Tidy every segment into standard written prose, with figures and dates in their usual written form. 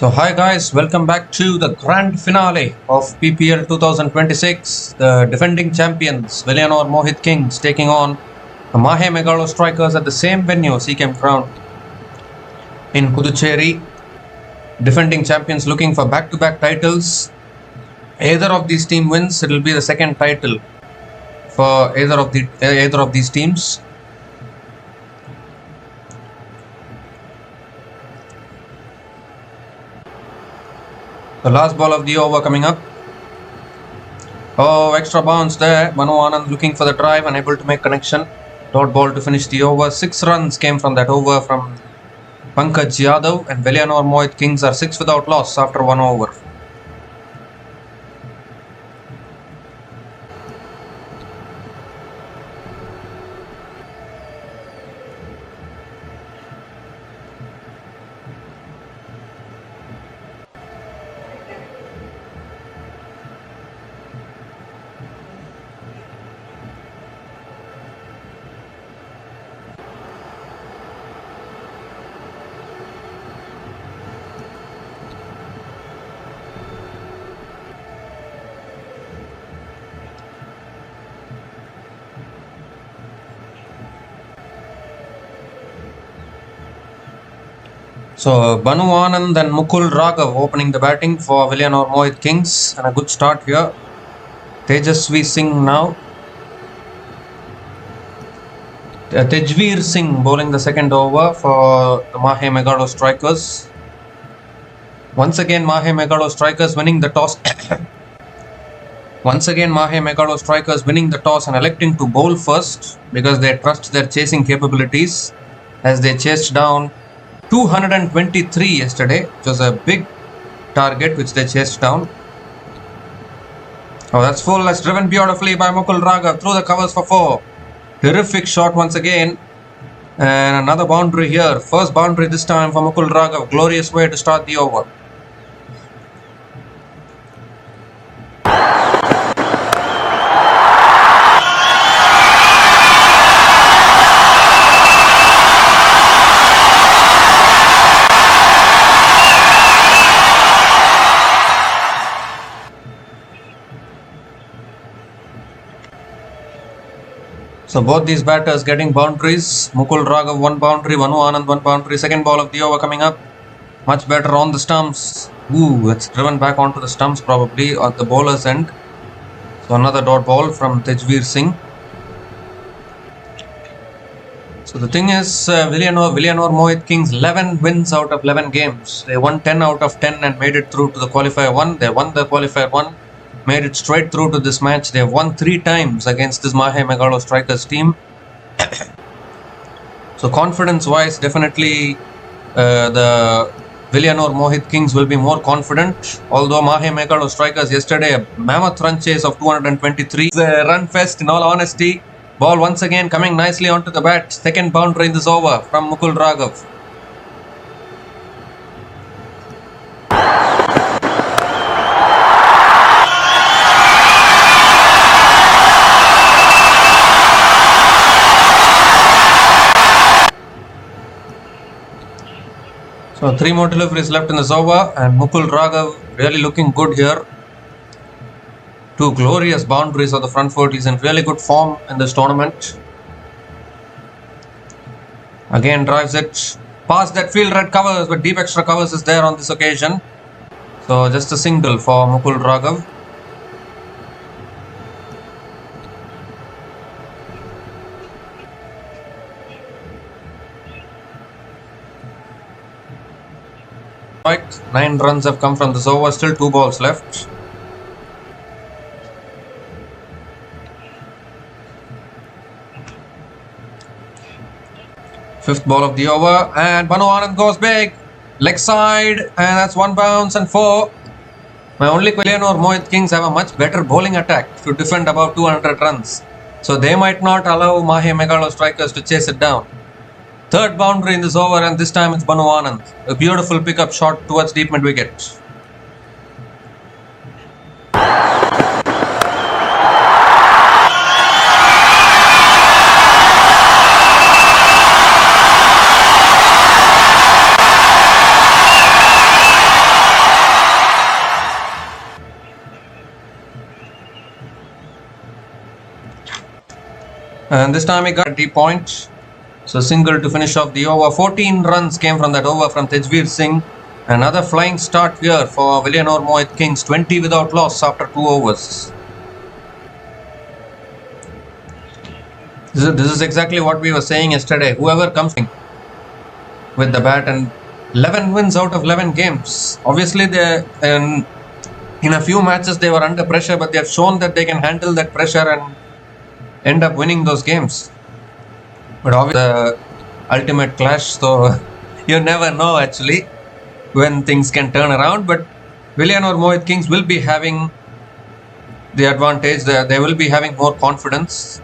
So hi guys, welcome back to the grand finale of PPL 2026. The defending champions Villianur Mohit Kings taking on the Mahe Megalostrikers at the same venue, CCAM ground in Puducherry. Defending champions looking for back-to-back titles. Either of these team wins, it will be the second title for either of these teams. The last ball of the over coming up. Oh, extra bounce there. Manu Anand looking for the drive, unable to make connection. Dot ball to finish the over. 6 runs came from that over from Pankaj Yadav, and Villianur Mohit Kings are 6 without loss after 1 over. So Banu Anand and Mukul Raghav opening the batting for Villianur Mohit Kings, and a good start here. Tejasvi Singh now. Tejveer Singh bowling the second over for the Mahe Megalostrikers. Once again Mahe Megalostrikers winning the toss. Once again Mahe Megalostrikers winning the toss and electing to bowl first because they trust their chasing capabilities as they chased down 223 yesterday, which was a big target which they chased down. Oh, that's full. That's driven beautifully by Mukul Raghav through the covers for 4. Terrific shot once again. And another boundary here. First boundary this time for Mukul Raghav. Glorious way to start the over. So both these batters getting boundaries. Mukul Raghav 1 boundary, Manu Anand 1 boundary. Second ball of the over coming up. Much better on the stumps. Ooh, it's driven back onto the stumps probably at the bowler's end. So another dot ball from Tejveer Singh. So the thing is, Villianur Mohit Kings 11 wins out of 11 games. They won 10 out of 10 and made it through to the qualifier 1. They won the qualifier 1. Made it straight through to this match. They have won 3 times against this Mahe Megalostrikers team. So confidence wise, definitely the Villianur Mohit Kings will be more confident. Although Mahe Megalostrikers yesterday a mammoth run chase of 223. It's a run fest in all honesty. Ball once again coming nicely onto the bat. Second boundary in this over from Mukul Raghav. So 3 more deliveries left in this over, and Mukul Raghav really looking good here. 2 glorious boundaries on the front foot. He's in really good form in this tournament. Again drives it past that field red covers, but deep extra covers is there on this occasion. So just a single for Mukul Raghav. Right, 9 runs have come from this over, still 2 balls left. Fifth ball of the over, and Manu Anand goes big. Leg side, and that's 1 bounce and 4. My only Villianur Mohit Kings have a much better bowling attack to defend above 200 runs. So they might not allow Mahe Megalostrikers to chase it down. Third boundary in this over, and this time it's Manu Anand. A beautiful pickup shot towards deep mid wicket. And this time he got a deep point. So single to finish off the over. 14 runs came from that over from Tejveer Singh. Another flying start here for Villianur Mohit Kings. 20 without loss after 2 overs. This is exactly what we were saying yesterday. Whoever comes with the bat, and 11 wins out of 11 games. Obviously, in a few matches they were under pressure, but they have shown that they can handle that pressure and end up winning those games. But obviously, the ultimate clash, so you never know actually when things can turn around. But Villianur Mohit Kings will be having the advantage. They will be having more confidence.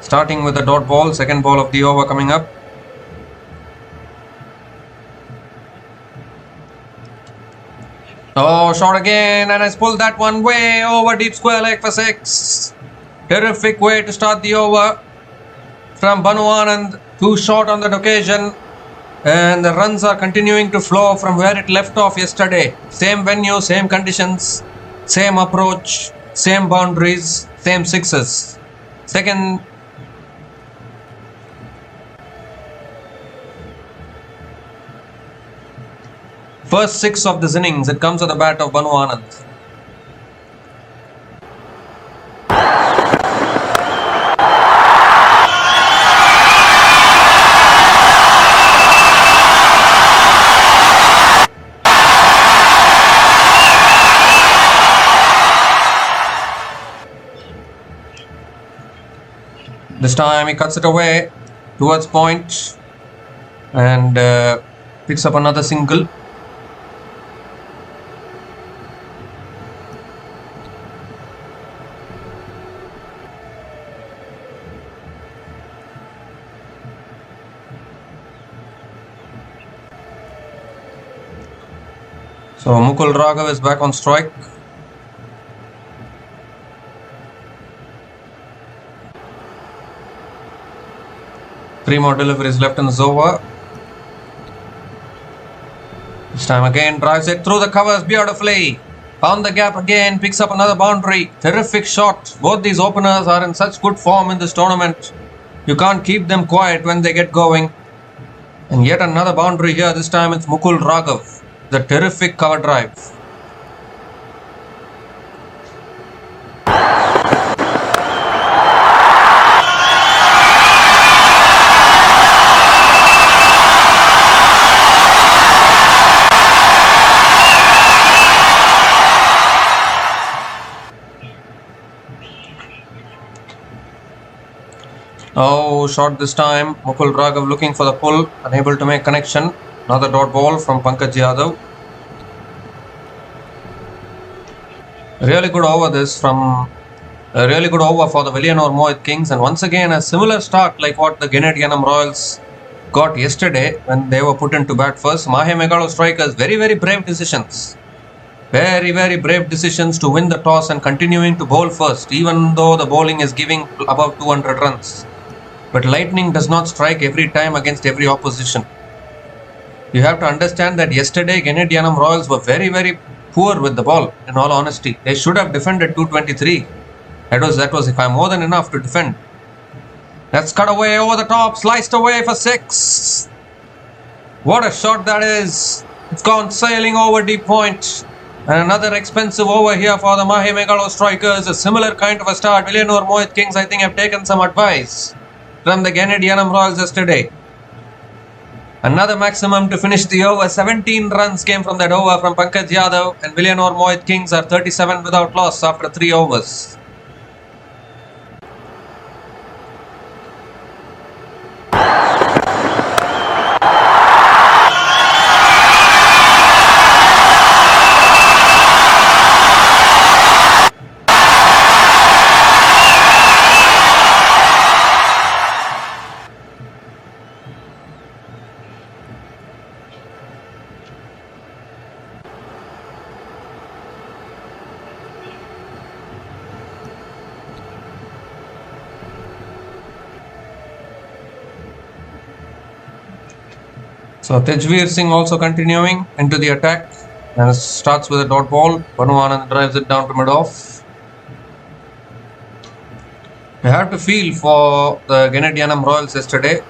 Starting with the dot ball, second ball of the over coming up. Oh, shot again, and has pulled that one way over deep square leg for 6. Terrific way to start the over from Banu Anand. Too short on that occasion, and the runs are continuing to flow from where it left off yesterday. Same venue, same conditions, same approach, same boundaries, same sixes. First 6 of this innings, it comes at the bat of Banu Anand. This time he cuts it away towards point and picks up another single. So Mukul Raghav is back on strike. Three more deliveries left in this over. This time again drives it through the covers beautifully. Found the gap again, picks up another boundary. Terrific shot. Both these openers are in such good form in this tournament. You can't keep them quiet when they get going. And yet another boundary here. This time it's Mukul Raghav. The terrific cover drive. Oh, shot this time. Mukul Raghav looking for the pull, unable to make connection. Another dot ball from Pankaj Yadav. Really good over really good over for the Villianur Mohit Kings, and once again a similar start like what the Genidyanamroyals got yesterday when they were put into bat first. Mahe Megalostrikers, very brave decisions. Very brave decisions to win the toss and continuing to bowl first, even though the bowling is giving above 200 runs. But lightning does not strike every time against every opposition. You have to understand that yesterday Genidyanamroyals were very poor with the ball, in all honesty. They should have defended 223. That was if I'm more than enough to defend. That's cut away over the top, sliced away for 6. What a shot that is. It's gone sailing over deep point. And another expensive over here for the Mahe Megalostrikers. A similar kind of a start. Villianur Mohit Kings, I think, have taken some advice from the Genidyanamroyals yesterday. Another maximum to finish the over. 17 runs came from that over from Pankaj Yadav, and Villianur Mohit Kings are 37 without loss after 3 overs. So Tejveer Singh also continuing into the attack. And it starts with a dot ball. Banu Anand drives it down to mid-off. I have to feel for the Genidyanamroyals yesterday.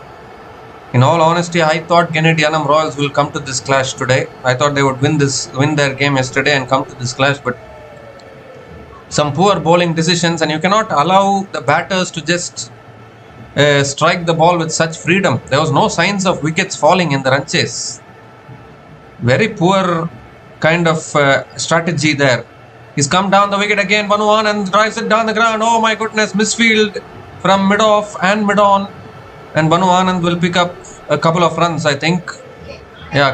In all honesty, I thought Genidyanamroyals will come to this clash today. I thought they would win their game yesterday and come to this clash, but some poor bowling decisions, and you cannot allow the batters to just strike the ball with such freedom. There was no signs of wickets falling in the run chase. Very poor kind of strategy there. He's come down the wicket again. Banu Anand drives it down the ground. Oh my goodness, misfield from mid-off and mid-on. And Banu Anand will pick up a couple of runs, I think. Yeah,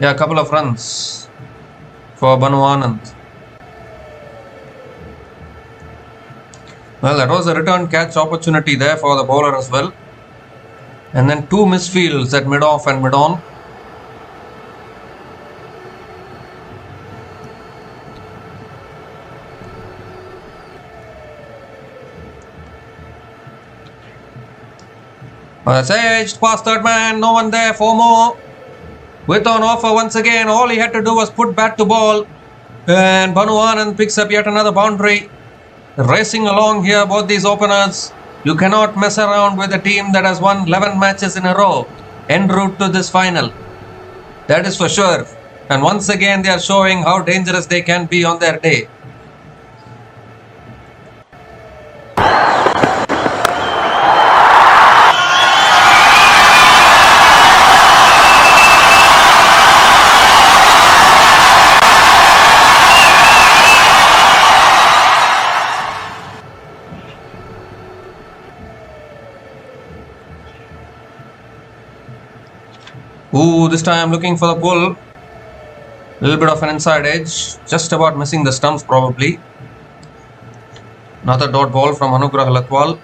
a couple of runs for Banu Anand. Well, that was a return catch opportunity there for the bowler as well. And then two misfields at mid-off and mid-on. That's edged past third man, no one there, four more. With an offer once again, all he had to do was put bat to ball. And Banu Anand picks up yet another boundary. Racing along here, both these openers. You cannot mess around with a team that has won 11 matches in a row en route to this final. That is for sure. And once again, they are showing how dangerous they can be on their day. Ooh, this time looking for the pull. A little bit of an inside edge. Just about missing the stumps probably. Another dot ball from Anugrah Latwal.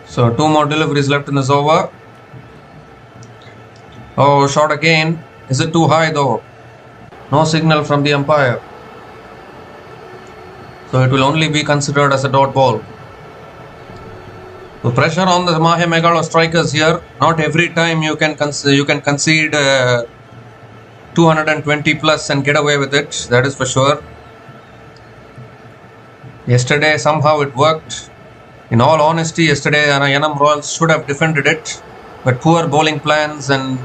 So 2 more deliveries left in this over. Oh, shot again. Is it too high though? No signal from the umpire. So it will only be considered as a dot ball. So pressure on the Mahe Megalo strikers here. Not every time you can concede 220 plus and get away with it. That is for sure. Yesterday somehow it worked. In all honesty, yesterday Genidyanamroyals should have defended it. But poor bowling plans and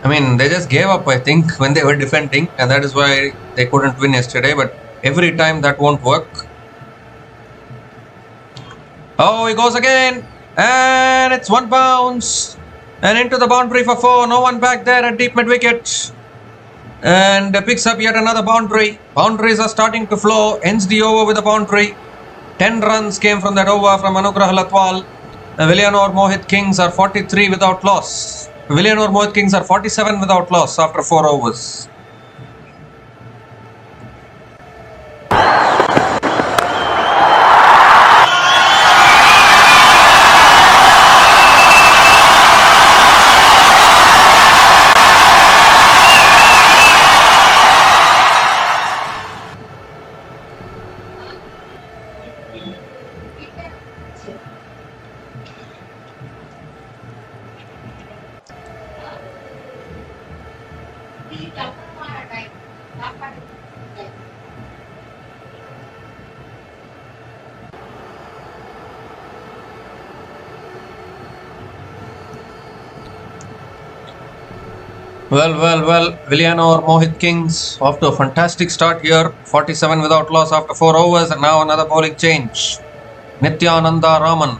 they just gave up, I think, when they were defending, and that is why they couldn't win yesterday. But every time that won't work. Oh, he goes again, and it's one bounce, and into the boundary for 4. No one back there at deep mid wicket, and picks up yet another boundary. Boundaries are starting to flow. Ends the over with a boundary. 10 runs came from that over from Anugrah Latwal. The Villianur Mohit Kings are 43 without loss. Villianur Mohit Kings are 47 without loss after 4 overs. Well, Villianur Mohit Kings off to a fantastic start here. 47 without loss after 4 overs, and now another bowling change. Nityananda Raman,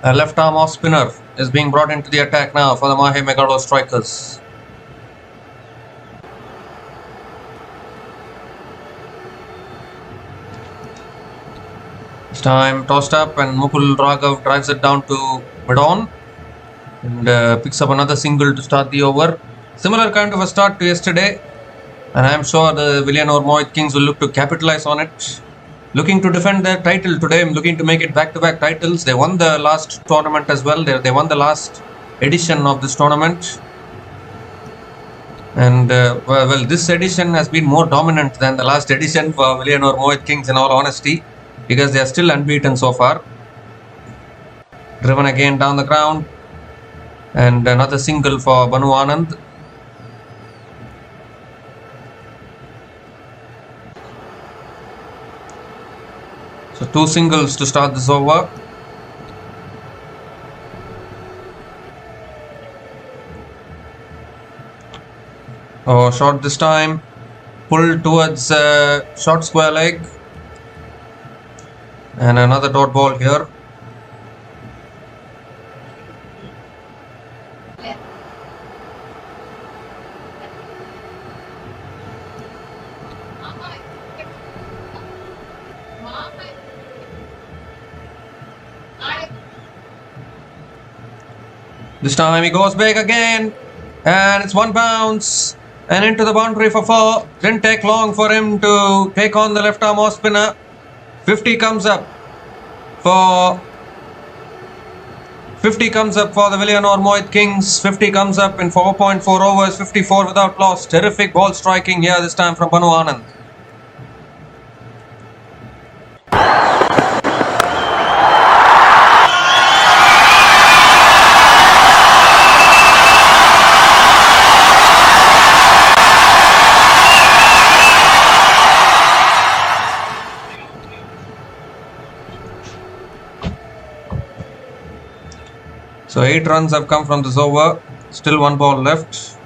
a left arm off spinner, is being brought into the attack now for the Mahe Megalo strikers. This time tossed up, and Mukul Raghav drives it down to mid-on and picks up another single to start the over. Similar kind of a start to yesterday, and I am sure the Villianur Mohit Kings will look to capitalize on it. Looking to defend their title today, looking to make it back-to-back titles. They won the last tournament as well. They won the last edition of this tournament. And well, this edition has been more dominant than the last edition for Villianur Mohit in all honesty, because they are still unbeaten so far. Driven again down the ground, and another single for Banu Anand. So 2 singles to start this over. Oh, short this time. Pulled towards short square leg. And another dot ball here. This time he goes big again. And it's 1 bounce. And into the boundary for 4. Didn't take long for him to take on the left arm off spinner. 50 comes up for the Villianur Mohit. 50 comes up in 4.4 overs, 54 without loss. Terrific ball striking here this time from Banu Anand. So 8 runs have come from this over. Still 1 ball left.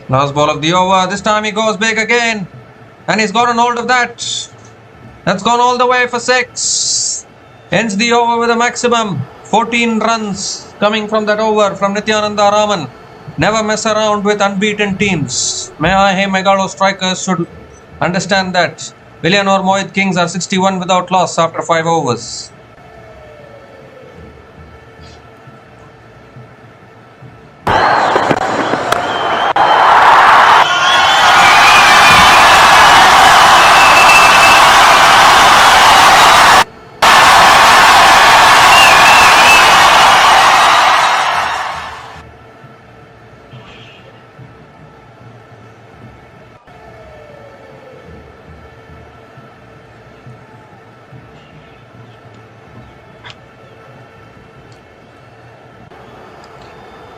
Last ball of the over. This time he goes big again. And he's got an hold of that. That's gone all the way for 6. Ends the over with a maximum. 14 runs coming from that over from Nityananda Raman. Never mess around with unbeaten teams. Mahe Megalostrikers should understand that. Villianur Mohit are 61 without loss after 5 overs.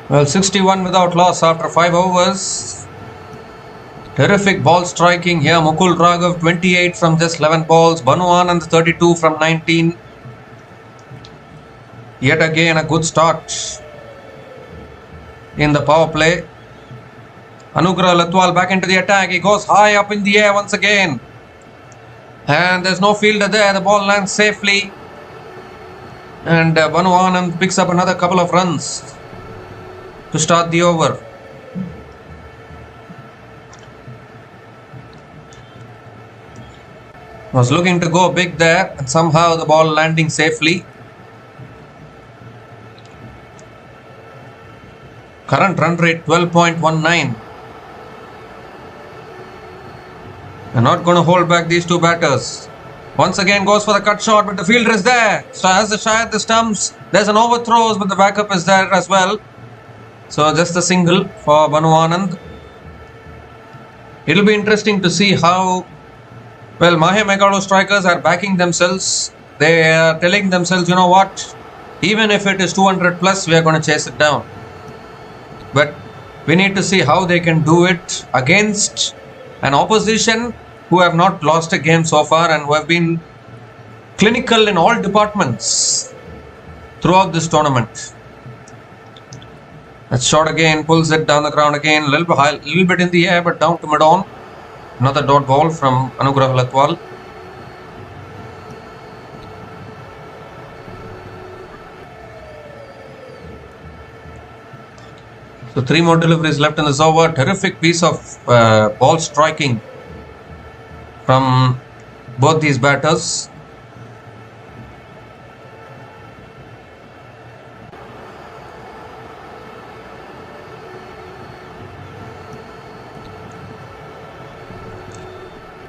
Well, 61 without loss after 5 overs. Terrific ball striking here. Mukul Raghav 28 from just 11 balls. Banu Anand 32 from 19. Yet again a good start in the power play. Anugrah Latwal back into the attack. He goes high up in the air once again. And there's no fielder there. The ball lands safely. And Banu Anand picks up another couple of runs to start the over. Was looking to go big there, and somehow the ball landing safely. Current run rate 12.19. They're not going to hold back these two batters. Once again goes for the cut shot, but the fielder is there. So has the shy at the stumps. There's an overthrows, but the backup is there as well. So just a single for Banu Anand. It'll be interesting to see how well Mahe Megalostrikers are backing themselves. They are telling themselves, you know what, even if it is 200 plus, we are going to chase it down. But we need to see how they can do it against an opposition who have not lost a game so far and who have been clinical in all departments throughout this tournament. That's short again, pulls it down the ground again, a little bit in the air, but down to mid-on. Another dot ball from Anugrah Latwal. So 3 more deliveries left in this over. Terrific piece of ball striking from both these batters.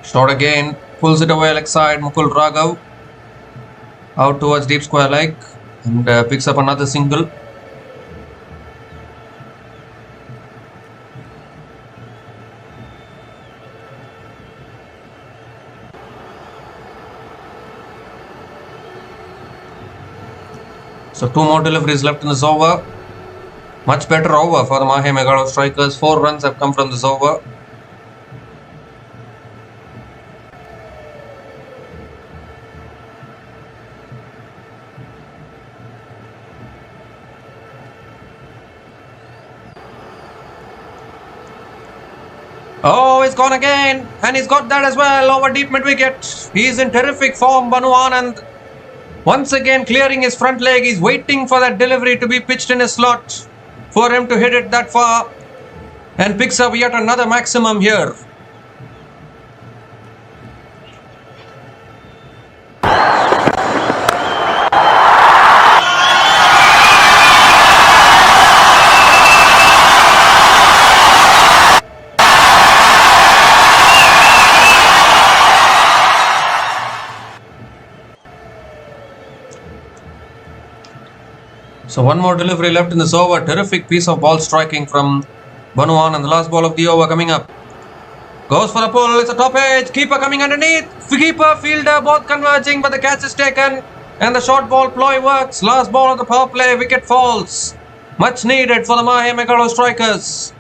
Short again, pulls it away leg side. Mukul Raghav out towards deep square leg and picks up another single. So 2 more deliveries left in this over. Much better over for the Mahe Megalostrikers. 4 runs have come from this over. Oh, he's gone again, and he's got that as well over deep mid wicket. He's in terrific form, Banu Anand. Once again clearing his front leg. He's waiting for that delivery to be pitched in his slot for him to hit it that far, and picks up yet another maximum here. So 1 more delivery left in this over. Terrific piece of ball striking from Banu Anand. The last ball of the over coming up. Goes for a pull. It's a top edge. Keeper coming underneath. Keeper, fielder both converging, but the catch is taken. And the short ball ploy works. Last ball of the power play. Wicket falls. Much needed for the Mahe Megalostrikers.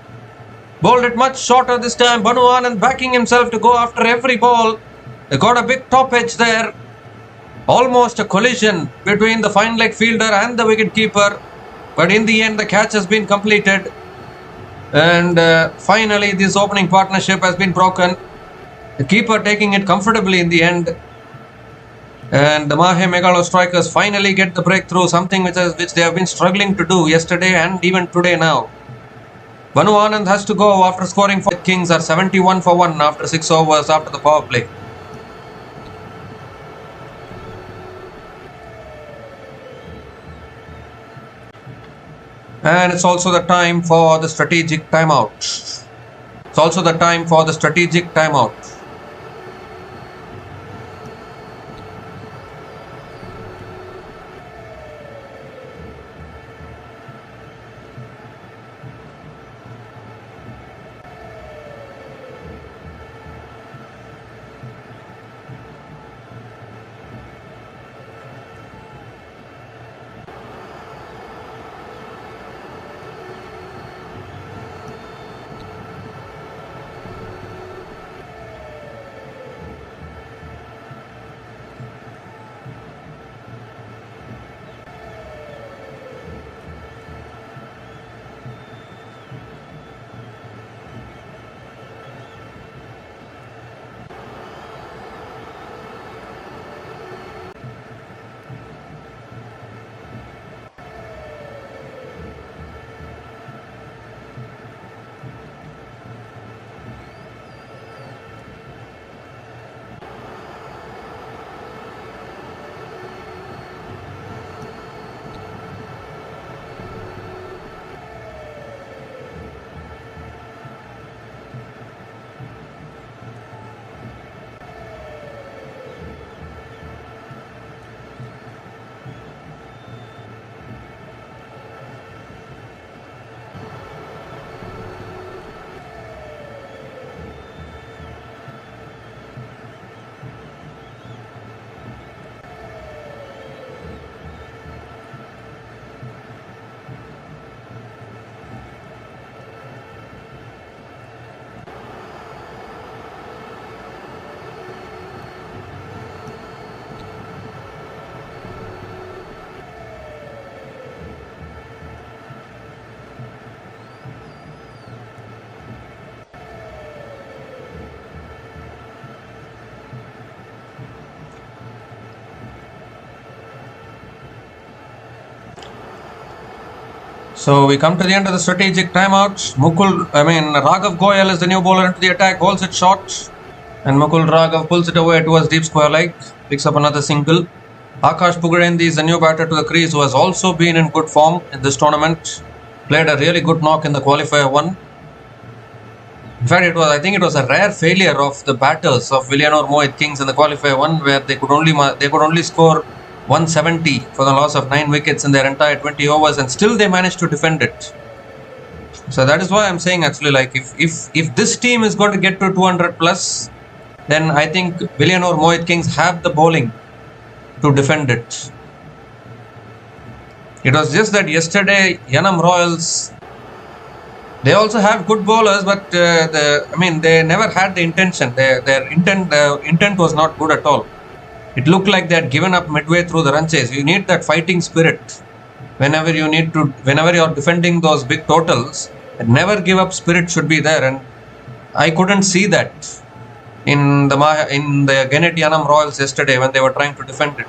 Bowled it much shorter this time. Banu Anand backing himself to go after every ball. They got a big top edge there. Almost a collision between the fine leg fielder and the wicket keeper, but in the end the catch has been completed, and finally this opening partnership has been broken. The keeper taking it comfortably in the end, and the Mahe Megalostrikers finally get the breakthrough, something which they have been struggling to do yesterday and even today now. Banu Anand has to go after scoring 4. Kings are 71 for 1 after 6 overs after the power play. And it's also the time for the strategic timeout. It's also the time for the strategic timeout. So we come to the end of the strategic timeout. Raghav Goyal is the new bowler into the attack, holds it short, and Mukul Raghav pulls it away towards deep square leg, picks up another single. Akash Pugarendi is the new batter to the crease, who has also been in good form in this tournament. Played a really good knock in the qualifier 1. In fact, I think it was a rare failure of the batters of Villianur Mohit Kings in the qualifier 1, where they could only score 170 for the loss of 9 wickets in their entire 20 overs, and still they managed to defend it. So that is why I'm saying, actually, like, if this team is going to get to 200 plus, then I think Villianur Mohit Kings have the bowling to defend it. It was just that yesterday, Yanam Royals, they also have good bowlers, but they never had the intention. Their intent was not good at all. It looked like they had given up midway through the run chase. You need that fighting spirit whenever you're defending those big totals. Never give up spirit should be there, and I couldn't see that in the Genidyanam Royals yesterday when they were trying to defend it.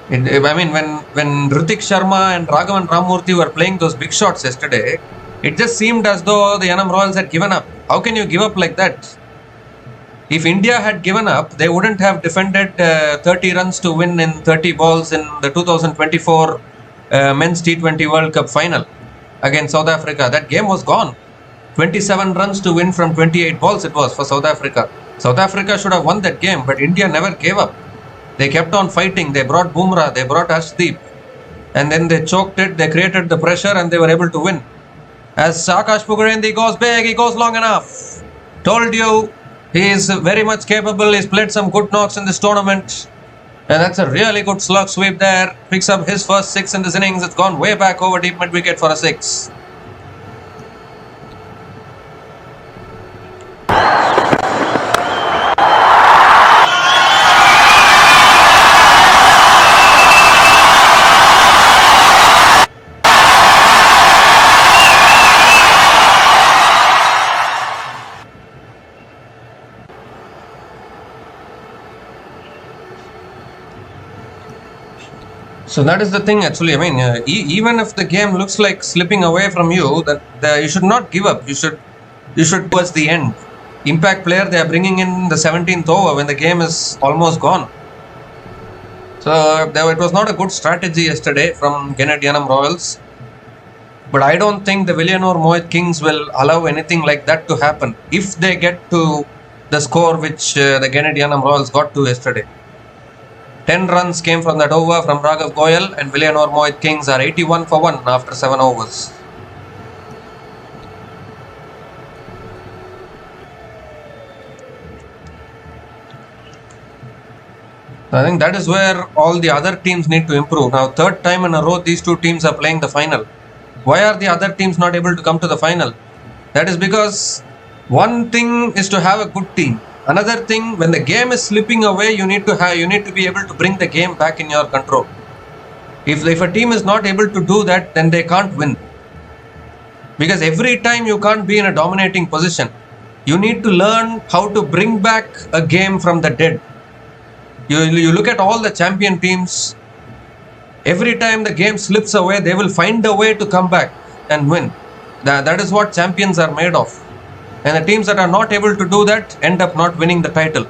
When Ritik Sharma and Raghavan Ramurthy were playing those big shots yesterday, it just seemed as though the Yanam Royals had given up. How can you give up like that? If India had given up, they wouldn't have defended 30 runs to win in 30 balls in the 2024 Men's T20 World Cup final against South Africa. That game was gone. 27 runs to win from 28 balls it was for South Africa. South Africa should have won that game, but India never gave up. They kept on fighting. They brought Bumrah, they brought Ashdeep, and then they choked it. They created the pressure and they were able to win. As Akash Pugarendi goes big, he goes long enough. Told you, he is very much capable. He's played some good knocks in this tournament. And that's a really good slug sweep there. Picks up his first 6 in this innings. It's gone way back over deep mid wicket for a 6. So that is the thing actually. Even if the game looks like slipping away from you, you should not give up. You should towards the end. Impact player they are bringing in the 17th over when the game is almost gone. So it was not a good strategy yesterday from Genidyanam Royals. But I don't think the Villianur Mohit Kings will allow anything like that to happen if they get to the score which the Genidyanam Royals got to yesterday. 10 runs came from that over from Raghav Goyal, and Villianur Mohit Kings are 81 for 1 after 7 overs. I think that is where all the other teams need to improve. Now, third time in a row, these two teams are playing the final. Why are the other teams not able to come to the final? That is because one thing is to have a good team. Another thing, when the game is slipping away, you need to be able to bring the game back in your control. If a team is not able to do that, then they can't win. Because every time you can't be in a dominating position. You need to learn how to bring back a game from the dead. You look at all the champion teams. Every time the game slips away, they will find a way to come back and win. That is what champions are made of. And the teams that are not able to do that end up not winning the title.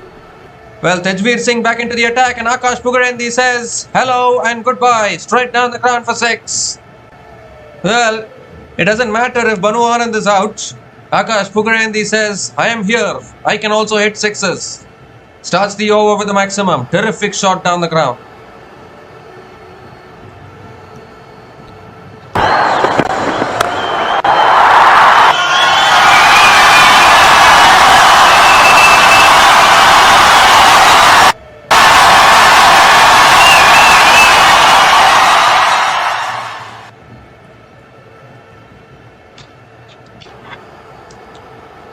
Well, Tejveer Singh back into the attack, and Akash Pugarendi says hello and goodbye, straight down the ground for 6. Well, it doesn't matter if Banu Anand is out. Akash Pugarendi says, I am here. I can also hit 6s. Starts the over with the maximum. Terrific shot down the ground.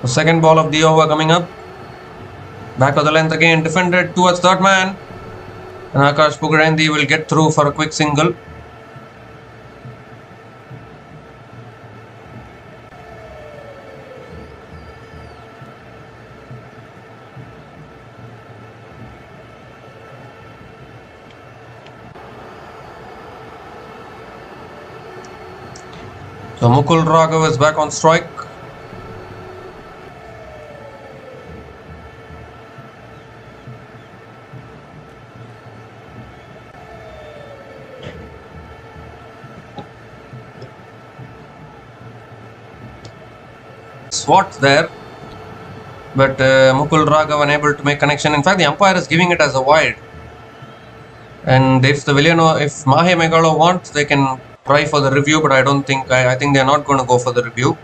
The second ball of the over coming up. Back of the length again, defended towards third man. And Akash Pugarendi will get through for a quick single. So Mukul Raghav is back on strike. Swat there, but Mukul Raghav unable to make connection. In fact, the umpire is giving it as a wide. And if Mahe Megalo wants, they can try for the review, but I think they are not going to go for the review.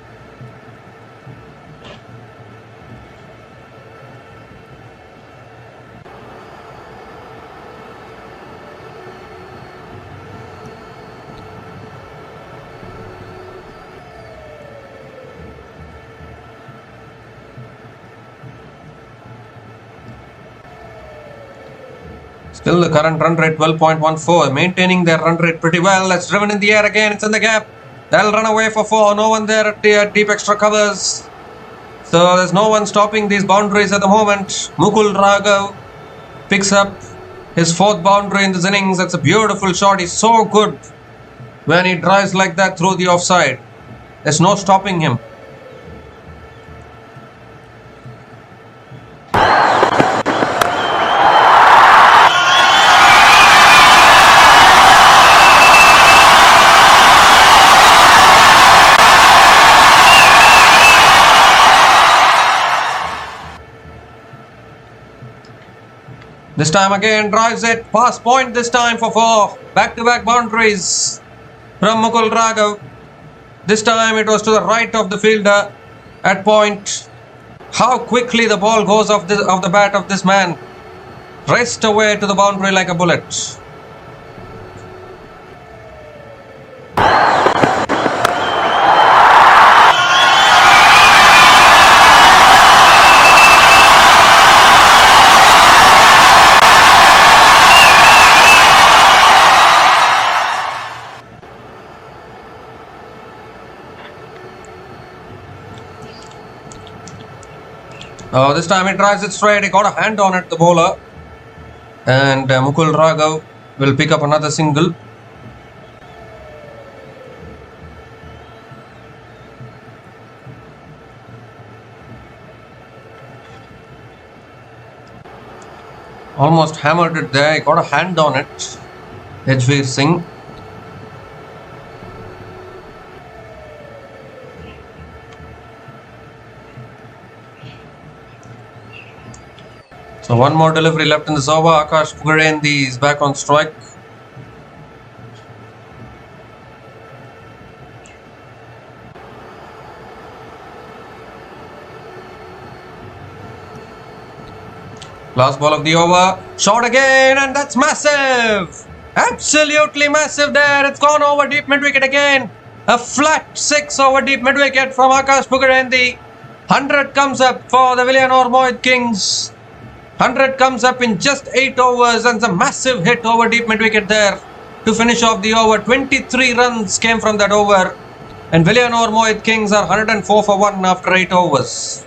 Still the current run rate 12.14, maintaining their run rate pretty well. That's driven in the air again, it's in the gap. They'll run away for 4, no one there at the deep extra covers. So there's no one stopping these boundaries at the moment. Mukul Raghav picks up his 4th boundary in this innings. That's a beautiful shot. He's so good when he drives like that through the offside. There's no stopping him. This time again drives it past point, this time for 4. Back-to-back boundaries from Mukul Raghav. This time it was to the right of the fielder at point. How quickly the ball goes off the bat of this man. Raced away to the boundary like a bullet. This time he drives it straight. He got a hand on it, the bowler. And Mukul Raghav will pick up another single. Almost hammered it there. He got a hand on it. Edgeveer Singh. So one more delivery left in this over. Akash Pugarendi is back on strike. Last ball of the over. Shot again, and that's massive. Absolutely massive there. It's gone over deep mid-wicket again. A flat 6 over deep mid-wicket from Akash Pugarendi. 100 comes up for the Villianur Mohit 100 comes up in just 8 overs, and it's a massive hit over deep mid-wicket there to finish off the over. 23 runs came from that over, and Villianur Mohit are 104 for 1 after 8 overs.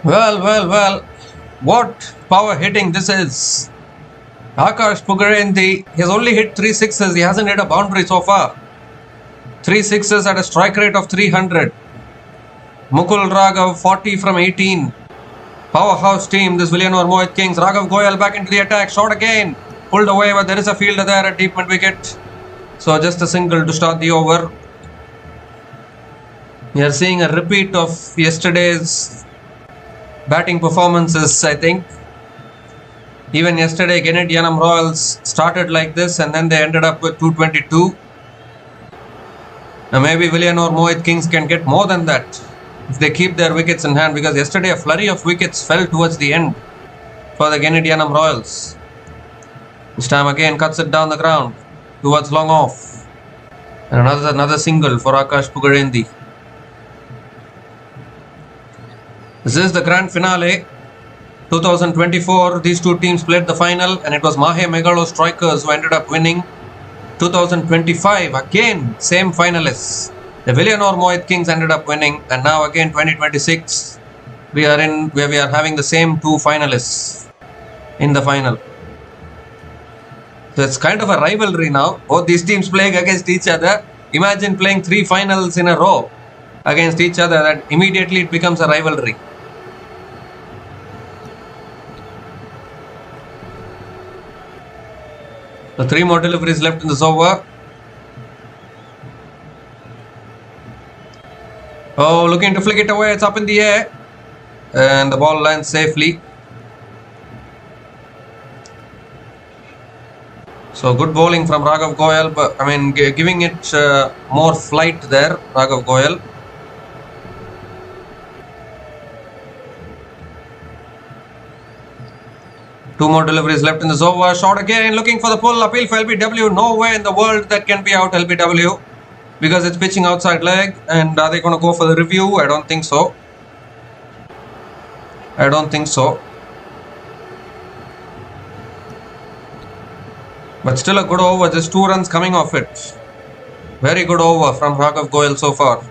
Well, what power hitting this is. Akash Pugarendi, he has only hit 3 sixes, he hasn't hit a boundary so far. 3 sixes at a strike rate of 300. Mukul Raghav 40 from 18. Powerhouse team, this Villianur Mohit. Raghav Goyal back into the attack, shot again. Pulled away, but there is a fielder there at deep mid-wicket. So just a single to start the over. We are seeing a repeat of yesterday's batting performances, I think. Even yesterday, Genidyanamroyals started like this, and then they ended up with 222. Now maybe Villianur Mohit can get more than that if they keep their wickets in hand, because yesterday a flurry of wickets fell towards the end for the Genidyanamroyals. This time again cuts it down the ground towards long off. And another single for Akash Pugarendi. This is the grand finale. 2024, these two teams played the final, and it was Mahe Megalostrikers who ended up winning. 2025, again, same finalists. The Villianur Mohit ended up winning, and now again 2026, we are having the same two finalists in the final. So it's kind of a rivalry now. Both these teams playing against each other. Imagine playing 3 finals in a row against each other. That immediately it becomes a rivalry. So 3 more deliveries left in this over. Oh, looking to flick it away. It's up in the air, and the ball lands safely. So good bowling from Raghav Goyal, but giving it more flight there, Raghav Goyal. 2 more deliveries left in this over. Shot again, looking for the pull. Appeal for LBW. No way in the world that can be out LBW because it's pitching outside leg. And are they going to go for the review? I don't think so. I don't think so. But still a good over. Just 2 runs coming off it. Very good over from Raghav Goyal so far.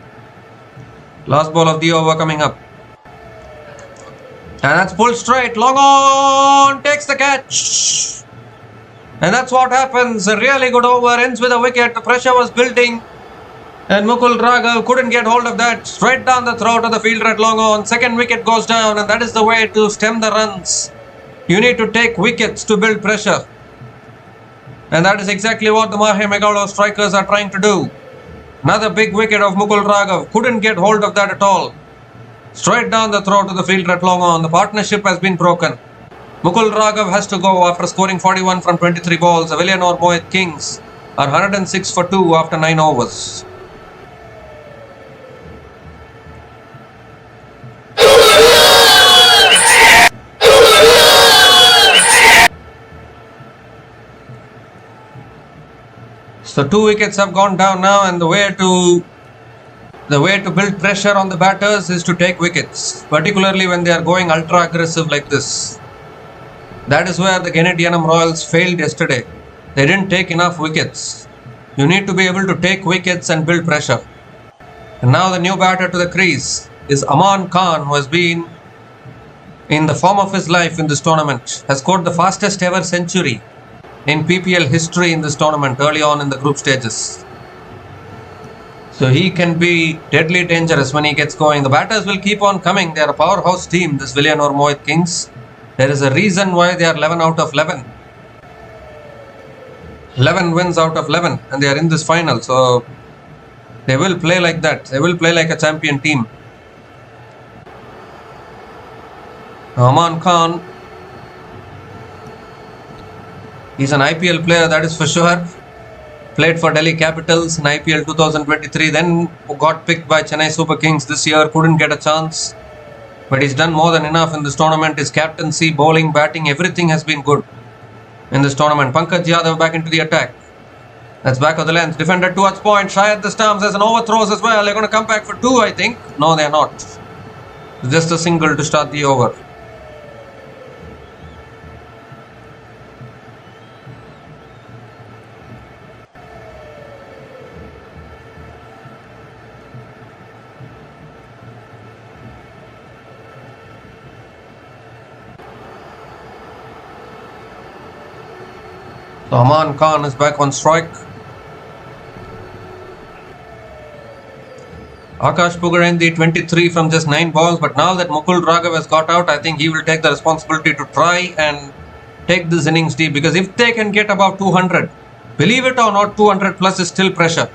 Last ball of the over coming up. And that's pulled straight. Long on. Takes the catch. And that's what happens. A really good over. Ends with a wicket. The pressure was building. And Mukul Raghav couldn't get hold of that. Straight down the throat of the fielder at long on. Second wicket goes down. And that is the way to stem the runs. You need to take wickets to build pressure. And that is exactly what the Mahe Megalo strikers are trying to do. Another big wicket of Mukul Raghav. Couldn't get hold of that at all. Straight down the throat of the fielder at long on. The partnership has been broken. Mukul Raghav has to go after scoring 41 from 23 balls. The Villianur Mohit Kings are 106 for 2 after 9 overs. So 2 wickets have gone down now, and the way to build pressure on the batters is to take wickets, particularly when they are going ultra aggressive like this. That is where the Genidyanamroyals failed yesterday. They didn't take enough wickets. You need to be able to take wickets and build pressure. And now the new batter to the crease is Aman Khan, who has been in the form of his life in this tournament, has scored the fastest ever century in PPL history in this tournament early on in the group stages. So he can be deadly dangerous when he gets going. The batters will keep on coming. They are a powerhouse team, this Villianur Mohit Kings. There is a reason why they are 11 out of 11. 11 wins out of 11 and they are in this final. So they will play like that. They will play like a champion team. Aman Khan, he's an IPL player, that is for sure. Played for Delhi Capitals in IPL 2023, then got picked by Chennai Super Kings this year, couldn't get a chance. But he's done more than enough in this tournament. His captaincy, bowling, batting, everything has been good in this tournament. Pankaj Yadav back into the attack. That's back of the length. Defended towards point, shy at the stumps. There's an overthrows as well. They're going to come back for 2, I think. No, they're not. Just a single to start the over. So Aman Khan is back on strike. Akash Pugarendi 23 from just 9 balls, but now that Mukul Raghav has got out, I think he will take the responsibility to try and take this innings deep, because if they can get above 200, believe it or not, 200 plus is still pressure.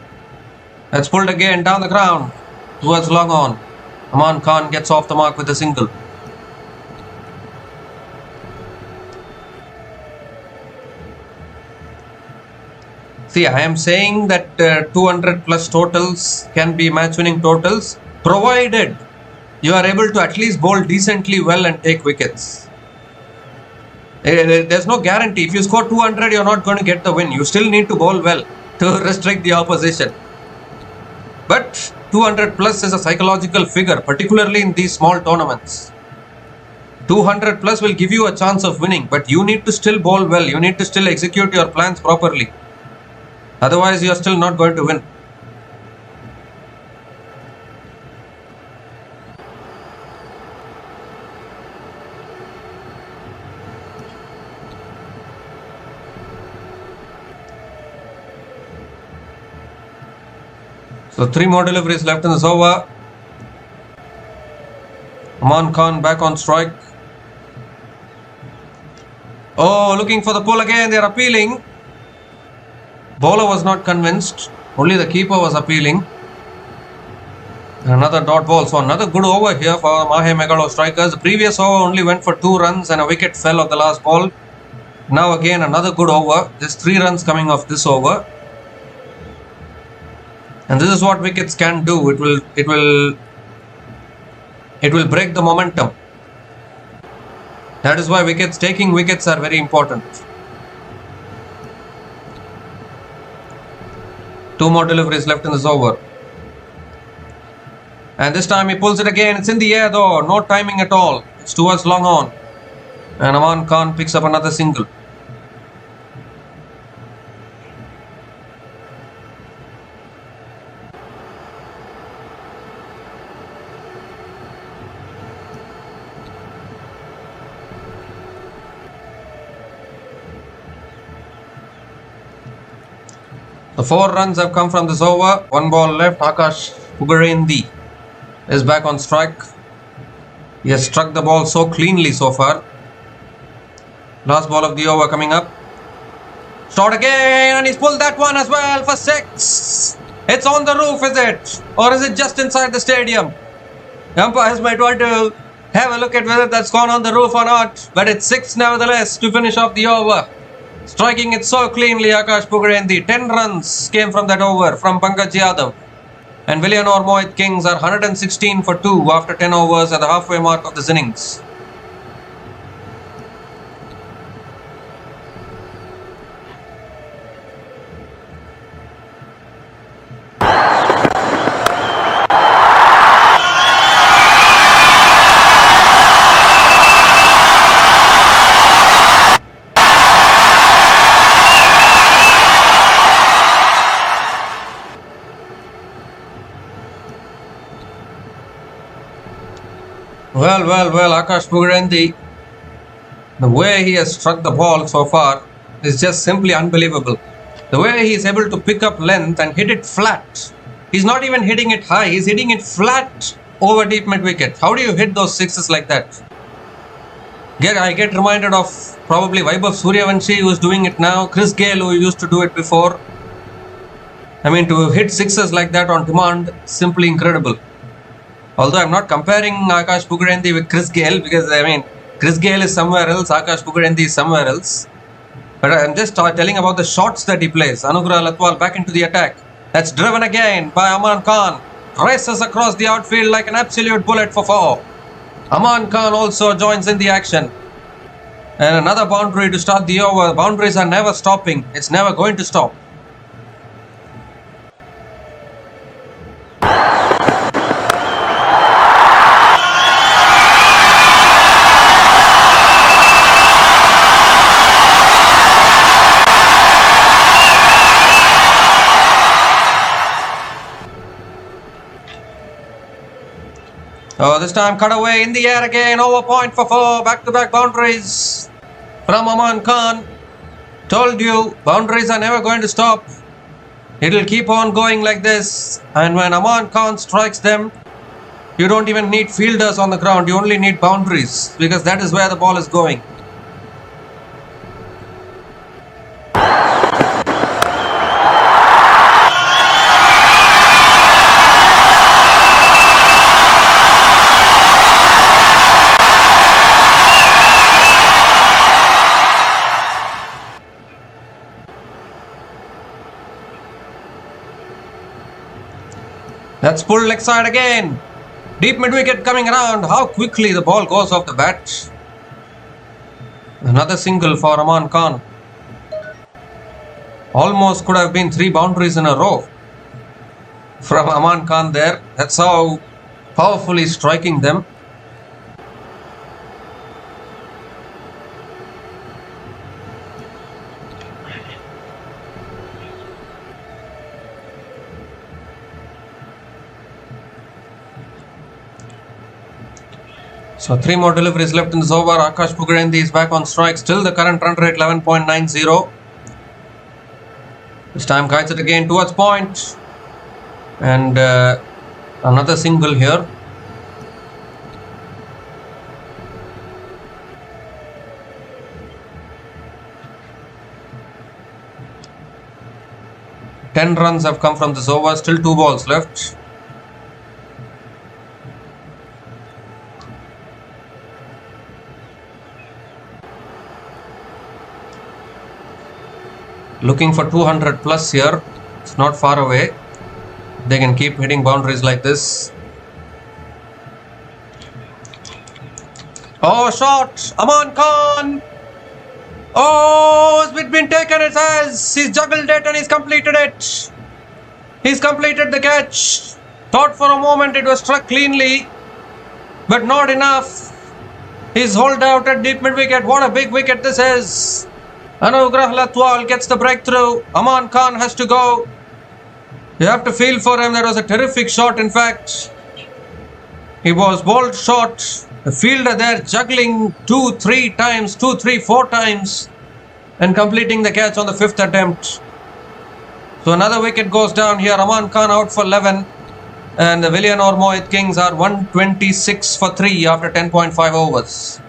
That's pulled again down the ground towards long on. Aman Khan gets off the mark with a single. See, I am saying that 200 plus totals can be match winning totals, provided you are able to at least bowl decently well and take wickets. There's no guarantee. If you score 200, you're not going to get the win. You still need to bowl well to restrict the opposition. But 200 plus is a psychological figure, particularly in these small tournaments. 200 plus will give you a chance of winning, but you need to still bowl well. You need to still execute your plans properly. Otherwise, you are still not going to win. So 3 more deliveries left in this over. Aman Khan back on strike. Oh, looking for the pull again. They are appealing. Bowler was not convinced. Only the keeper was appealing. Another dot ball. So another good over here for Mahe Megalo strikers. The previous over only went for 2 runs and a wicket fell on the last ball. Now again another good over. Just 3 runs coming off this over. And this is what wickets can do. It will break the momentum. That is why taking wickets are very important. 2 more deliveries left in this over. And this time he pulls it again. It's in the air though. No timing at all. It's towards long on. And Aman Khan picks up another single. The 4 runs have come from this over. 1 ball left. Akash Pugarendi is back on strike. He has struck the ball so cleanly so far. Last ball of the over coming up. Shot again, and he's pulled that one as well for 6. It's on the roof, is it? Or is it just inside the stadium? The umpires might want to have a look at whether that's gone on the roof or not. But it's 6 nevertheless to finish off the over. Striking it so cleanly, Akash Pugarendi. 10 runs came from that over from Pankaj Yadav. And Villianur Mohit are 116 for 2 after 10 overs at the halfway mark of this innings. Well, Akash Pugarendi, the way he has struck the ball so far is just simply unbelievable. The way he is able to pick up length and hit it flat. He's not even hitting it high, he's hitting it flat over deep mid wicket. How do you hit those 6s like that? I get reminded of probably Vaibhav Suryavanshi who is doing it now, Chris Gayle who used to do it before. I mean, to hit 6s like that on demand, simply incredible. Although I'm not comparing Akash Pugarendi with Chris Gayle, because I mean, Chris Gayle is somewhere else, Akash Pugarendi is somewhere else. But I'm just telling about the shots that he plays. Anugrah Latwal back into the attack. That's driven again by Aman Khan. Races across the outfield like an absolute bullet for 4. Aman Khan also joins in the action. And another boundary to start the over. Boundaries are never stopping. It's never going to stop. Oh, this time cut away in the air again. Over point for 4. Back-to-back boundaries from Aman Khan. Told you, boundaries are never going to stop. It'll keep on going like this. And when Aman Khan strikes them, you don't even need fielders on the ground. You only need boundaries, because that is where the ball is going. That's pulled leg side again. Deep mid wicket coming around. How quickly the ball goes off the bat. Another single for Aman Khan. Almost could have been 3 boundaries in a row from Aman Khan there. That's how powerfully striking them. So 3 more deliveries left in this over. Akash Pugarendi is back on strike. Still the current run rate 11.90. This time kites it again towards point. And another single here. Ten runs have come from this over. Still 2 balls left. Looking for 200 plus here. It's not far away. They can keep hitting boundaries like this. Oh, shot! Aman Khan! Oh, it's been taken. It has. He's juggled it and he's completed it. He's completed the catch. Thought for a moment it was struck cleanly, but not enough. He's hauled out at deep mid-wicket. What a big wicket this is. Anugrah Latwal gets the breakthrough. Aman Khan has to go. You have to feel for him. That was a terrific shot, in fact. He was bowled short. The fielder there juggling 2-3 times, 4 times, and completing the catch on the 5th attempt. So another wicket goes down here. Aman Khan out for 11. And the Villianur Mohit Kings are 126 for 3 after 10.5 overs.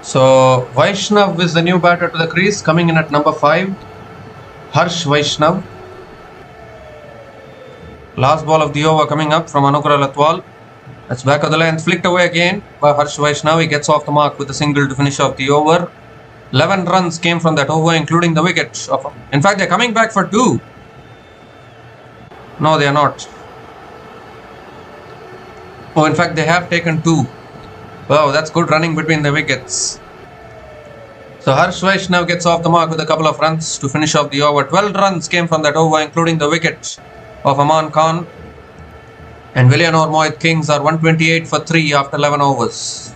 So Vaishnav is the new batter to the crease, coming in at number 5. Harsh Vaishnav. Last ball of the over coming up from Anugrah Latwal. That's back of the length, flicked away again by Harsh Vaishnav. He gets off the mark with a single to finish off the over. 11 runs came from that over, including the wicket. In fact, they're coming back for 2. No, they are not. Oh, in fact, they have taken 2. Wow, that's good running between the wickets. So Harsh Vaishnav gets off the mark with a couple of runs to finish off the over. 12 runs came from that over, including the wicket of Aman Khan. And Villianur Mohit Kings are 128 for 3 after 11 overs.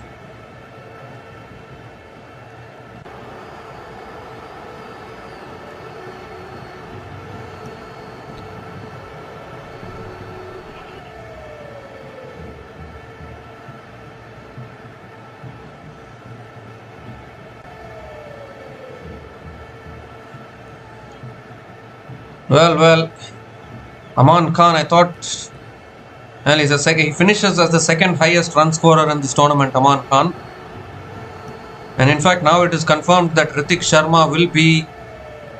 Well, Aman Khan, I thought, well, he finishes as the second highest run scorer in this tournament, Aman Khan. And in fact, now it is confirmed that Hrithik Sharma will be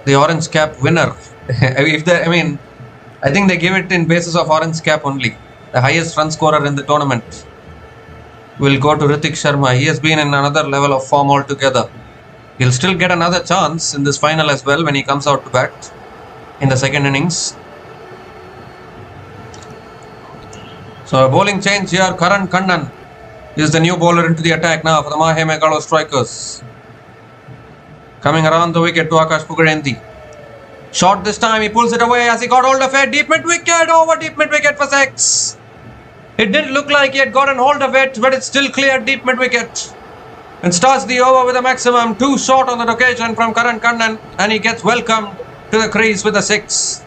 the orange cap winner. I think they give it in basis of orange cap only. The highest run scorer in the tournament will go to Hrithik Sharma. He has been in another level of form altogether. He'll still get another chance in this final as well when he comes out to bat in the second innings. So a bowling change here. Karan Kannan is the new bowler into the attack now for the Mahe Megalostrikers. Coming around the wicket to Akash Pugarendy. Shot this time, he pulls it away as he got hold of it. Deep mid wicket, over deep mid wicket for 6. It didn't look like he had gotten hold of it, but it's still cleared deep mid wicket. And starts the over with a maximum 2 short on that occasion from Karan Kannan, and he gets welcomed to the crease with a 6.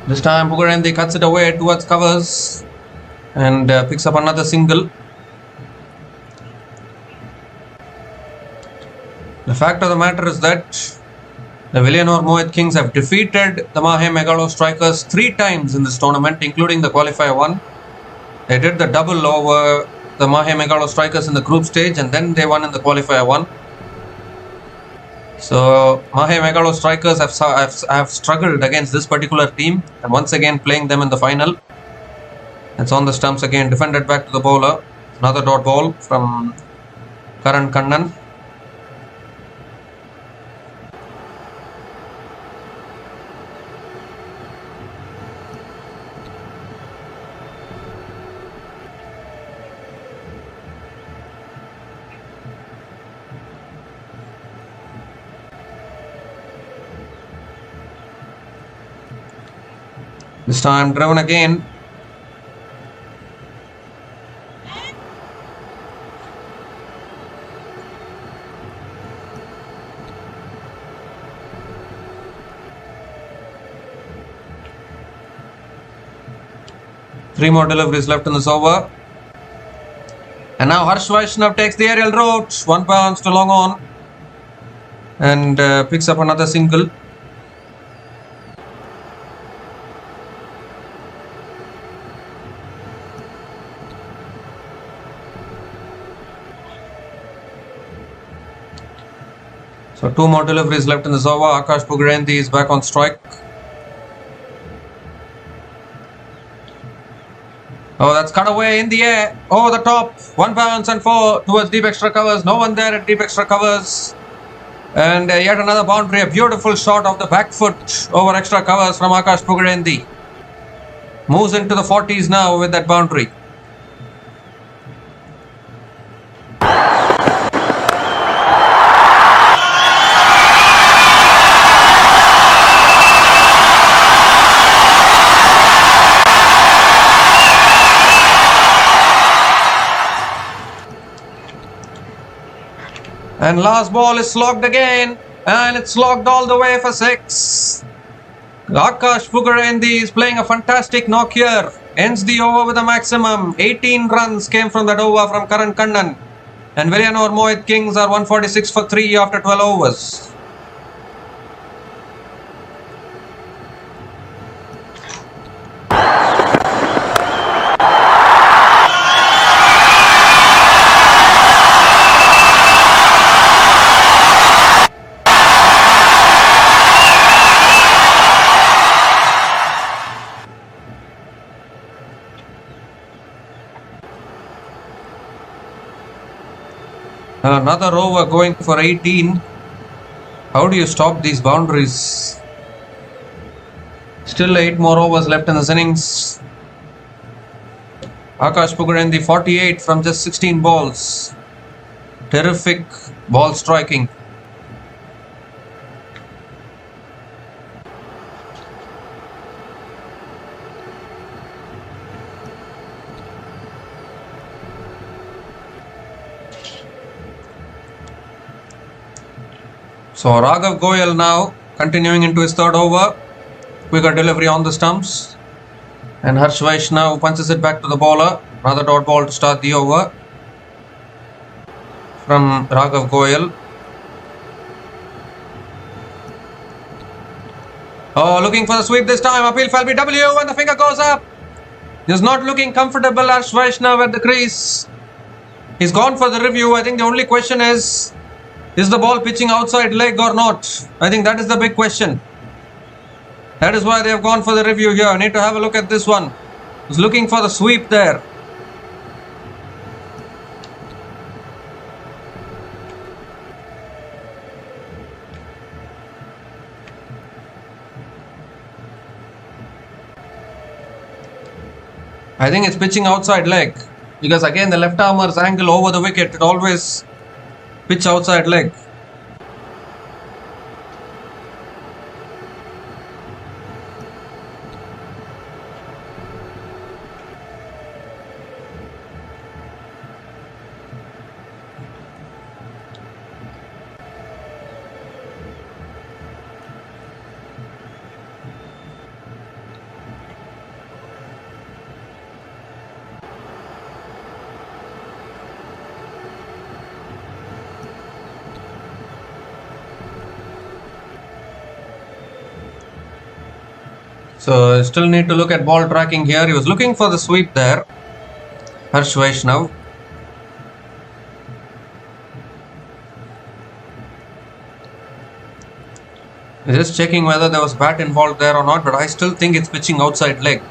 This time Pugarendy cuts it away towards covers and picks up another single. The fact of the matter is that the Villianur Mohit Kings have defeated the Mahe Megalostrikers 3 times in this tournament, including the qualifier 1. They did the double over the Mahe Megalostrikers in the group stage, and then they won in the qualifier 1. So Mahe Megalostrikers have struggled against this particular team, and once again playing them in the final. It's on the stumps again, defended back to the bowler. Another dot ball from Karan Kannan. This time driven again. Three more deliveries left in this over. And now Harsh Vaishnav takes the aerial route. 1 bounce to long on. And picks up another single. So 2 more deliveries left in this over. Akash Pugarendi is back on strike. Oh, that's cut away in the air. Over the top. 1 bounce and 4 towards deep extra covers. No one there at deep extra covers. And yet another boundary. A beautiful shot of the back foot over extra covers from Akash Pugarendi. Moves into the 40s now with that boundary. And last ball is slogged again. And it's slogged all the way for 6. Akash Pugarendi is playing a fantastic knock here. Ends the over with a maximum. 18 runs came from that over from Karan Kannan. And Villianur Mohit are 146 for 3 after 12 overs. Another over going for 18. How do you stop these boundaries? Still 8 more overs left in this innings. Akash Pugarendi 48 from just 16 balls. Terrific ball striking. So Raghav Goyal now continuing into his third over. Quicker delivery on the stumps. And Harsh Vaishnav punches it back to the bowler. Another dot ball to start the over from Raghav Goyal. Oh, looking for the sweep this time. Appeal for LBW and the finger goes up. He's not looking comfortable, Harsh Vaishnav at the crease. He's gone for the review. I think the only question is the ball pitching outside leg or not? I think that is the big question. That is why they have gone for the review here. I need to have a look at this one. He's looking for the sweep there. I think it's pitching outside leg. Because again the left armer's angle over the wicket, it always pitch outside leg. So still need to look at ball tracking here. He was looking for the sweep there. Harsh Vaishnav. Just checking whether there was bat involved there or not, but I still think it's pitching outside leg.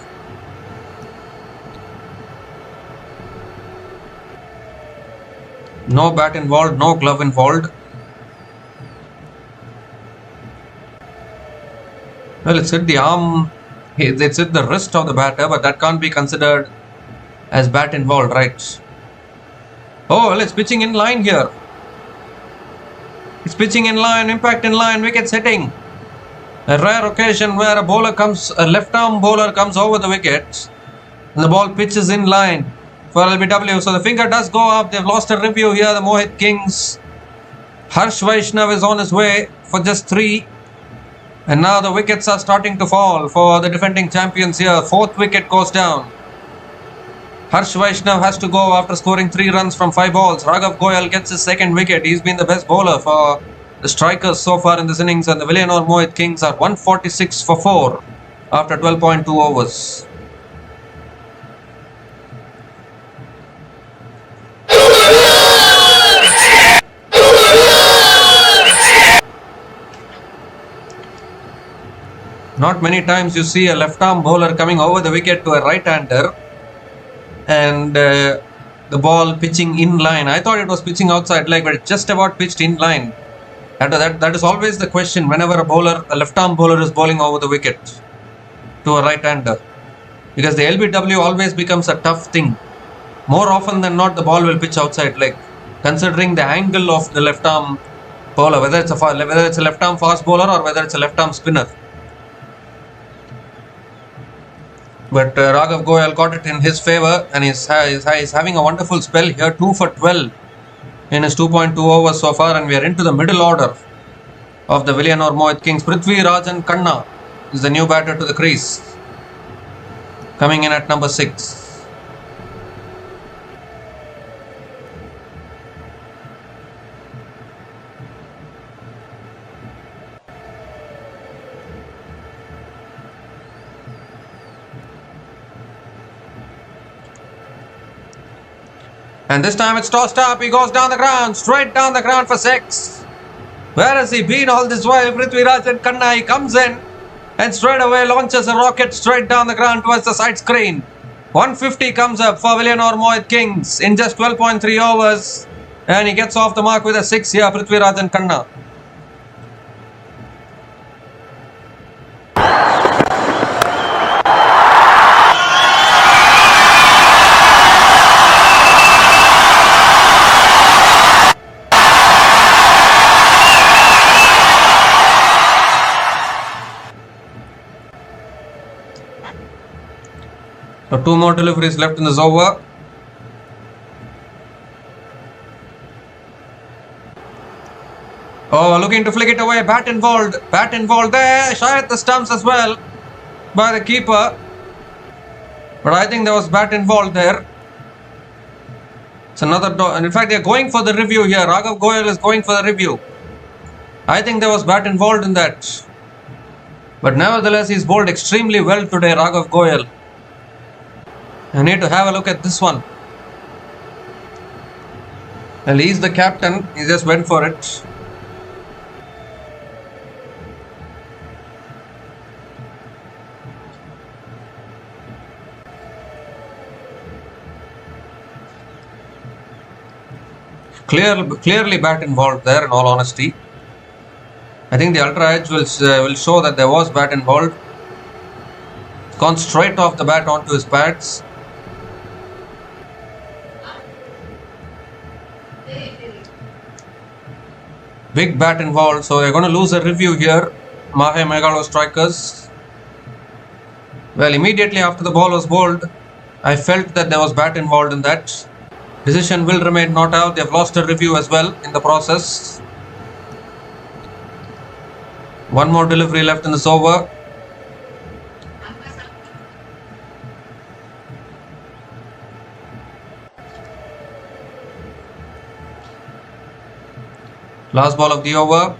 No bat involved, no glove involved. Well, it's hit the arm, it's hit the wrist of the batter, but that can't be considered as bat involved, right? Oh, well, it's pitching in line here. It's pitching in line, impact in line, wickets hitting. A rare occasion where a left-arm bowler comes over the wicket and the ball pitches in line for LBW. So the finger does go up. They've lost a review here, the Mohit Kings. Harsh Vaishnav is on his way for just 3. And now the wickets are starting to fall for the defending champions here. 4th wicket goes down. Harsh Vaishnav has to go after scoring 3 runs from 5 balls. Raghav Goyal gets his 2nd wicket. He's been the best bowler for the strikers so far in this innings, and the Villianur Mohit Kings are 146 for 4 after 12.2 overs. Not many times you see a left-arm bowler coming over the wicket to a right-hander and the ball pitching in line. I thought it was pitching outside leg, but it just about pitched in line. That is always the question whenever a left-arm bowler is bowling over the wicket to a right-hander, because the LBW always becomes a tough thing. More often than not, the ball will pitch outside leg, considering the angle of the left-arm bowler, whether it's a left-arm fast bowler or whether it's a left-arm spinner. But Raghav Goyal got it in his favour, and he's having a wonderful spell here. 2 for 12 in his 2.2 overs so far, and we are into the middle order of the Villianur Mohit Kings. Prithvi Rajan Khanna is the new batter to the crease, coming in at number 6. And this time it's tossed up. He goes down the ground, straight down the ground for 6. Where has he been all this while? Prithvi Rajan Khanna, he comes in and straight away launches a rocket straight down the ground towards the side screen. 150 comes up for Villianur Mohit Kings in just 12.3 overs. And he gets off the mark with a 6 here, Prithvi Rajan Khanna. So 2 more deliveries left in this over. Oh, looking to flick it away. Bat involved there. Shy at the stumps as well by the keeper. But I think there was bat involved there. It's another and in fact they are going for the review here. Raghav Goyal is going for the review. I think there was bat involved in that. But nevertheless, he's bowled extremely well today, Raghav Goyal. I need to have a look at this one. Well, he's the captain. He just went for it. Clearly bat involved there, in all honesty. I think the Ultra Edge will show that there was bat involved. Gone straight off the bat onto his pads. Big bat involved, so they're going to lose a review here, Mahe Megalostrikers. Well, immediately after the ball was bowled, I felt that there was bat involved in that. Decision will remain not out. They've lost a review as well in the process. 1 more delivery left in this over. Last ball of the over,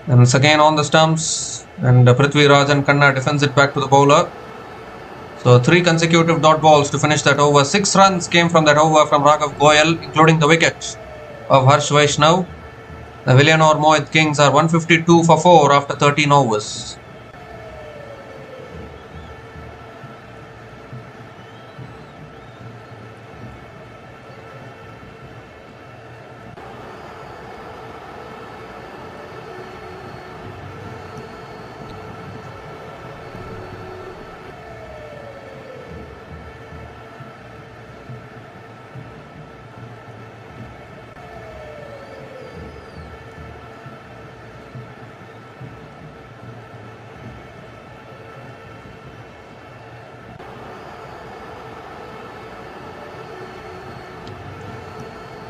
and it's again on the stumps, and Prithvi Rajan Khanna defends it back to the bowler. So 3 consecutive dot balls to finish that over. 6 runs came from that over from Raghav Goyal, including the wicket of Harsh Vaishnav. The Villianur Mohit Kings are 152 for 4 after 13 overs.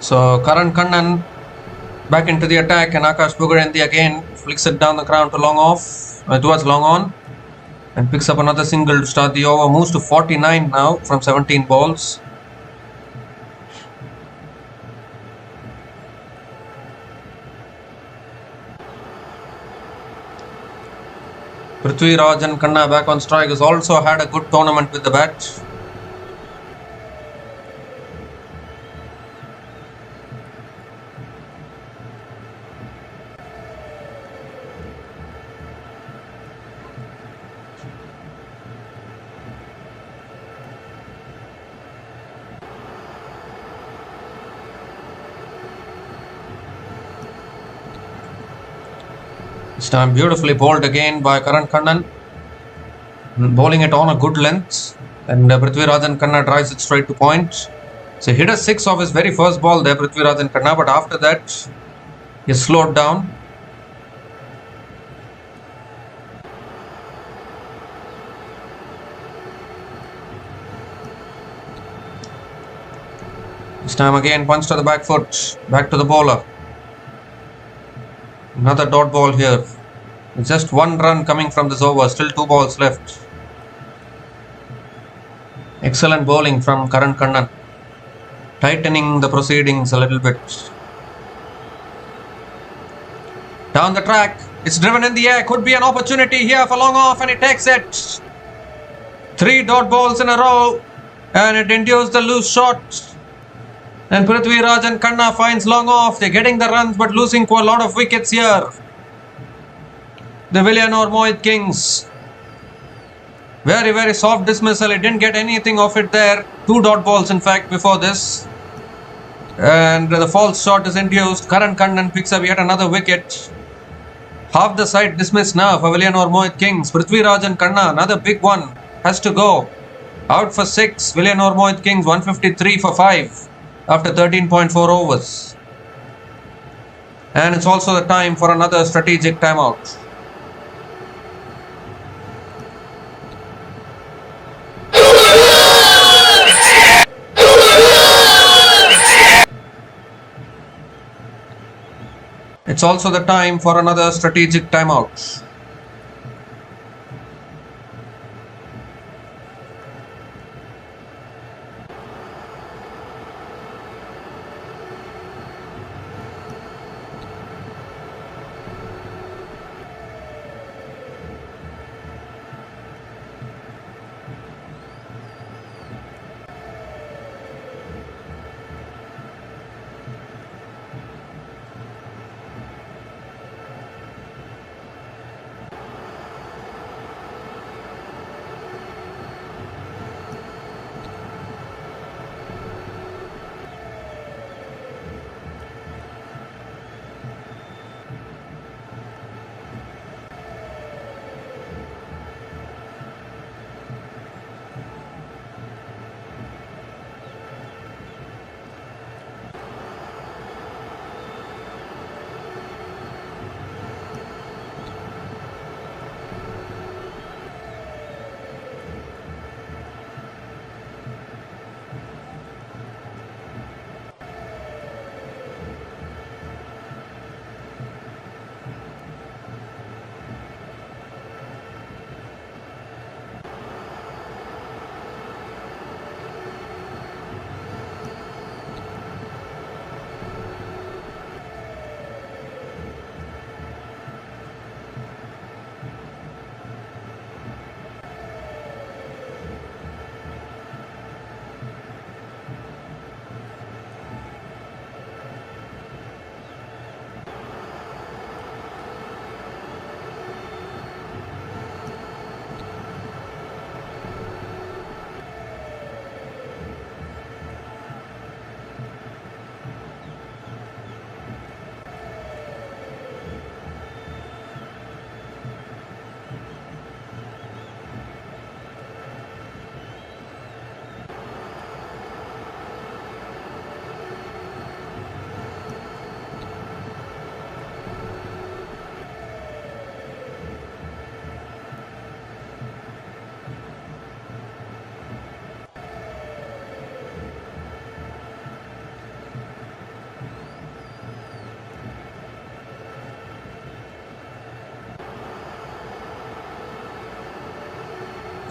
So Karan Kannan back into the attack, and Akash Pugarendi again flicks it down the ground to long off, towards long on, and picks up another single to start the over. Moves to 49 now from 17 balls. Prithviraj and Khanna back on strike has also had a good tournament with the bat. This time beautifully bowled again by Karan Kannan, bowling it on a good length, and Prithviraj Khanna drives it straight to point. So he hit a 6 off his very first ball there, Prithviraj Khanna, but after that he slowed down. This time again punch to the back foot, back to the bowler. Another dot ball here. It's just one run coming from this over, still 2 balls left. Excellent bowling from Karan Kannan, tightening the proceedings a little bit. Down the track, it's driven in the air, could be an opportunity here for long off, and he takes it. 3 dot balls in a row, and it induced the loose shot. And Prithviraj Khanna finds long off. They're getting the runs but losing a lot of wickets here. The Villianur Mohit very, very soft dismissal. He didn't get anything of it there. 2 dot balls in fact before this. And the false shot is induced. Karan Kannan picks up yet another wicket. Half the side dismissed now for Villianur Mohit. Prithviraj Khanna, another big one, has to go. Out for 6. Villianur Mohit 153 for 5. After 13.4 overs. And it's also the time for another strategic timeout. It's also the time for another strategic timeout.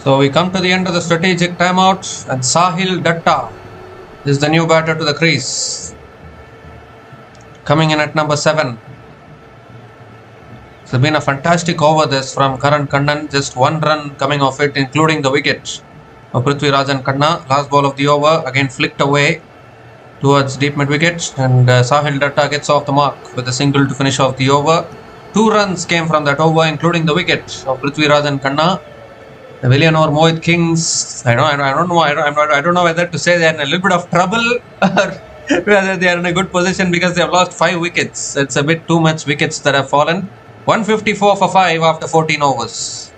So we come to the end of the strategic timeout, and Sahil Datta is the new batter to the crease. Coming in at number 7. It's been a fantastic over this from Karan Kannan, just one run coming off it, including the wicket of Prithviraj Kanna. Last ball of the over, again flicked away towards deep mid wicket, and Sahil Datta gets off the mark with a single to finish off the over. 2 runs came from that over, including the wicket of Prithviraj Kanna. The Villianur Mohit I don't know whether to say they're in a little bit of trouble or whether they are in a good position because they have lost 5 wickets. It's a bit too much wickets that have fallen. 154 for 5 after 14 overs.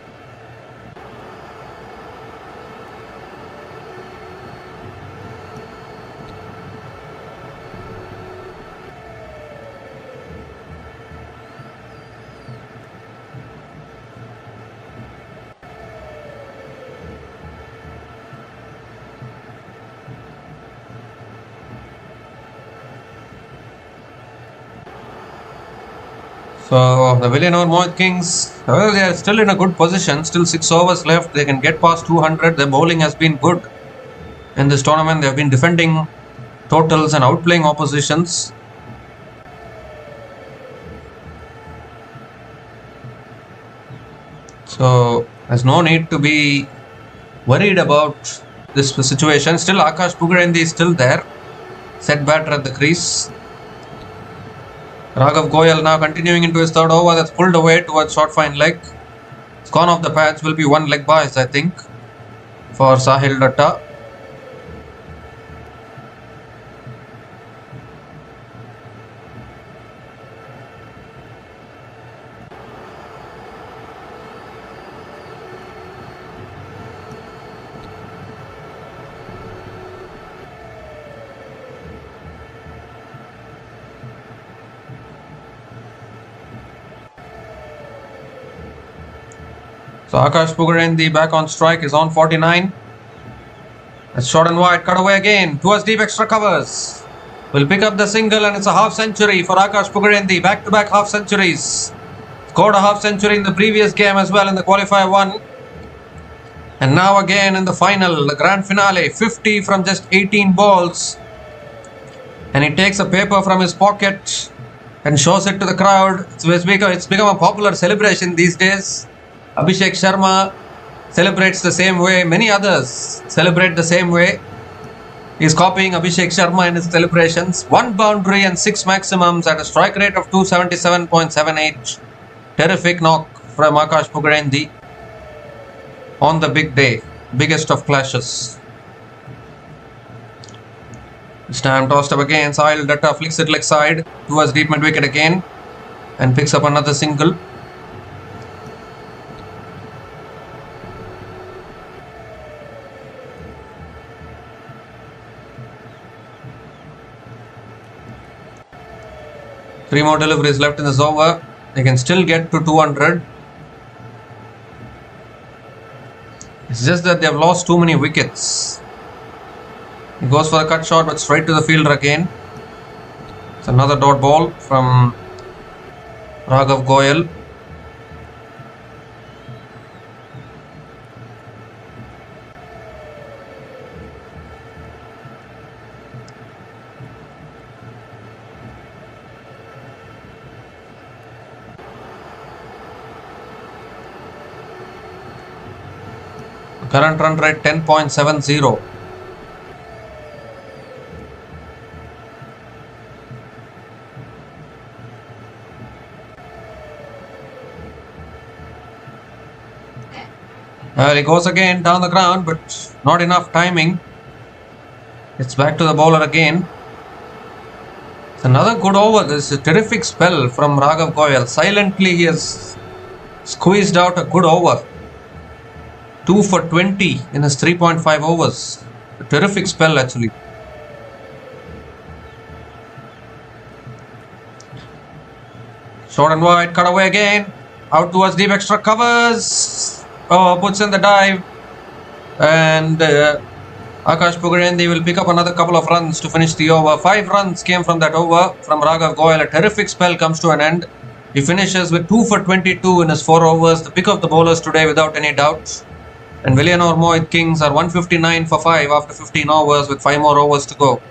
So the Villianur Mohit, well, they are still in a good position. Still 6 overs left. They can get past 200. Their bowling has been good in this tournament. They have been defending totals and outplaying oppositions. So there's no need to be worried about this situation. Still Akash Pugarendi is still there. Set batter at the crease. Raghav Goyal now continuing into his 3rd over. That's pulled away towards short fine leg. It's gone off the patch. Will be 1 leg bias, I think, for Sahil Datta. So Akash Pugarendi back on strike is on 49. It's short and wide, cut away again towards deep extra covers. Will pick up the single, and it's a half century for Akash Pugarendi. Back-to-back half centuries. Scored a half century in the previous game as well in the qualifier 1. And now again in the final, the grand finale, 50 from just 18 balls. And he takes a paper from his pocket and shows it to the crowd. It's become a popular celebration these days. Abhishek Sharma celebrates the same way. Many others celebrate the same way. He's copying Abhishek Sharma in his celebrations. 1 boundary and 6 maximums at a strike rate of 277.78. Terrific knock from Akash Pugarendi on the big day. Biggest of clashes. This time tossed up again. Sahil Datta flicks it leg side towards deep mid wicket again and picks up another single. Three more deliveries left in this over. They can still get to 200. It's just that they have lost too many wickets. He goes for a cut shot, but straight to the fielder again. It's another dot ball from Raghav Goyal. Current run rate 10.70. Well, he goes again down the ground, but not enough timing. It's back to the bowler again. It's another good over. This is a terrific spell from Raghav Goyal. Silently he has squeezed out a good over. 2 for 20 in his 3.5 overs. A terrific spell actually. Short and wide, cut away again. Out towards deep extra covers. Oh, puts in the dive. And Akash Pugarendi will pick up another couple of runs to finish the over. 5 runs came from that over from Raghav Goyal. A terrific spell comes to an end. He finishes with 2 for 22 in his 4 overs. The pick of the bowlers today without any doubt. And Villianur Mohit Kings are 159 for 5 after 15 overs with 5 more overs to go.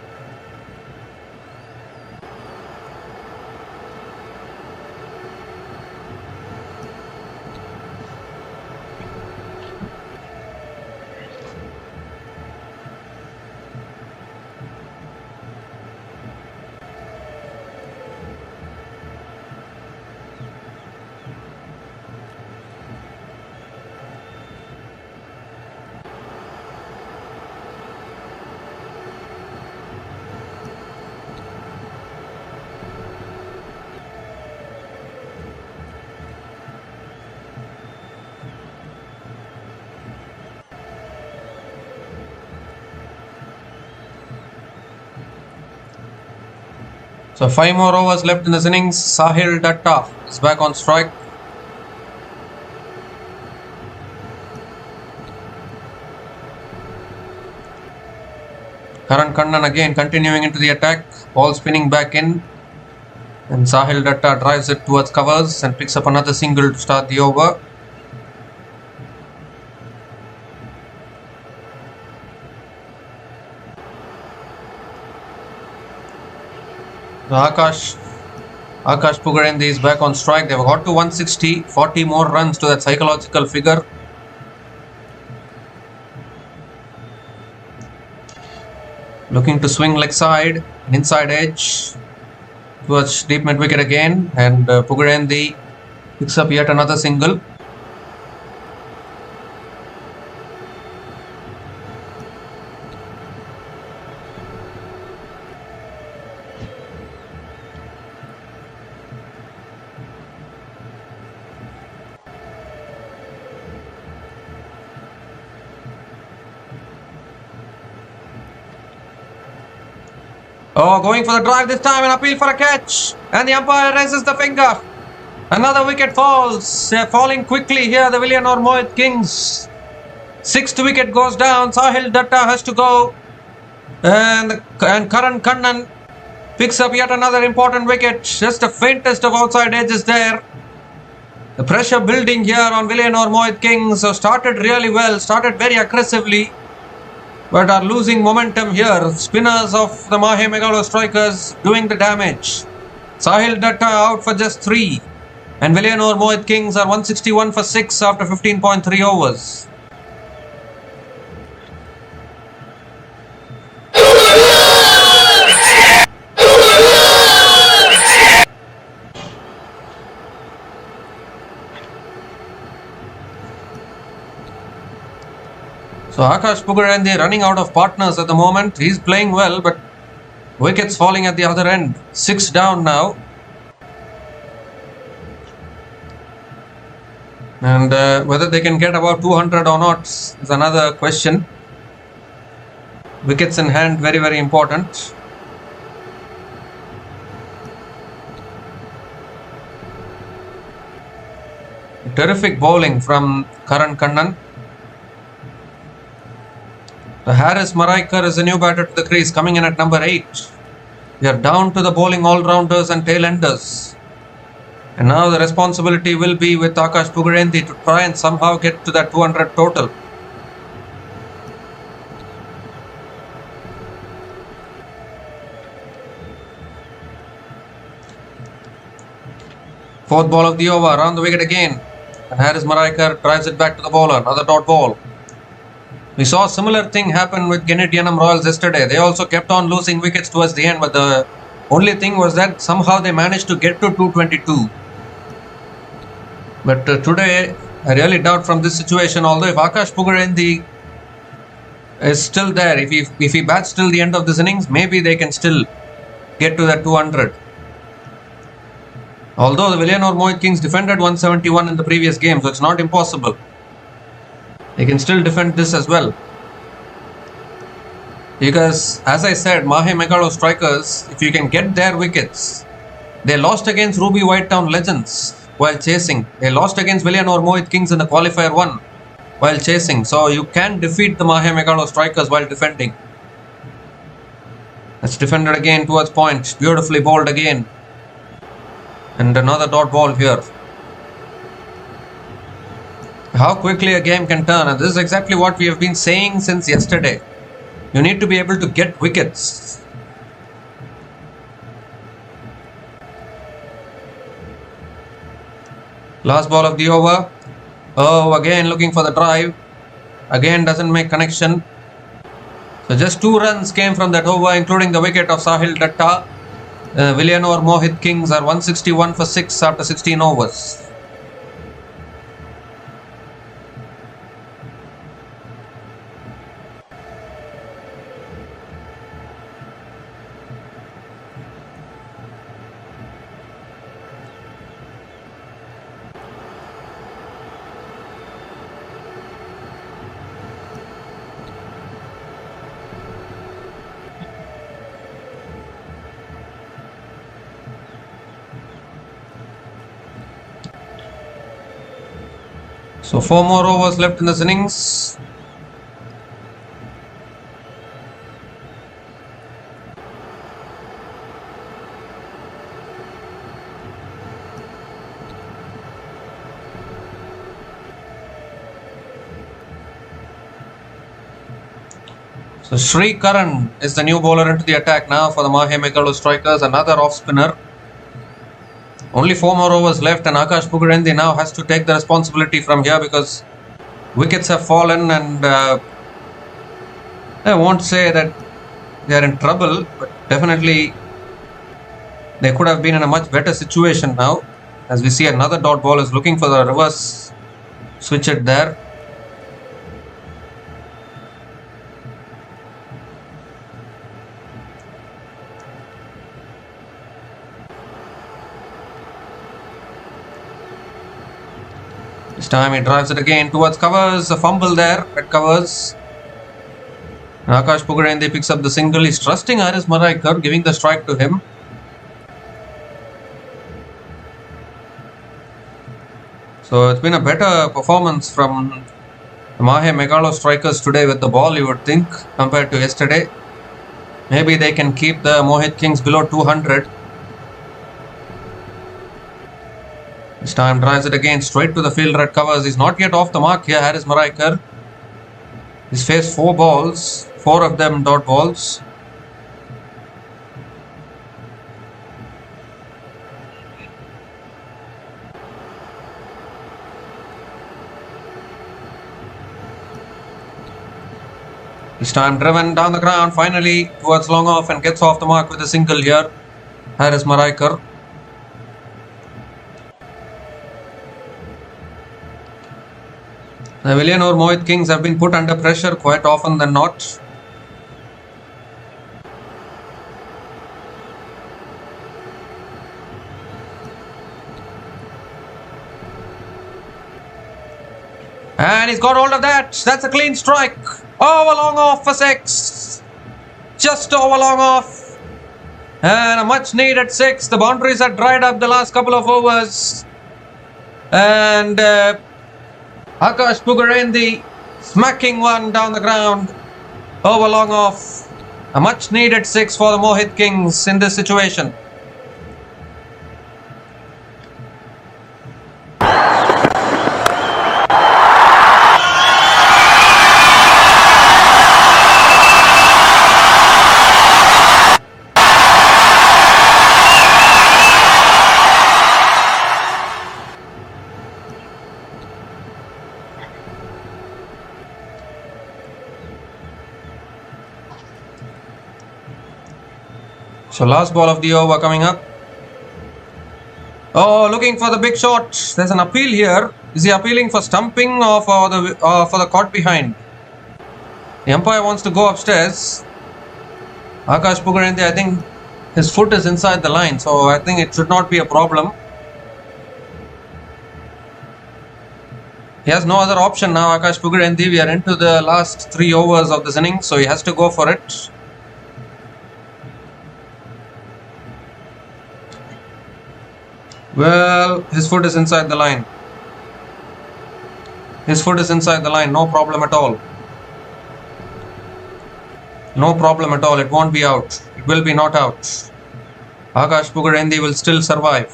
So 5 more overs left in this innings. Sahil Datta is back on strike. Karaikalknights again continuing into the attack. Ball spinning back in. And Sahil Datta drives it towards covers and picks up another single to start the over. Akash Pugarendi is back on strike. They've got to 160, 40 more runs to that psychological figure. Looking to swing leg side, inside edge towards deep mid wicket again, and Pugarendi picks up yet another single. Oh, going for the drive this time, an appeal for a catch, and the umpire raises the finger. Another wicket falls. They're falling quickly here, the Villianur Mohit Kings. 6th wicket goes down. Sahil Datta has to go, and Karaikalknights picks up yet another important wicket. Just the faintest of outside edges there. The pressure building here on Villianur Mohit Kings. So started really well, started very aggressively, but are losing momentum here. Spinners of the Mahe Megalostrikers doing the damage. Sahil Datta out for just 3. And Villianur Mohit Kings are 161 for 6 after 15.3 overs. So Akash Pugarendi running out of partners at the moment. He's playing well, but wickets falling at the other end. 6 down now. And whether they can get about 200 or not is another question. Wickets in hand, very, very important. Terrific bowling from Karaikalknights. Harris Maraikar is a new batter to the crease, coming in at number 8. We are down to the bowling all-rounders and tail-enders. And now the responsibility will be with Akash Pugarendi to try and somehow get to that 200 total. Fourth ball of the over, around the wicket again. And Harris Maraikar drives it back to the bowler, another dot ball. We saw a similar thing happen with Genidyanamroyals yesterday. They also kept on losing wickets towards the end, but the only thing was that somehow they managed to get to 222. But today, I really doubt from this situation, although if Akash Pugarendi is still there, if he bats till the end of this innings, maybe they can still get to that 200. Although the Villianur Mohit Kings defended 171 in the previous game, so it's not impossible. They can still defend this as well. Because, as I said, Mahe Megalostrikers, if you can get their wickets, they lost against washingtonfreedom while chasing. They lost against Villianur Mohit Kings in the qualifier 1 while chasing. So you can defeat the Mahe Megalostrikers while defending. That's defended again towards point. Beautifully bowled again. And another dot ball here. how quickly a game can turn, and this is exactly what we have been saying since yesterday. You need to be able to get wickets. Last ball of the over. Oh, again looking for the drive. Again doesn't make connection. So just 2 runs came from that over, including the wicket of Sahil Datta. Villianur Mohit Kings are 161 for 6 after 16 overs. So 4 more overs left in this innings. So Sri Karan is the new bowler into the attack now for the Mahe Megalostrikers, another off spinner. Only 4 more overs left, and Akash Pugarendi now has to take the responsibility from here because wickets have fallen, and I won't say that they are in trouble, but definitely they could have been in a much better situation now. As we see, another dot ball is looking for the reverse switch it there. This time he drives it again towards covers, a fumble there at covers. Akash Pugarendi picks up the single. He's trusting Haris Maraikar, giving the strike to him. So it's been a better performance from the Mahe Megalostrikers today with the ball, you would think, compared to yesterday. Maybe they can keep the Mohit Kings below 200. This time drives it again straight to the fielder at covers. He's not yet off the mark here, Haris Maraikar. He's faced 4 balls, 4 of them dot balls. This time driven down the ground, finally towards long off, and gets off the mark with a single here, Haris Maraikar. The Villianur Mohit Kings have been put under pressure quite often than not. And he's got hold of that. That's a clean strike. Over long off for 6. Just over long off. And a much needed 6. The boundaries had dried up the last couple of overs. And Akash Pugarendi smacking one down the ground. Over long off. A much needed 6 for the Mohit Kings in this situation. So last ball of the over coming up. Oh, looking for the big shot. There's an appeal here. Is he appealing for stumping or for the caught behind? The umpire wants to go upstairs. Akash Pugarendi, I think his foot is inside the line, so I think it should not be a problem. He has no other option now, Akash Pugarendi. We are into the last 3 overs of this inning, so he has to go for it. Well, his foot is inside the line. His foot is inside the line, no problem at all. No problem at all, it won't be out. It will be not out. Akash Pugarendi will still survive.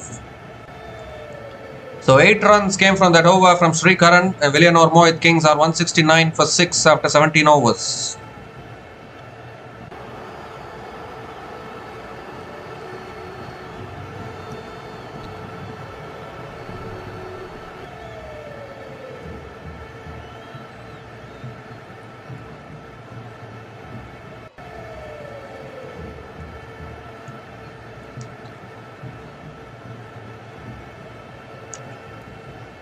So 8 runs came from that over from Sri Karan. Villianur Mohit Kings are 169 for 6 after 17 overs.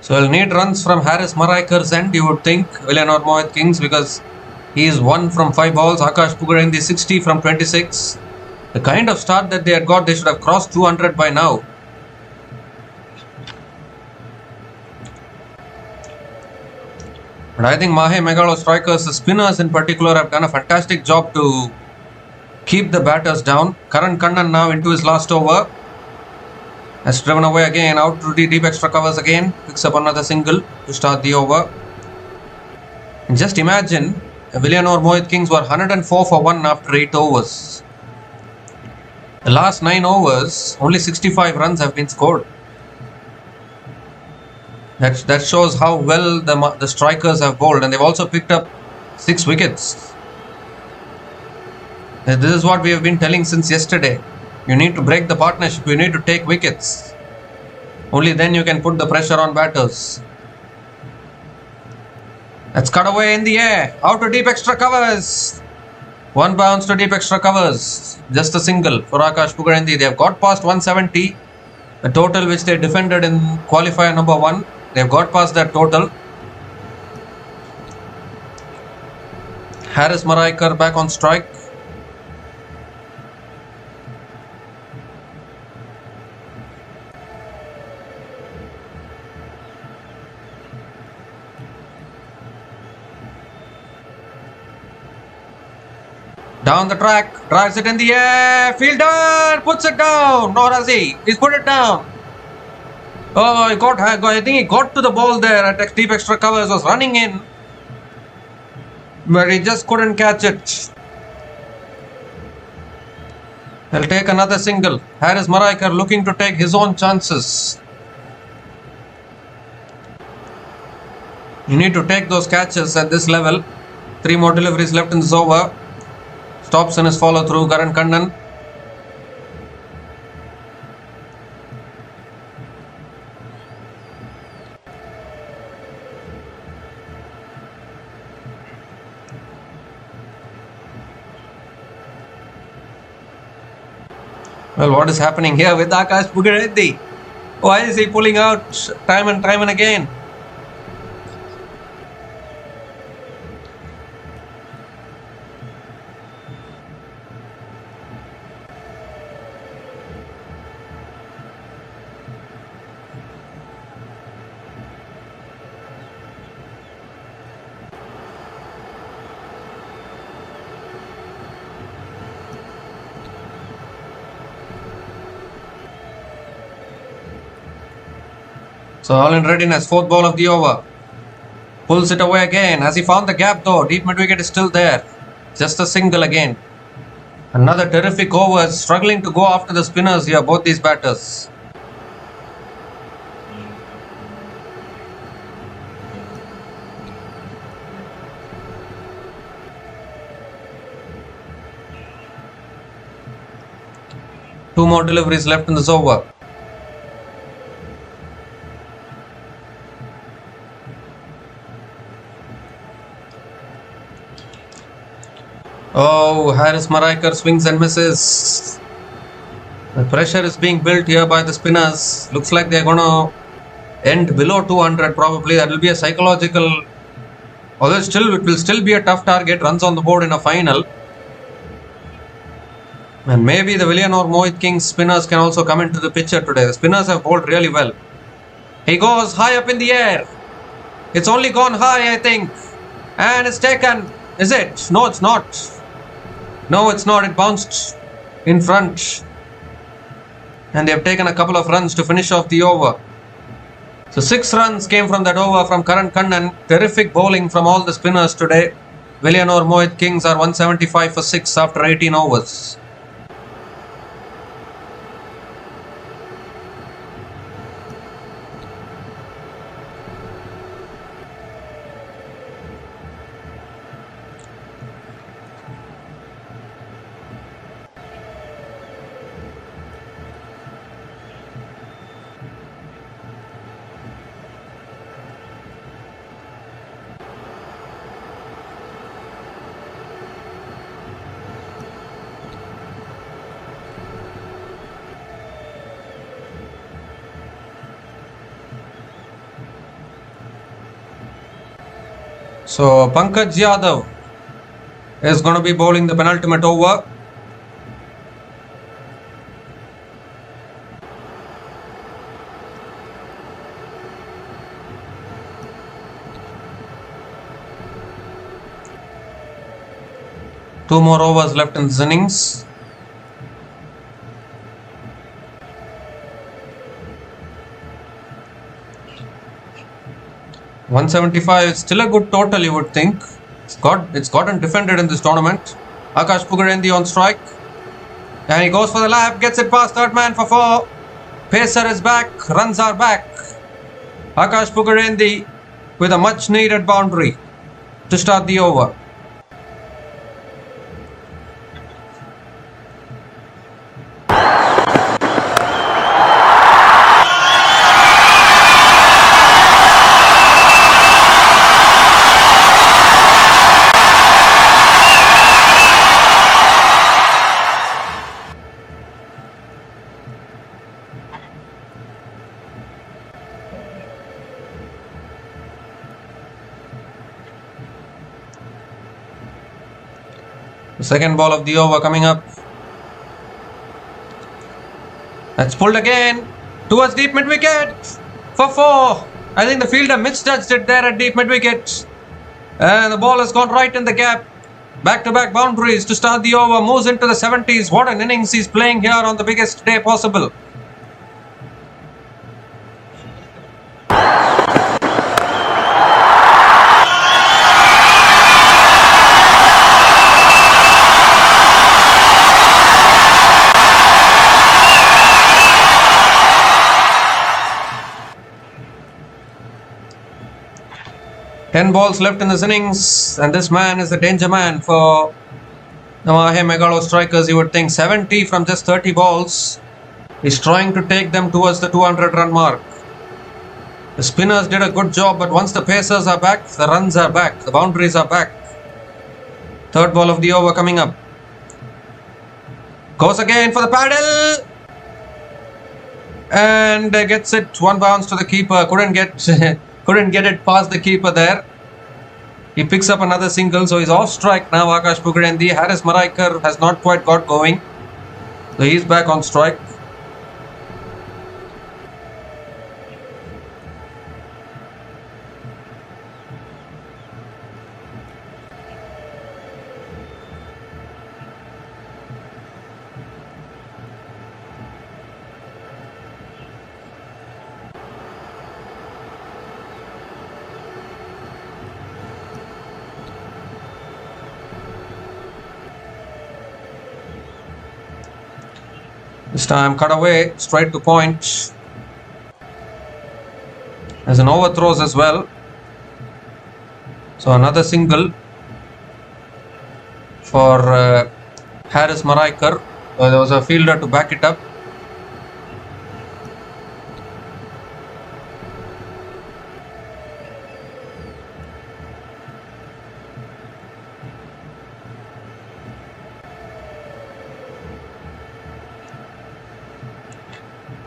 So he'll need runs from Harris Maraikar's end, you would think, Villianur Mohit Kings, because he is 1 from 5 balls. Akash Pugarendi 60 from 26. The kind of start that they had got, they should have crossed 200 by now. But I think Mahe Megalostrikers, the spinners in particular, have done a fantastic job to keep the batters down. Karaikalknights now into his last over. Has driven away again, out to the deep extra covers again. Picks up another single to start the over. And just imagine, Villianur Mohit Kings were 104 for 1 after 8 overs. The last 9 overs, only 65 runs have been scored. That shows how well the strikers have bowled, and they've also picked up 6 wickets. And this is what we have been telling since yesterday. You need to break the partnership, you need to take wickets. Only then you can put the pressure on batters. Let's cut away in the air, out to deep extra covers. 1 bounce to deep extra covers. Just a single for Akash Pugarendi. They have got past 170. The total which they defended in qualifier number 1. They have got past that total. Harris Maraikar back on strike. Down the track, drives it in the air, fielder puts it down, nor has he, he's put it down. Oh, I think he got to the ball there at deep extra covers, was running in, but he just couldn't catch it. He'll take another single. Harris Maraikar looking to take his own chances. You need to take those catches at this level. 3 more deliveries left in this over. Stops in his follow through, Karaikalknights. Well, what is happening here with Akash Pugarendi? Why is he pulling out time and again? So all in readiness, 4th ball of the over. Pulls it away again. Has he found the gap though? Deep mid wicket is still there. Just a single again. Another terrific over. Struggling to go after the spinners here, both these batters. Two more deliveries left in this over. Oh, Harris Maraikar swings and misses. The pressure is being built here by the spinners. Looks like they're going to end below 200 probably. That will be a psychological... Although it will still be a tough target. Runs on the board in a final. And maybe the Villianur Mohit Kings spinners can also come into the picture today. The spinners have bowled really well. He goes high up in the air. It's only gone high, I think. And it's taken. Is it? No, it's not. No, it's not. It bounced in front. And they have taken a couple of runs to finish off the over. So 6 runs came from that over from Karaikalknights. Terrific bowling from all the spinners today. Villianur Mohit Kings are 175 for 6 after 18 overs. So Pankaj Yadav is going to be bowling the penultimate over. Two more overs left in this innings. .175 is still a good total, you would think. It's gotten defended in this tournament. Akash Pugarendi on strike. And he goes for the lap, gets it past third man for 4. Pacer is back, runs are back. Akash Pugarendi with a much needed boundary to start the over. The second ball of the over coming up. That's pulled again towards deep mid wicket for 4. I think the fielder misjudged it there at deep mid wicket. And the ball has gone right in the gap. Back-to-back boundaries to start the over. Moves into the 70s. What an innings he's playing here on the biggest day possible. Ten balls left in this innings, and this man is a danger man for the Mahe Megalostrikers. You would think 70 from just 30 balls. He's trying to take them towards the 200-run mark. The spinners did a good job, but once the pacers are back, the runs are back, the boundaries are back. Third ball of the over coming up. Goes again for the paddle, and gets it one bounce to the keeper. Couldn't get it past the keeper there. He picks up another single, so he's off strike now. Akash Pugarendi. Haris Maraikar has not quite got going, so he's back on strike. This time cut away, straight to point. There's an overthrows as well. So another single for Haris Maraikar. There was a fielder to back it up.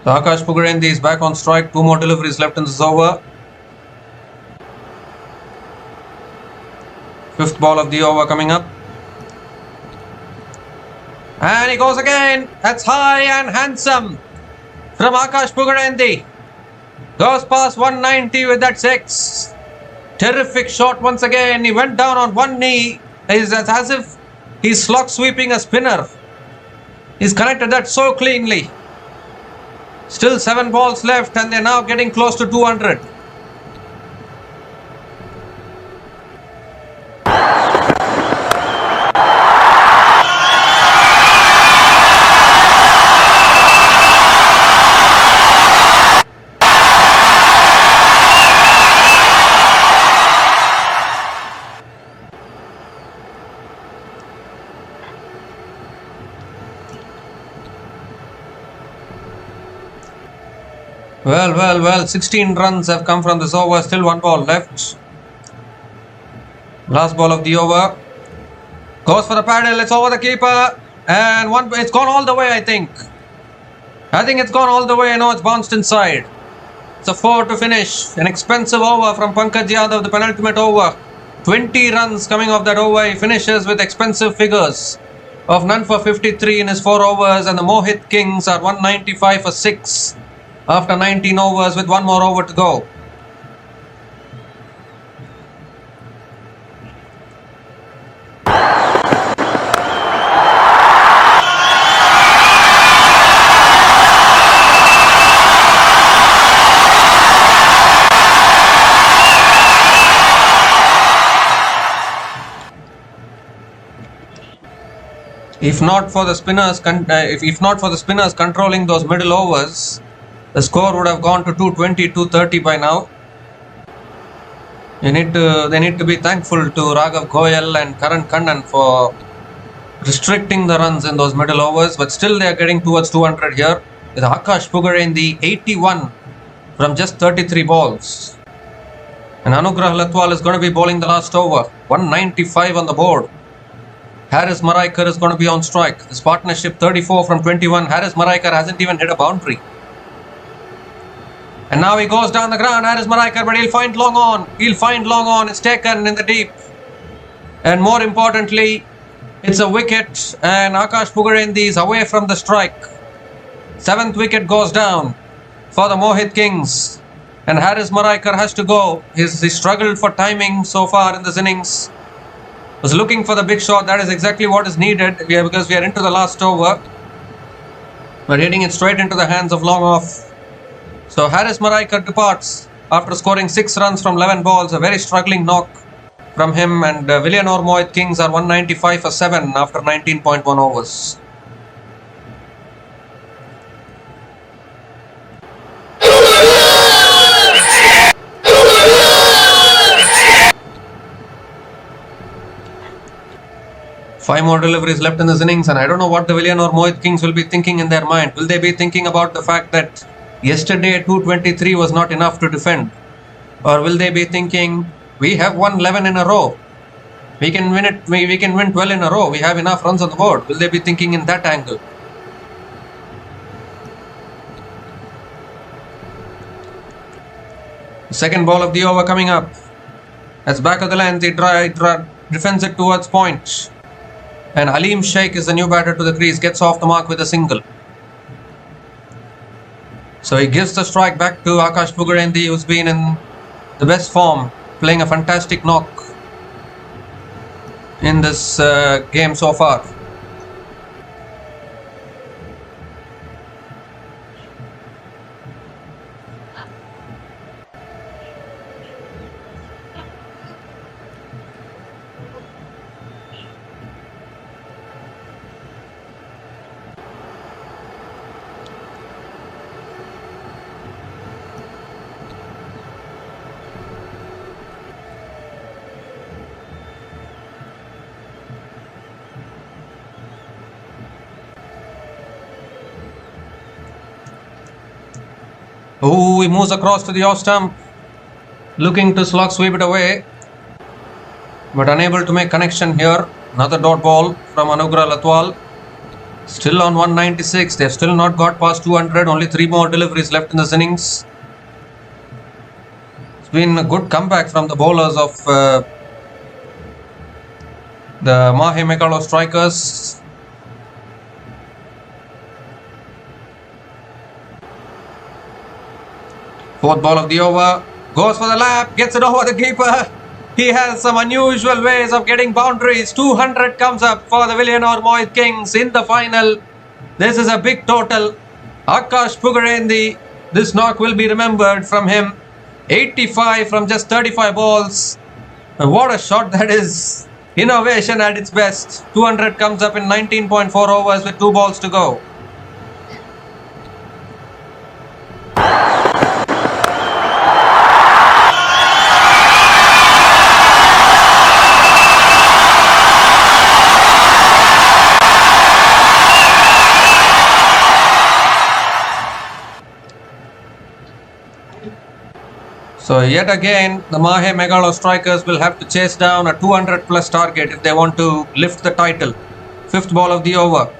So Akash Pugarendi is back on strike. 2 more deliveries left in this over. Fifth ball of the over coming up. And he goes again. That's high and handsome from Akash Pugarendi. Goes past 190 with that 6. Terrific shot once again. He went down on one knee. It's as if he's slog sweeping a spinner. He's connected that so cleanly. Still 7 balls left, and they're now getting close to 200. Well, 16 runs have come from this over, still 1 ball left. Last ball of the over. Goes for the paddle, it's over the keeper. And it's gone all the way, I think. It's gone all the way, I know it's bounced inside. It's a 4 to finish. An expensive over from Pankaj Yadav, the penultimate over. 20 runs coming off that over. He finishes with expensive figures of none for 53 in his 4 overs, and the Mohit Kings are 195 for 6 after 19 overs with 1 more over to go. If not for the spinners controlling those middle overs, the score would have gone to 220, 230 by now. They need to be thankful to Raghav Goyal and Karan Kannan for restricting the runs in those middle overs, but still they are getting towards 200 here with Akash Pugar in the 81 from just 33 balls. And Anugrah Latwal is going to be bowling the last over. 195 on the board. Haris Maraikar is going to be on strike. This partnership 34 from 21. Haris Maraikar hasn't even hit a boundary. And now he goes down the ground, Haris Maraikar, but he'll find long on. It's taken in the deep. And more importantly, it's a wicket, and Akash Pugarendi is away from the strike. 7th wicket goes down for the Mohit Kings. And Haris Maraikar has to go. He struggled for timing so far in this innings. Was looking for the big shot. That is exactly what is needed because we are into the last over. We're hitting it straight into the hands of long off. So Haris Maraikar departs after scoring 6 runs from 11 balls. A very struggling knock from him, and Villianur Mohit Kings are 195 for 7 after 19.1 overs. Five more deliveries left in this innings, and I don't know what the Villianur Mohit Kings will be thinking in their mind. Will they be thinking about the fact that yesterday 223 was not enough to defend? Or will they be thinking, we have won 11 in a row, we can win it, we can win 12 in a row, we have enough runs on the board? Will they be thinking in that angle? The second ball of the over coming up. That's back of the length. He defends it towards point. And Aleem Sheikh is the new batter to the crease, gets off the mark with a single. So he gives the strike back to Akash Pugarendi, who's been in the best form, playing a fantastic knock in this game so far. Oh, he moves across to the off stump, looking to slog sweep it away, but unable to make connection here. Another dot ball from Anugrah Latwal. Still on 196. They've still not got past 200. Only 3 more deliveries left in this innings. It's been a good comeback from the bowlers of the Mahe Megalostrikers. Fourth ball of the over, goes for the lap, gets it over the keeper. He has some unusual ways of getting boundaries. 200 comes up for the Villianur Mohit Kings in the final. This is a big total. Akash Pugarendi, this knock will be remembered from him. 85 from just 35 balls. And what a shot that is. Innovation at its best. 200 comes up in 19.4 overs with 2 balls to go. So yet again, the Mahe Megalostrikers will have to chase down a 200 plus target if they want to lift the title. Fifth ball of the over.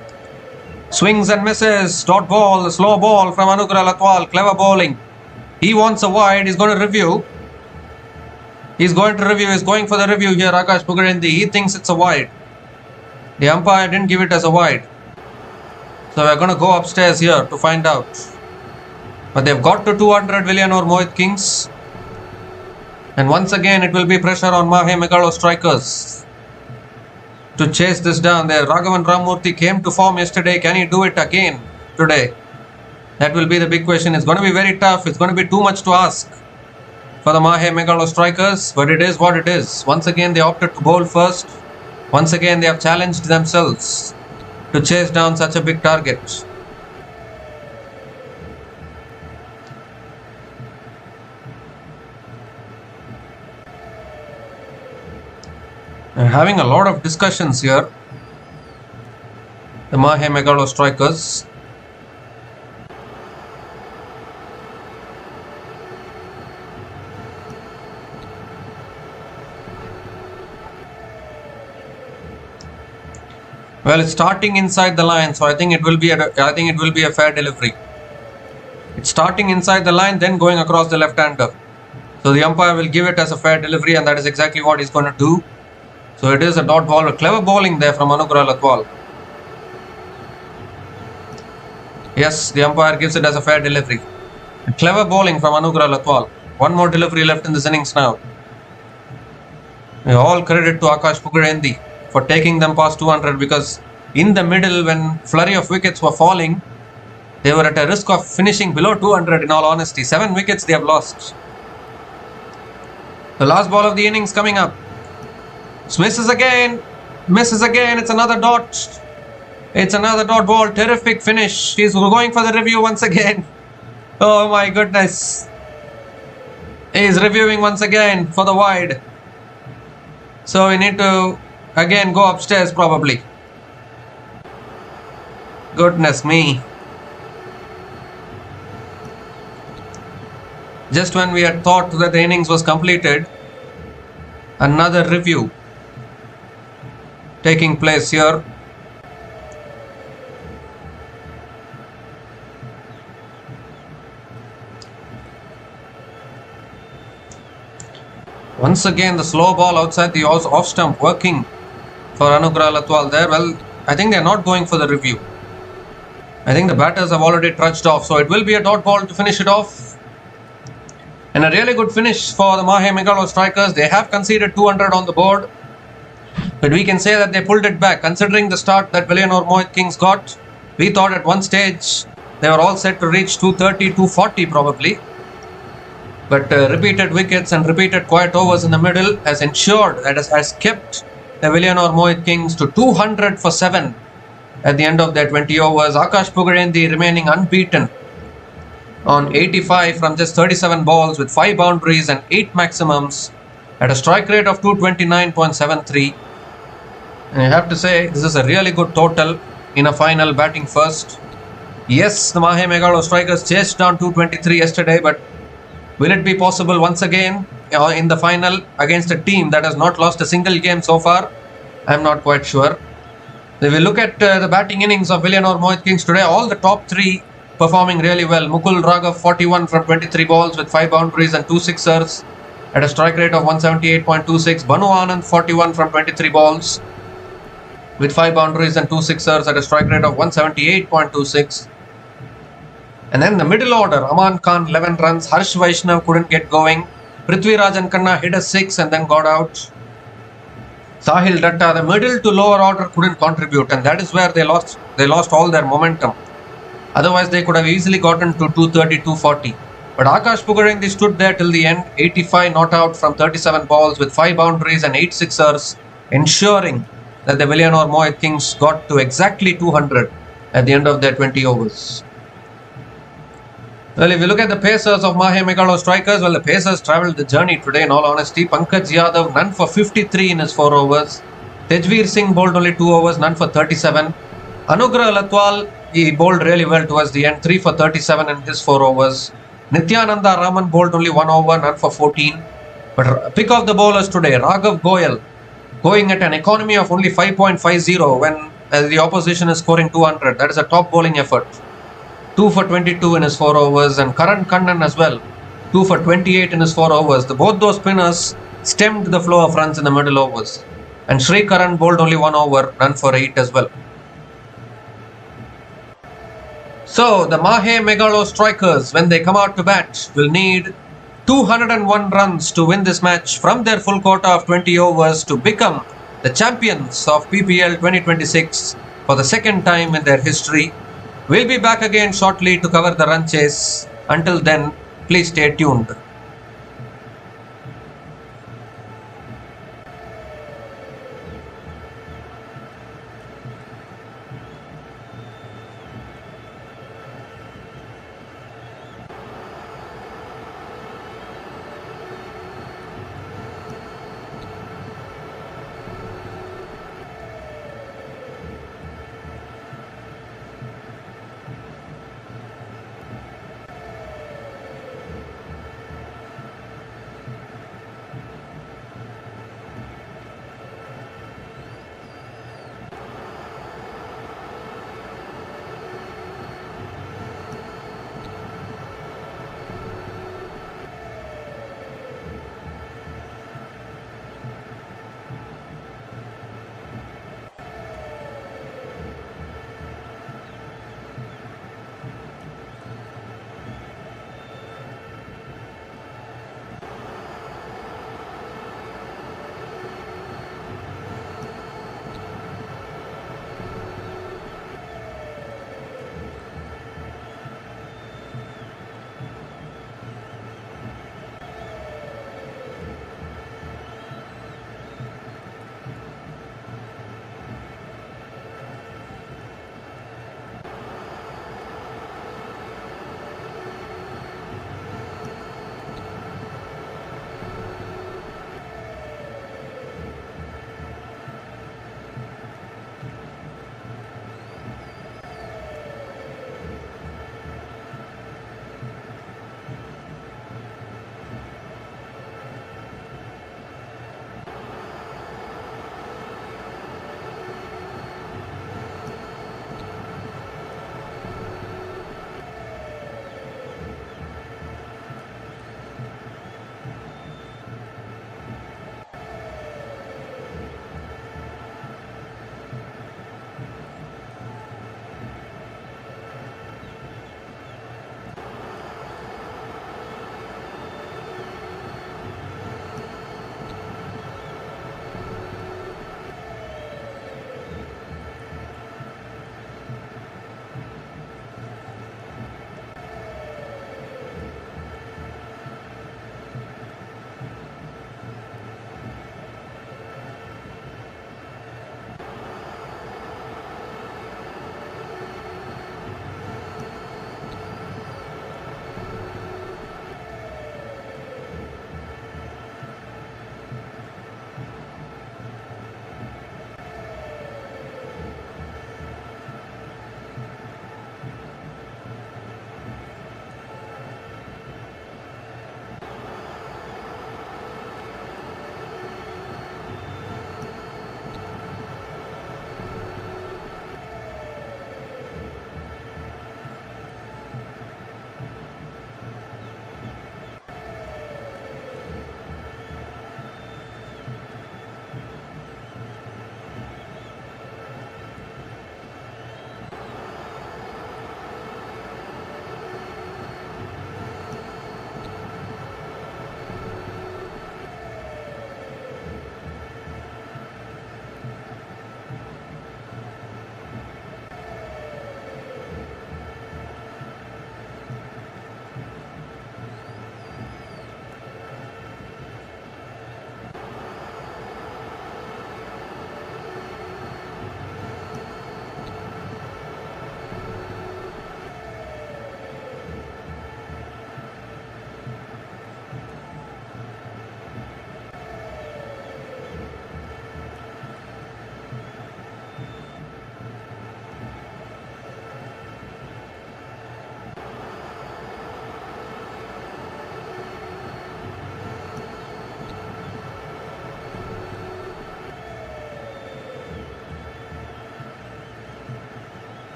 Swings and misses. Dot ball, a slow ball from Anugrah Latwal. Clever bowling. He wants a wide. He's going to review. He's going to review. He's going for the review here. Akash Pugarendi. He thinks it's a wide. The umpire didn't give it as a wide. So we're going to go upstairs here to find out. But they've got to 200 Villianur Mohit and once again it will be pressure on Mahemegalostrikers to chase this down. There, Raghavan Ramurthy came to form yesterday. Can he do it again today? That will be the big question. It's going to be very tough. It's going to be too much to ask for the Mahemegalostrikers, but it is what it is. Once again they opted to bowl first. Once again they have challenged themselves to chase down such a big target. And having a lot of discussions here, the Mahemegalostrikers. Well, it's starting inside the line, so I think it will be a fair delivery. It's starting inside the line, then going across the left-hander. So the umpire will give it as a fair delivery, and that is exactly what he's going to do. So it is a dot ball. A clever bowling there from Anugrah Latwal. Yes, the umpire gives it as a fair delivery. A clever bowling from Anugrah Latwal. One more delivery left in this innings now. All credit to Akash Pugarendi for taking them past 200, because in the middle, when flurry of wickets were falling, they were at a risk of finishing below 200 in all honesty. 7 wickets they have lost. The last ball of the innings coming up. Misses again. It's another dot. It's another dot ball. Terrific finish. He's going for the review once again. Oh my goodness. He's reviewing once again for the wide. So we need to again go upstairs probably. Goodness me. Just when we had thought that the innings was completed, another review taking place here. Once again the slow ball outside the off stump working for Anugrah Latwal there. Well, I think they are not going for the review. I think the batters have already trudged off, so it will be a dot ball to finish it off. And a really good finish for the Mahemegalostrikers. They have conceded 200 on the board, but we can say that they pulled it back. Considering the start that Villianur Mohit got, we thought at one stage they were all set to reach 230, 240 probably. But repeated wickets and repeated quiet overs in the middle has ensured, that has kept the Villianur Mohit to 200 for 7 at the end of their 20 overs. Akash Pugarendi remaining unbeaten on 85 from just 37 balls with 5 boundaries and 8 maximums at a strike rate of 229.73. And I have to say, this is a really good total in a final batting first. Yes, the Mahemegalostrikers chased down 223 yesterday, but will it be possible once again in the final against a team that has not lost a single game so far? I am not quite sure. If we look at the batting innings of Villianur Mohit today, all the top 3 performing really well. Mukul Raghav 41 from 23 balls with 5 boundaries and 2 sixers at a strike rate of 178.26. Banu Anand 41 from 23 balls with 5 boundaries and 2 sixers at a strike rate of 178.26. And then the middle order, Aman Khan 11 runs, Harsh Vaishnav couldn't get going, Prithviraj Khanna hit a 6 and then got out. Sahil Datta, the middle to lower order, couldn't contribute, and that is where they lost all their momentum. Otherwise they could have easily gotten to 230, 240. But Akash Pugarendi stood there till the end, 85 not out from 37 balls with 5 boundaries and 8 sixers, ensuring that the Villianur Mohit got to exactly 200 at the end of their 20 overs. Well, if you look at the pacers of Mahemegalostrikers, well, the pacers travelled the journey today in all honesty. Pankaj Yadav, none for 53 in his 4 overs. Tejveer Singh bowled only 2 overs, none for 37. Anugrah Latwal, he bowled really well towards the end, 3 for 37 in his 4 overs. Nityananda Raman bowled only 1 over, none for 14. But pick of the bowlers today, Raghav Goyal, going at an economy of only 5.50 when the opposition is scoring 200. That is a top bowling effort. 2 for 22 in his 4 overs, and Karan Kannan as well, 2 for 28 in his 4 overs. Both those spinners stemmed the flow of runs in the middle overs. And Sri Karan bowled only 1 over, run for 8 as well. So the Mahe Megalo strikers, when they come out to bat, will need 201 runs to win this match from their full quota of 20 overs to become the champions of PPL 2026 for the second time in their history. We'll be back again shortly to cover the run chase. Until then, please stay tuned.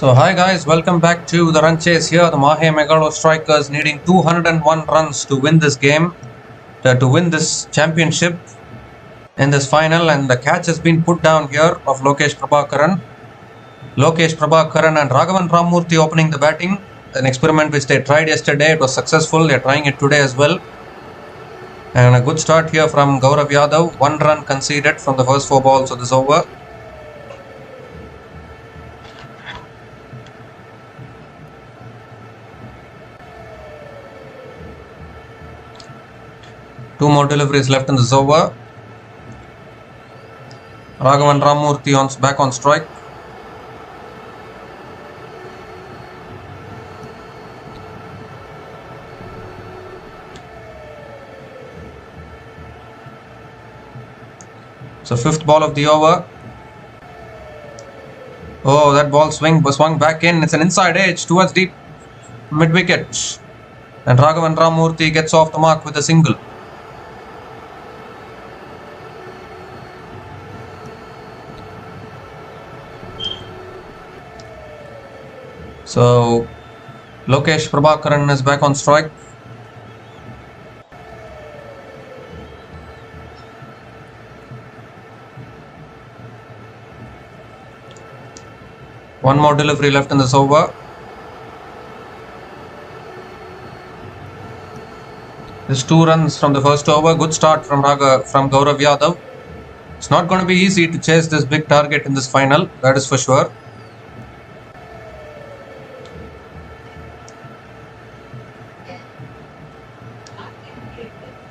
So hi guys, welcome back to the run chase here. The Mahemegalostrikers needing 201 runs to win this game, to win this championship in this final, and the catch has been put down here of Lokesh Prabhakaran. Lokesh Prabhakaran and Raghavan Ramurthy opening the batting. An experiment which they tried yesterday, it was successful. They are trying it today as well. And a good start here from Gaurav Yadav. 1 run conceded from the first 4 balls of this over. Two more deliveries left in this over. Raghavan Ramurthy back on strike. So 5th ball of the over. Oh, that ball swung back in. It's an inside edge towards deep mid wicket. And Raghavan Ramurthy gets off the mark with a single. So Lokesh Prabhakaran is back on strike. One more delivery left in this over. There's 2 runs from the first over. Good start from Gaurav Yadav. It's not going to be easy to chase this big target in this final, that is for sure.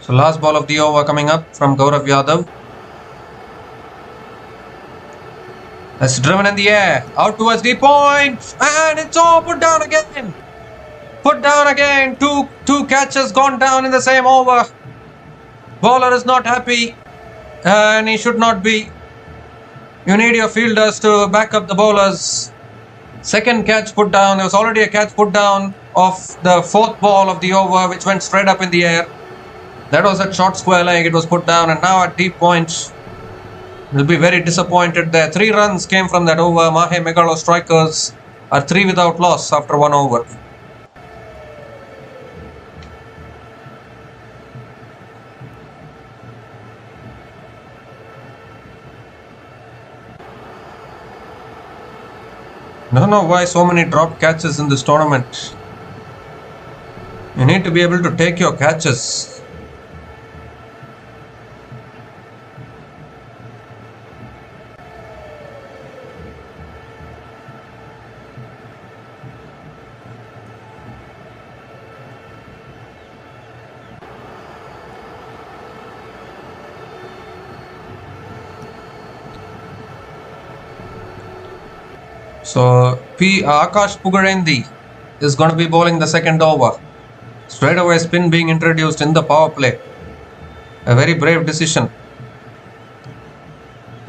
So last ball of the over coming up from Gaurav Yadav. That's driven in the air, out towards the point, and it's all put down again. Put down again. Two catches gone down in the same over. Bowler is not happy, and he should not be. You need your fielders to back up the bowlers. Second catch put down. There was already a catch put down of the 4th ball of the over, which went straight up in the air. That was at short square leg. It was put down, and now at deep point. Will be very disappointed there. 3 runs came from that over. Mahe Megalostrikers are 3 without loss after 1 over. I don't know why so many dropped catches in this tournament. You need to be able to take your catches. So Akash Pugarendi is going to be bowling the second over. Straight away spin being introduced in the power play. A very brave decision.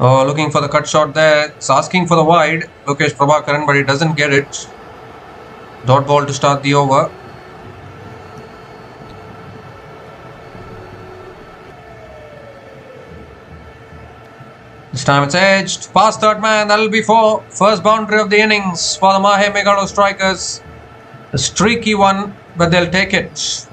Oh, looking for the cut shot there. It's asking for the wide, Lokesh Prabhakaran, but he doesn't get it. Dot ball to start the over. This time it's edged, past third man, that'll be 4. First boundary of the innings for the Mahe Megalostrikers. A streaky one, but they'll take it.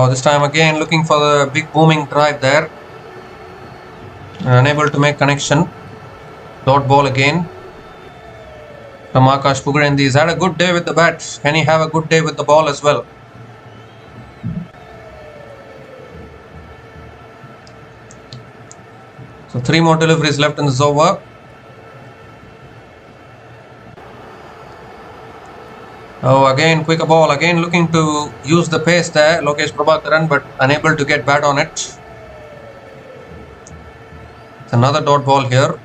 This time again looking for the big booming drive there. Unable to make connection. Dot ball again from Akash Pugarendi. He's had a good day with the bat. Can he have a good day with the ball as well? So 3 more deliveries left in this over. Oh, again quicker ball, again looking to use the pace there, Lokesh Prabhakaran, but unable to get bat on it. It's another dot ball here.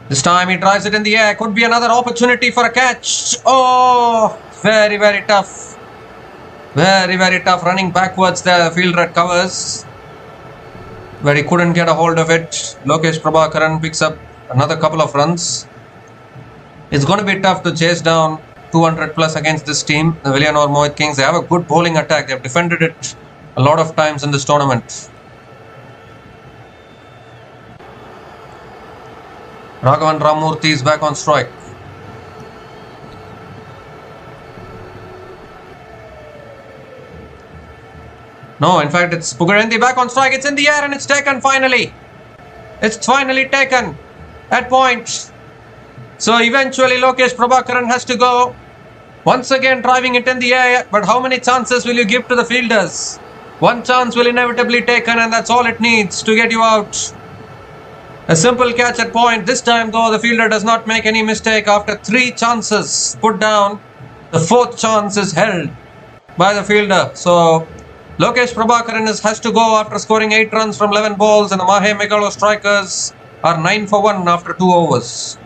This time he drives it in the air. Could be another opportunity for a catch. Oh, very, very tough. Very, very tough running backwards. The fielder covers, but he couldn't get a hold of it. Lokesh Prabhakaran picks up another couple of runs. It's going to be tough to chase down 200 plus against this team, the Villianur Mohit. They have a good bowling attack. They've defended it a lot of times in this tournament. Raghavan Ramamurthy is back on strike. No, in fact, it's Pugarendi back on strike. It's in the air and it's taken finally. It's finally taken at point. So eventually Lokesh Prabhakaran has to go. Once again driving it in the air. But how many chances will you give to the fielders? One chance will inevitably taken, and that's all it needs to get you out. A simple catch at point. This time though, the fielder does not make any mistake. After 3 chances put down, the 4th chance is held by the fielder. So Lokesh Prabhakaran has to go after scoring 8 runs from 11 balls, and the Mahe Megalo strikers are 9 for 1 after 2 overs.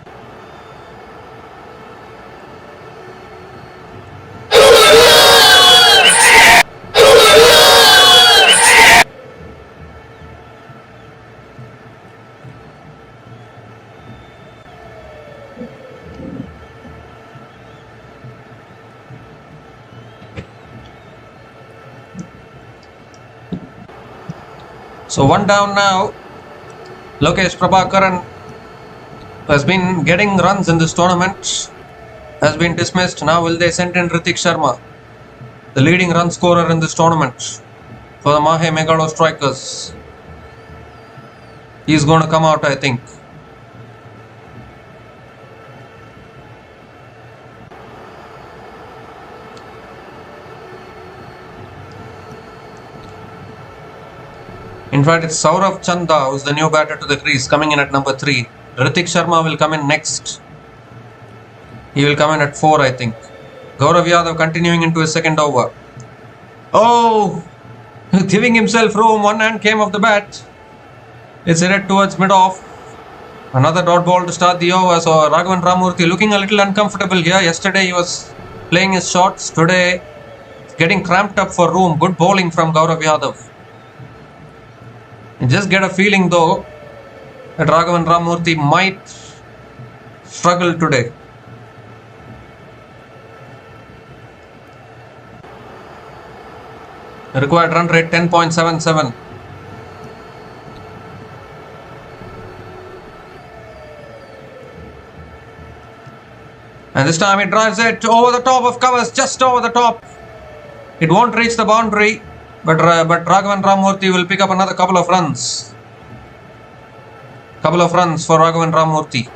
So 1 down now. Lokesh Prabhakaran has been getting runs in this tournament, has been dismissed. Now will they send in Hrithik Sharma, the leading run scorer in this tournament for the Mahe Megalo strikers. He's going to come out, I think. In fact, it's Saurav Chanda who's the new batter to the crease, coming in at number 3. Hrithik Sharma will come in next. He will come in at 4, I think. Gaurav Yadav continuing into his second over. Oh, giving himself room. One hand came off the bat. It's headed towards mid-off. Another dot ball to start the over. So Raghavan Ramamurthy looking a little uncomfortable here. Yesterday he was playing his shots. Today getting cramped up for room. Good bowling from Gaurav Yadav. Just get a feeling though that Raghavan Ramamurthy might struggle today. Required run rate 10.77. And this time he drives it over the top of covers, just over the top. It won't reach the boundary. But Raghavan Ramamurthy will pick up another couple of runs. Couple of runs for Raghavan Ramamurthy.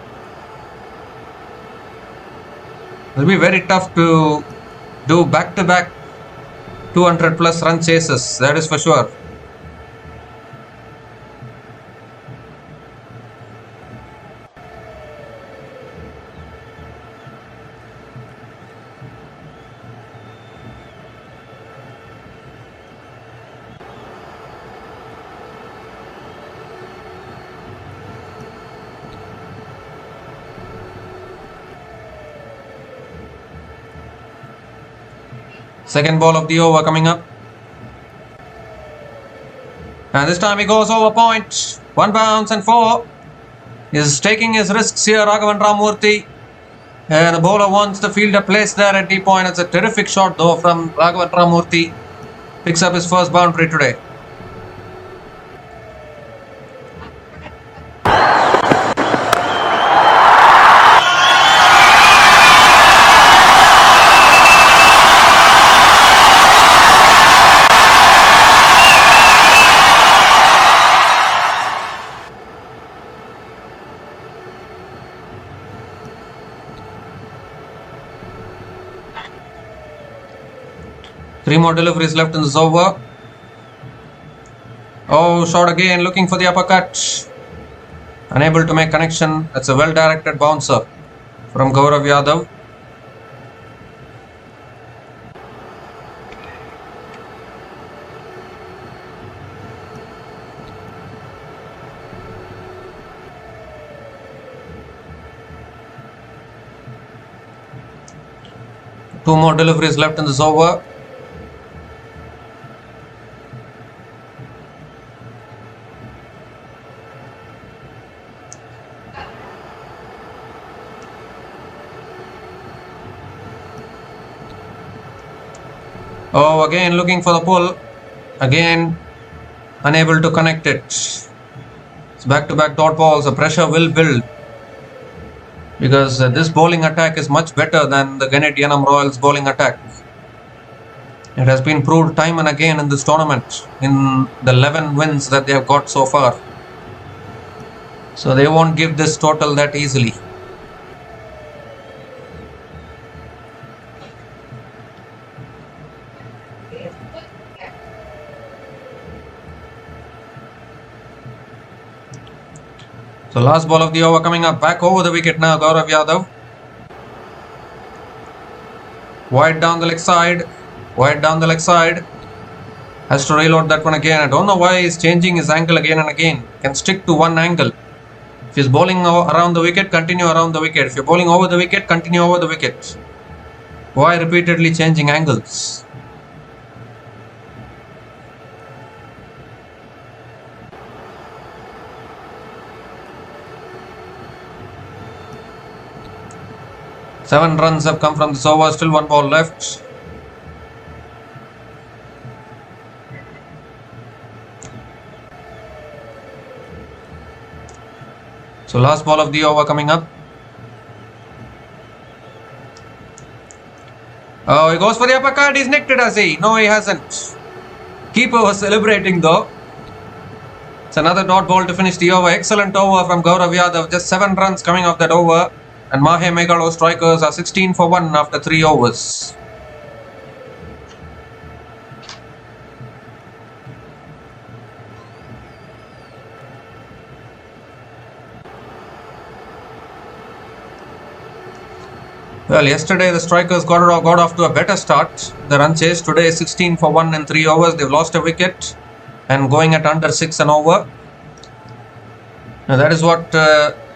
It will be very tough to do back-to-back 200 plus run chases, that is for sure. Second ball of the over coming up. And this time he goes over point. 1 bounce and 4. He's taking his risks here, Raghavan Ramamurthy. And the bowler wants the fielder placed there at deep point. It's a terrific shot though from Raghavan Ramamurthy. Picks up his first boundary today. Three more deliveries left in this over. Oh, shot again, looking for the uppercut. Unable to make connection. That's a well-directed bouncer from Gaurav Yadav. Two more deliveries left in this over. Oh, again looking for the pull. Again unable to connect it. It's back-to-back dot balls. The pressure will build because this bowling attack is much better than the Genidyanamroyals bowling attack. It has been proved time and again in this tournament in the 11 wins that they have got so far. So they won't give this total that easily. So last ball of the over coming up. Back over the wicket now, Gaurav Yadav. Wide down the leg side. Wide down the leg side. Has to reload that one again. I don't know why he's changing his angle again and again. Can stick to one angle. If he's bowling around the wicket, continue around the wicket. If you're bowling over the wicket, continue over the wicket. Why repeatedly changing angles? Seven runs have come from this over. Still one ball left. So last ball of the over coming up. Oh, he goes for the uppercut. He's nicked it, has he? No, he hasn't. Keeper was celebrating though. It's another dot ball to finish the over. Excellent over from Gaurav Yadav. Just 7 runs coming off that over. And Mahe Megalostrikers are 16 for 1 after 3 overs. Well, yesterday the Strikers got off to a better start. The run chase today is 16 for 1 in 3 overs. They've lost a wicket and going at under 6 an over. Now that is what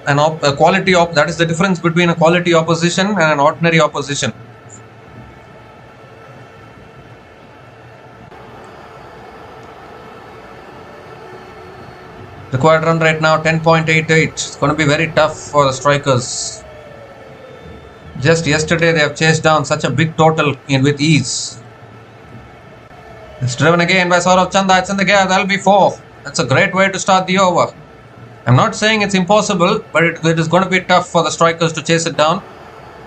that is the difference between a quality opposition and an ordinary opposition. Required run rate now 10.88. It's going to be very tough for the Strikers. Just yesterday they have chased down such a big total with ease. It's driven again by Saurabh Chanda. It's in the gear. That'll be 4. That's a great way to start the over. I'm not saying it's impossible, but it is going to be tough for the Strikers to chase it down.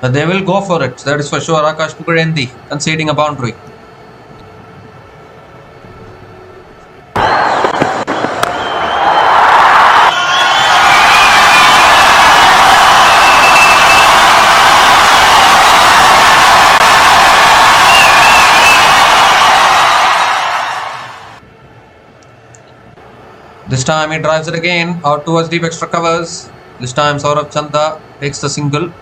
But they will go for it. That is for sure. Akash Pugadendi conceding a boundary. This time he drives it again out towards deep extra covers. This time Saurabh Chanda takes the single.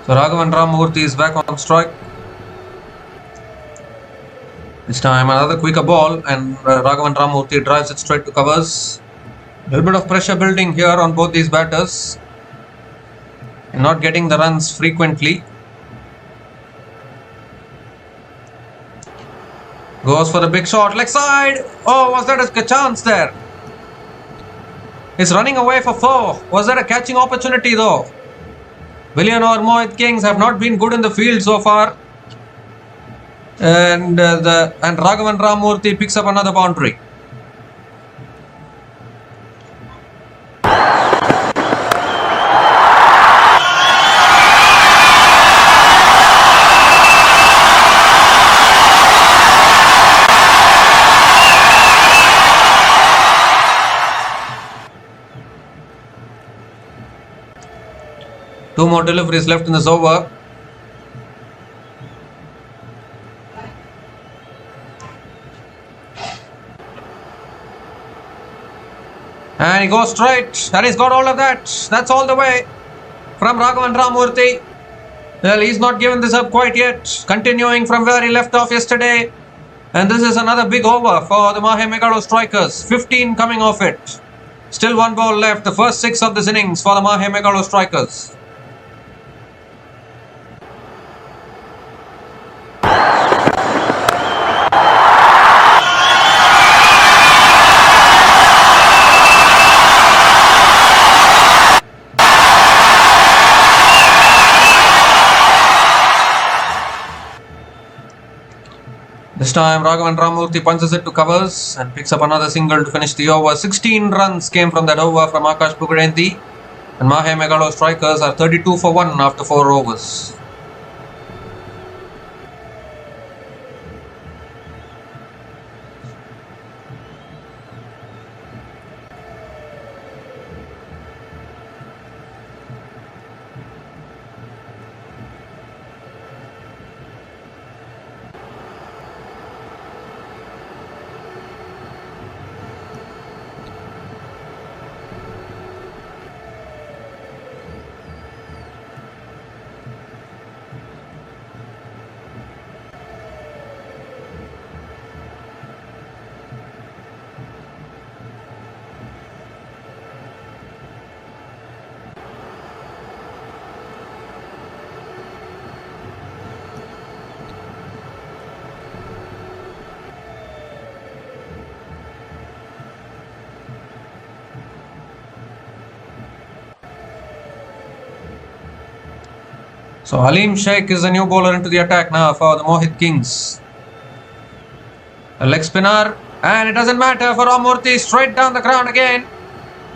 So Raghavan Ramamurthy is back on strike. This time another quicker ball and Raghavan Ramamurthy drives it straight to covers. A little bit of pressure building here on both these batters. And not getting the runs frequently. Goes for the big shot, leg side. Oh, was that a chance there? He's running away for 4. Was that a catching opportunity though? Villianur Mohit have not been good in the field so far. And Raghavan Ramamurthy picks up another boundary. Two more deliveries left in this over. And he goes straight. And he's got all of that. That's all the way from Raghavan Ramurthy. Well, he's not given this up quite yet. Continuing from where he left off yesterday. And this is another big over for the Mahe Megalostrikers. 15 coming off it. Still one ball left. The first 6 of this innings for the Mahe Megalostrikers. This time Raghavan Ramurthy punches it to covers and picks up another single to finish the over. 16 runs came from that over from Akash Pugarenthi, and Mahe Megalostrikers are 32 for 1 after 4 overs. So Halim Sheikh is the new bowler into the attack now for the Mohit Kings. A leg spinner, and it doesn't matter for Ramurthy. Straight down the ground again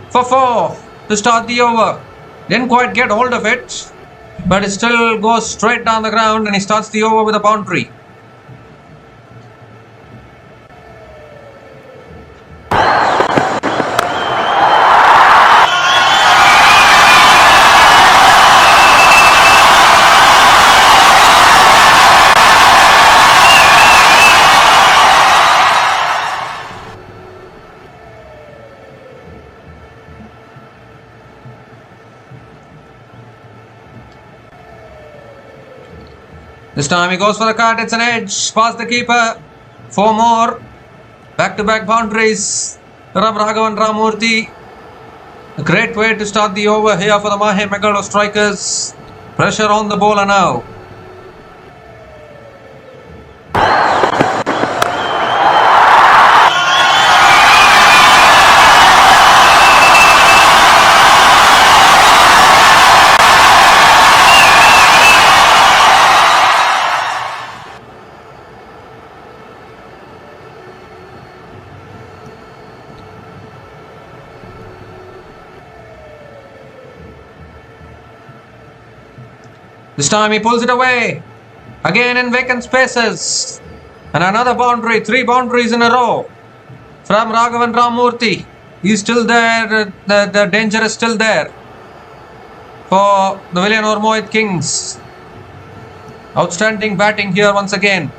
for 4 to start the over. Didn't quite get hold of it, but it still goes straight down the ground, and he starts the over with a boundary. This time he goes for the cut. It's an edge past the keeper. 4 more back-to-back boundaries. Raghavan Ramurthy. A great way to start the over here for the Mahe Megalostrikers. Pressure on the bowler now. This time he pulls it away. Again in vacant spaces. And another boundary. 3 boundaries in a row from Raghavan Ramurthy. He's still there. The danger is still there for the Villianur Mohit Kings. Outstanding batting here once again.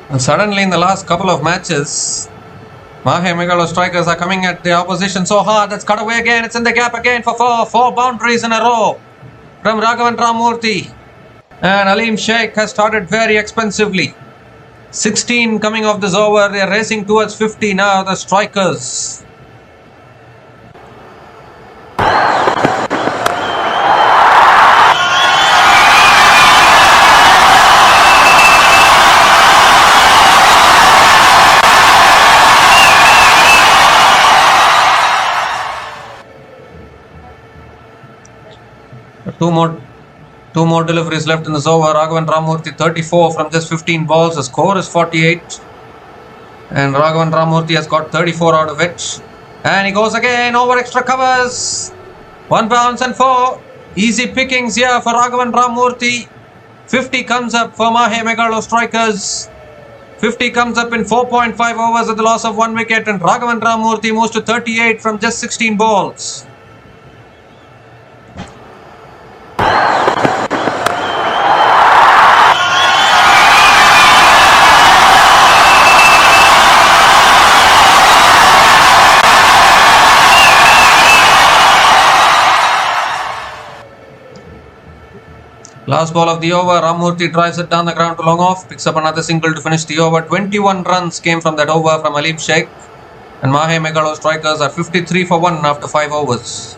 And suddenly in the last couple of matches, Mahe Megalostrikers are coming at the opposition so hard. That's cut away again. It's in the gap again for 4 boundaries in a row from Raghavan Ramurthy. And Halim Sheikh has started very expensively. 16 coming off this over. They are racing towards 50 now, the strikers. Two more deliveries left in this over. Raghavan Ramurthy 34 from just 15 balls. The score is 48. And Raghavan Ramurthy has got 34 out of it. And he goes again over extra covers. 1 bounce and 4. Easy pickings here for Raghavan Ramurthy. 50 comes up for Mahe Megalostrikers. 50 comes up in 4.5 overs at the loss of 1 wicket, and Raghavan Ramamurthy moves to 38 from just 16 balls. Last ball of the over, Ramamurthy drives it down the ground to long off, picks up another single to finish the over. 21 runs came from that over from Aleem Sheikh, and Mahe Megalo strikers are 53 for 1 after 5 overs.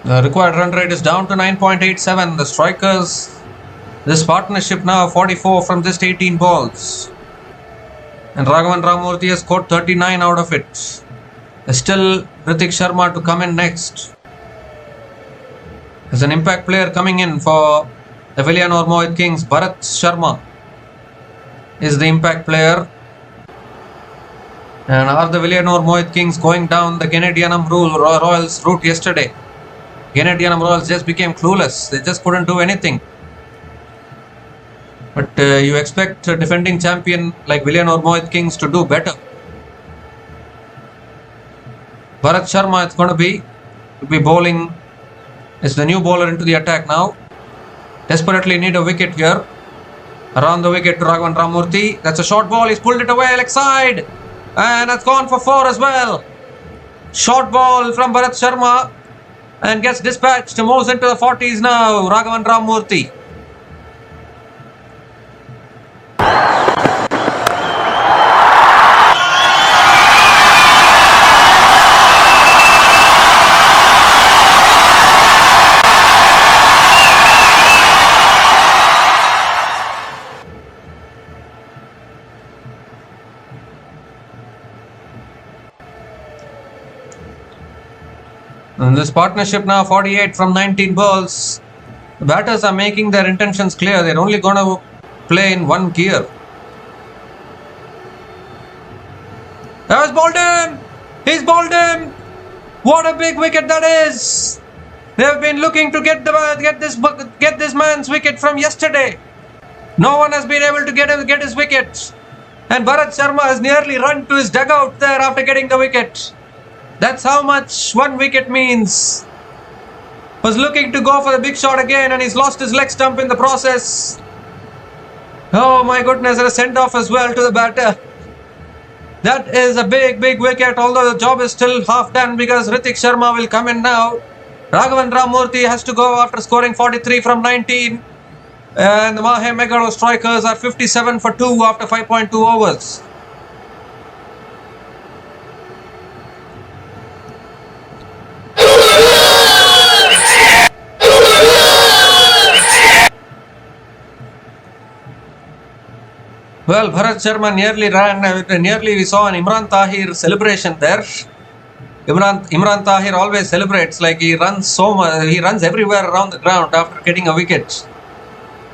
The required run rate is down to 9.87. The strikers, this partnership now 44 from just 18 balls. And Raghavan Ramamurthy has scored 39 out of it. There's still Hrithik Sharma to come in next. There's an impact player coming in for the Villianur Mohit Kings. Bharat Sharma is the impact player. And are the Villianur Mohit Kings going down the Genidyanamroyals route yesterday? Genidyanamroyals just became clueless. They just couldn't do anything. But you expect a defending champion like Villianur Mohit Kings to do better. Bharat Sharma is going to be bowling. It's the new bowler into the attack now. Desperately need a wicket here. Around the wicket to Raghavan Ramamurthy. That's a short ball. He's pulled it away leg side. And that's gone for 4 as well. Short ball from Bharat Sharma. And gets dispatched, moves into the 40s now, Raghavan Ramamurthy. In this partnership now 48 from 19 balls. The batters are making their intentions clear. They're only going to play in one gear. That was bowled him! He's bowled him! What a big wicket that is! They have been looking to get this man's wicket from yesterday. No one has been able to get his wicket. And Bharat Sharma has nearly run to his dugout there after getting the wicket. That's how much one wicket means. Was looking to go for the big shot again, and he's lost his leg stump in the process. Oh my goodness, and a send-off as well to the batter. That is a big wicket, although the job is still half done because Hrithik Sharma will come in now. Raghavan Ramamurthy has to go after scoring 43 from 19. And the Mahe Megalo strikers are 57 for 2 after 5.2 overs. Well, Bharat Sharma nearly we saw an Imran Tahir celebration there. Imran Tahir always celebrates like he runs so much, he runs everywhere around the ground after getting a wicket.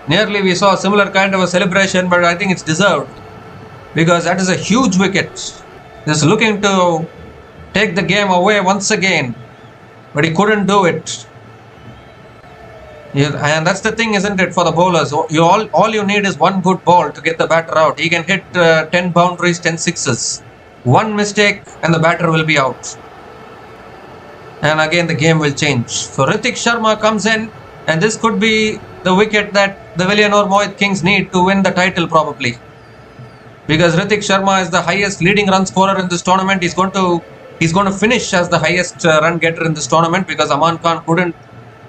Nearly we saw a similar kind of a celebration, but I think it's deserved because that is a huge wicket. Just looking to take the game away once again, but he couldn't do it. And that's the thing, isn't it, for the bowlers? All you need is one good ball to get the batter out. He can hit 10 boundaries, 10 sixes. One mistake and the batter will be out. And again the game will change. So Hrithik Sharma comes in, and this could be the wicket that the Villianur Mohit Kings need to win the title probably. Because Hrithik Sharma is the highest leading run scorer in this tournament. He's going to finish as the highest run getter in this tournament because Aman Khan couldn't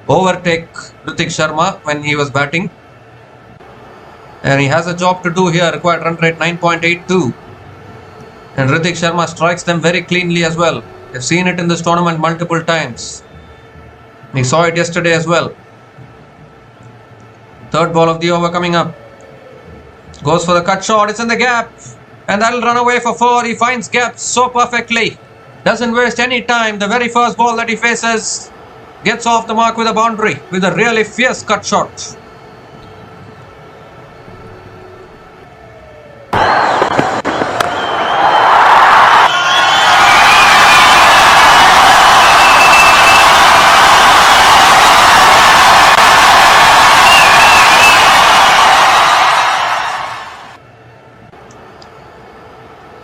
overtake Hrithik Sharma when he was batting. And he has a job to do here. Required run rate 9.82. And Ritik Sharma strikes them very cleanly as well. We've seen it in this tournament multiple times. We saw it yesterday as well. Third ball of the over coming up. Goes for the cut shot. It's in the gap. And that'll run away for 4. He finds gaps so perfectly. Doesn't waste any time. The very first ball that he faces gets off the mark with a boundary with a really fierce cut shot.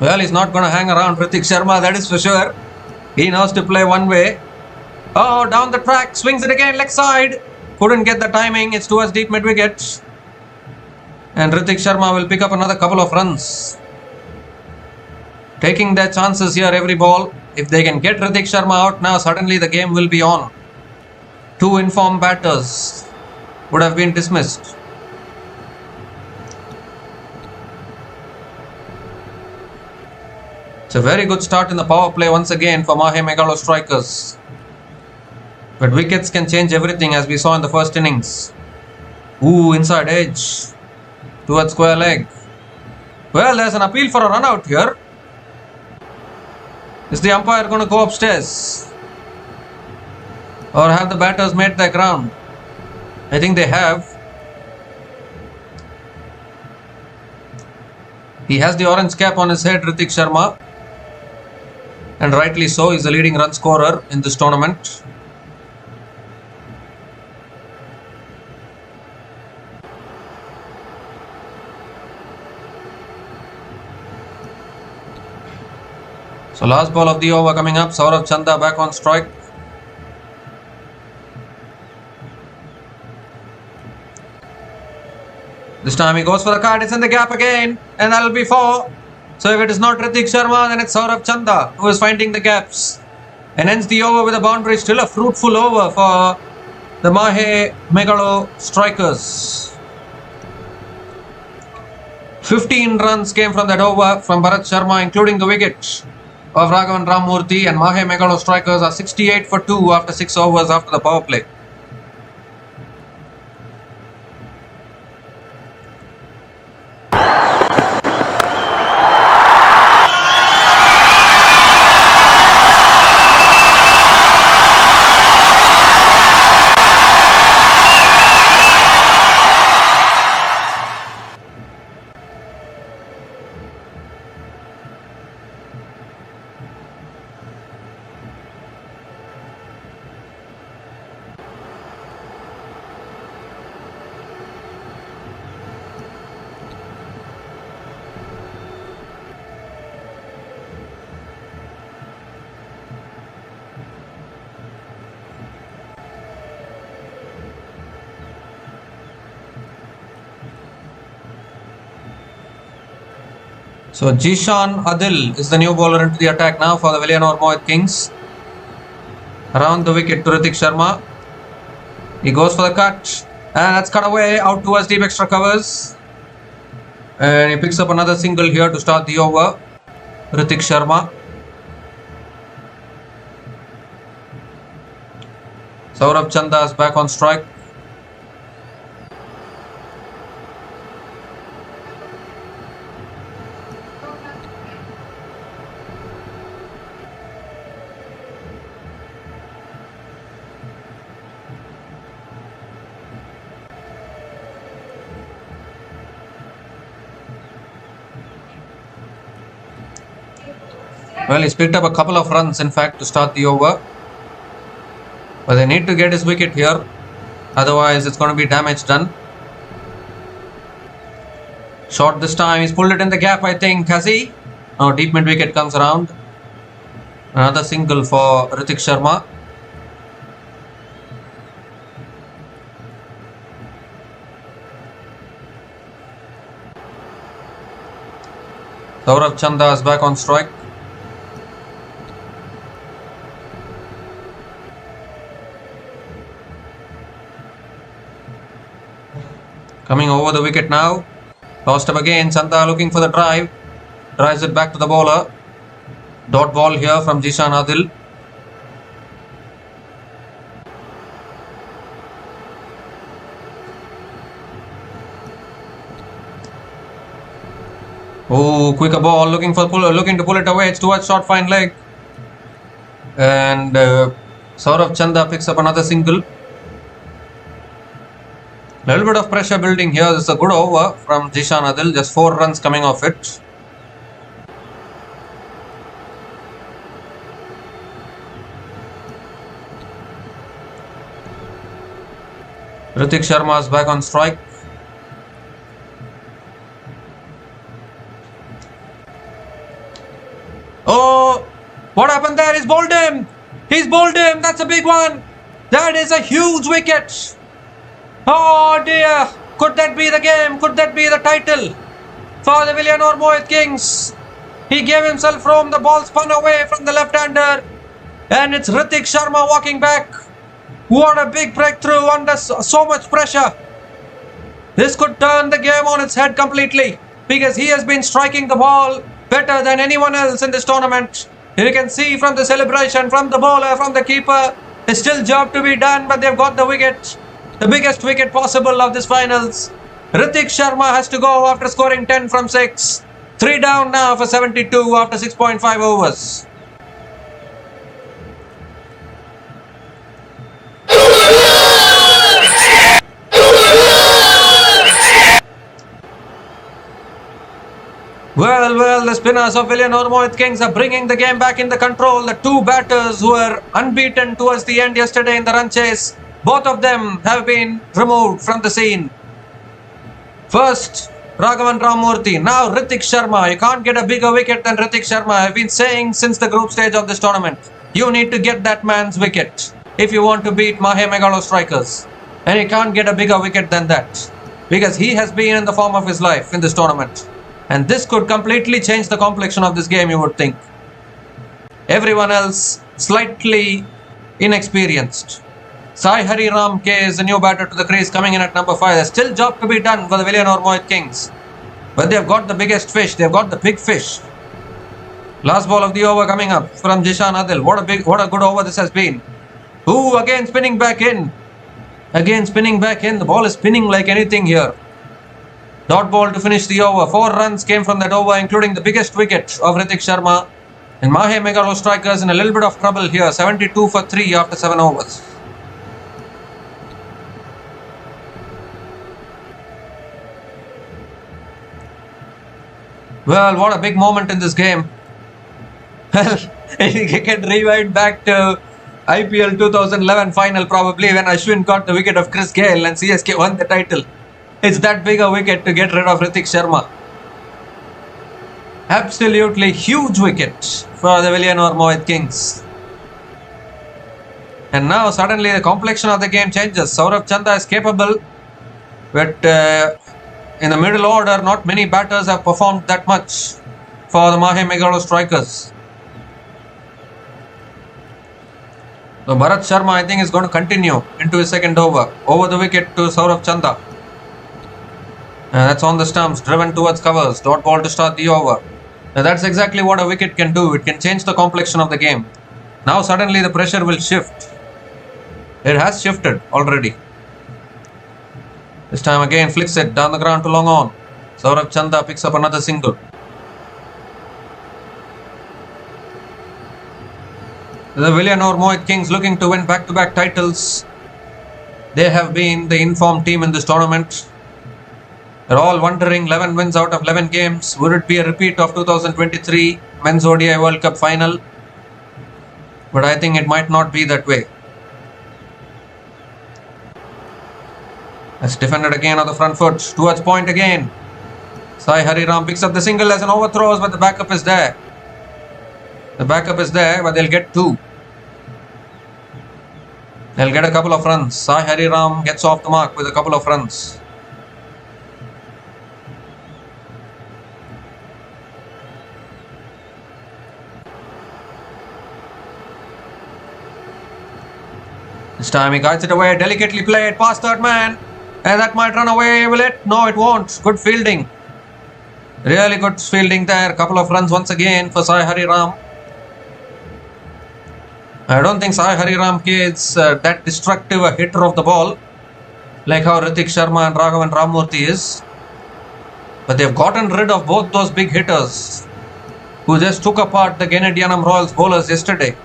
Well, he's not going to hang around Ritik Sharma, that is for sure. He knows to play one way. Oh, down the track, swings it again, leg side. Couldn't get the timing, it's towards deep mid-wicket. And Ritik Sharma will pick up another couple of runs. Taking their chances here every ball. If they can get Ritik Sharma out now, suddenly the game will be on. 2 informed batters would have been dismissed. It's a very good start in the power play once again for Mahe Megalostrikers. But wickets can change everything as we saw in the first innings. Ooh, inside edge. Towards square leg. Well, there's an appeal for a run out here. Is the umpire going to go upstairs? Or have the batters made their ground? I think they have. He has the orange cap on his head, Ritik Sharma. And rightly so, he's the leading run scorer in this tournament. So last ball of the over coming up, Saurabh Chanda back on strike. This time he goes for the cut, it's in the gap again, and that'll be 4. So if it is not Ritik Sharma, then it's Saurabh Chanda who is finding the gaps. And ends the over with a boundary. Still a fruitful over for the Mahe Megalostrikers. 15 runs came from that over from Bharat Sharma, including the wicket of Raghavan Ramamurthy, and Mahe Megalostrikers are 68 for 2 after 6 overs after the power play. So Jishan Adil is the new bowler into the attack now for the Villianur Mohit. Around the wicket to Ritik Sharma. He goes for the cut. And that's cut away out towards deep extra covers. And he picks up another single here to start the over. Ritik Sharma. Saurabh Chanda is back on strike. Well, he's picked up a couple of runs, in fact, to start the over. But they need to get his wicket here. Otherwise, it's going to be damage done. Short this time. He's pulled it in the gap, I think. Has he? No, deep mid wicket comes around. Another single for Ritik Sharma. Saurabh Chanda is back on strike. Coming over the wicket now. Lost up again. Chanda looking for the drive. Drives it back to the bowler. Dot ball here from Jishan Adil. Oh, quicker ball, looking to pull it away. It's towards short fine leg. And Saurav Chanda picks up another single. A little bit of pressure building here. This is a good over from Jishan Adil. Just 4 runs coming off it. Ritik Sharma is back on strike. Oh, what happened there? He's bowled him. He's bowled him. That's a big one. That is a huge wicket. Oh dear. Could that be the game? Could that be the title for the Villianur Mohit Kings? He gave himself room. The ball spun away from the left-hander. And it's Ritik Sharma walking back. What a big breakthrough under so much pressure. This could turn the game on its head completely, because he has been striking the ball better than anyone else in this tournament. You can see from the celebration, from the bowler, from the keeper, there's still job to be done, but they've got the wicket. The biggest wicket possible of this finals. Ritik Sharma has to go after scoring 10 from 6. 3 down now for 72 after 6.5 overs. Well, the spinners of Villianur Mohit Kings are bringing the game back in the control. The 2 batters who were unbeaten towards the end yesterday in the run chase, both of them have been removed from the scene. First, Raghavan Ramamurthy, now Ritik Sharma. You can't get a bigger wicket than Ritik Sharma. I've been saying since the group stage of this tournament, you need to get that man's wicket if you want to beat Mahe Megalo strikers. And you can't get a bigger wicket than that, because he has been in the form of his life in this tournament. And this could completely change the complexion of this game, you would think. Everyone else slightly inexperienced. Sai Hari Ram K is the new batter to the crease, coming in at number 5. There's still job to be done for the Villianur Mohit Kings. But they've got the biggest fish. They've got the big fish. Last ball of the over coming up from Jishan Adil. What a good over this has been. Ooh, again spinning back in. Again spinning back in. The ball is spinning like anything here. Dot ball to finish the over. 4 runs came from that over, including the biggest wicket of Ritik Sharma. And Mahe Megalo strikers in a little bit of trouble here. 72 for 3 after 7 overs. Well, what a big moment in this game. Well, you can rewind back to IPL 2011 final probably, when Ashwin got the wicket of Chris Gayle and CSK won the title. It's that big a wicket to get rid of Ritik Sharma. Absolutely huge wicket for the Villianur Mohit Kings. And now suddenly the complexion of the game changes. Saurav Chanda is capable, but in the middle order, not many batters have performed that much for the Mahe Megalo strikers. So Bharat Sharma, I think, is going to continue into his second over. Over the wicket to Saurav Chanda. And that's on the stumps, driven towards covers. Dot ball to start the over. Now that's exactly what a wicket can do. It can change the complexion of the game. Now suddenly the pressure will shift. It has shifted already. This time again flicks it down the ground to long on. Saurav Chanda picks up another single. The Villianur Mohit Kings looking to win back-to-back titles. They have been the informed team in this tournament. They're all wondering, 11 wins out of 11 games. Would it be a repeat of 2023 Men's ODI World Cup final? But I think it might not be that way. That's defended again on the front foot. Towards point again. Sai Hari Ram picks up the single as an overthrows, but the backup is there. The backup is there, but they'll get 2. They'll get a couple of runs. Sai Hari Ram gets off the mark with a couple of runs. This time he guides it away, delicately played past third man. And that might run away, will it? No, it won't. Good fielding. Really good fielding there. Couple of runs once again for Sai Hari Ram. I don't think Sai Hariram K is that destructive a hitter of the ball like how Ritik Sharma and Raghavan Ramurthy is. But they've gotten rid of both those big hitters who just took apart the Genidyanamroyals bowlers yesterday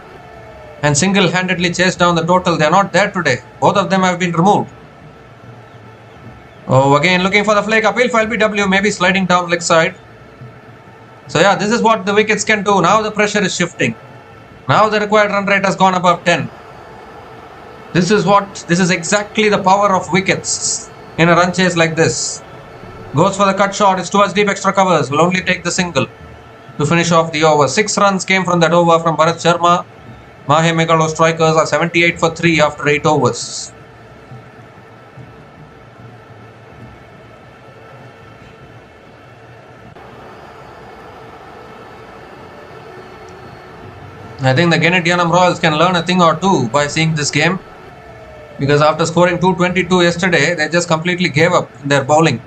and single-handedly chased down the total. They're not there today. Both of them have been removed. Oh, again looking for the flick. Appeal for LBW, maybe sliding down leg side. So yeah, this is what the wickets can do. Now the pressure is shifting. Now the required run rate has gone above 10. This is exactly the power of wickets in a run chase like this. Goes for the cut shot. It's towards deep extra covers. Will only take the single to finish off the over. 6 runs came from that over from Bharat Sharma. Mahe Megalostrikers are 78 for 3 after 8 overs. I think the Genidyanamroyals can learn a thing or two by seeing this game, because after scoring 222 yesterday, they just completely gave up in their bowling.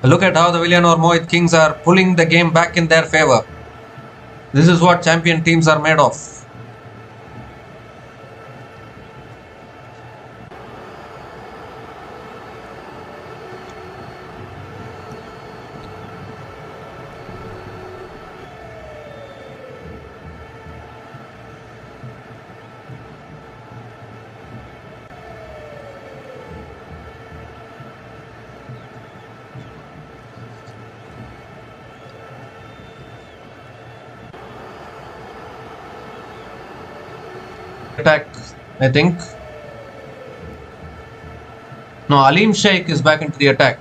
Look at how the Villianur Mohit are pulling the game back in their favour. This is what champion teams are made of. Attack, I think. No, Aleem Sheikh is back into the attack.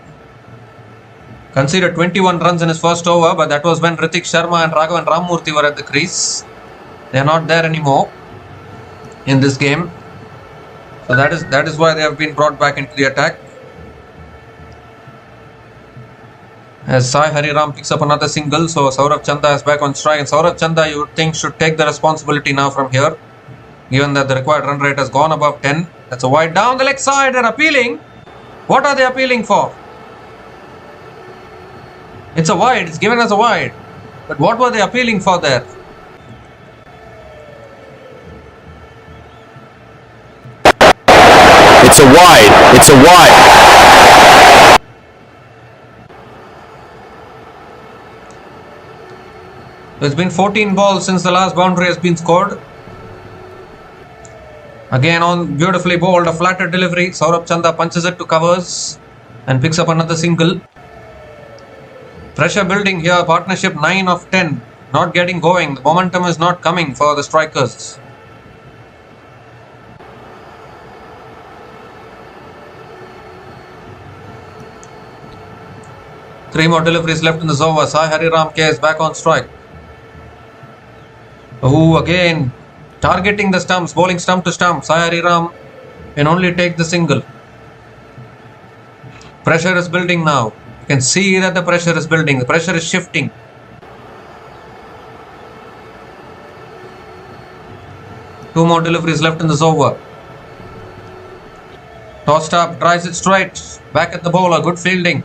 Conceded 21 runs in his first over, but that was when Ritik Sharma and Raghavan Ramurthy were at the crease. They are not there anymore in this game. So that is why they have been brought back into the attack. As Sai Hariram picks up another single, so Saurabh Chanda is back on strike, and Saurabh Chanda, you would think, should take the responsibility now from here, given that the required run rate has gone above 10. That's a wide down the leg side. They're appealing. What are they appealing for? It's a wide. It's given as a wide. But what were they appealing for there? It's a wide. It's a wide. It's been 14 balls since the last boundary has been scored. Again on beautifully bowled, a flatter delivery. Saurabh Chanda punches it to covers and picks up another single. Pressure building here. Partnership 9 of 10. Not getting going. The momentum is not coming for the strikers. Three more deliveries left in this over. Sai Hariram K is back on strike. Oh, again targeting the stumps, bowling stump to stump. Sai Hariram can only take the single. Pressure is building now. You can see that the pressure is building. The pressure is shifting. Two more deliveries left in this over. Tossed up, drives it straight. Back at the bowler. Good fielding.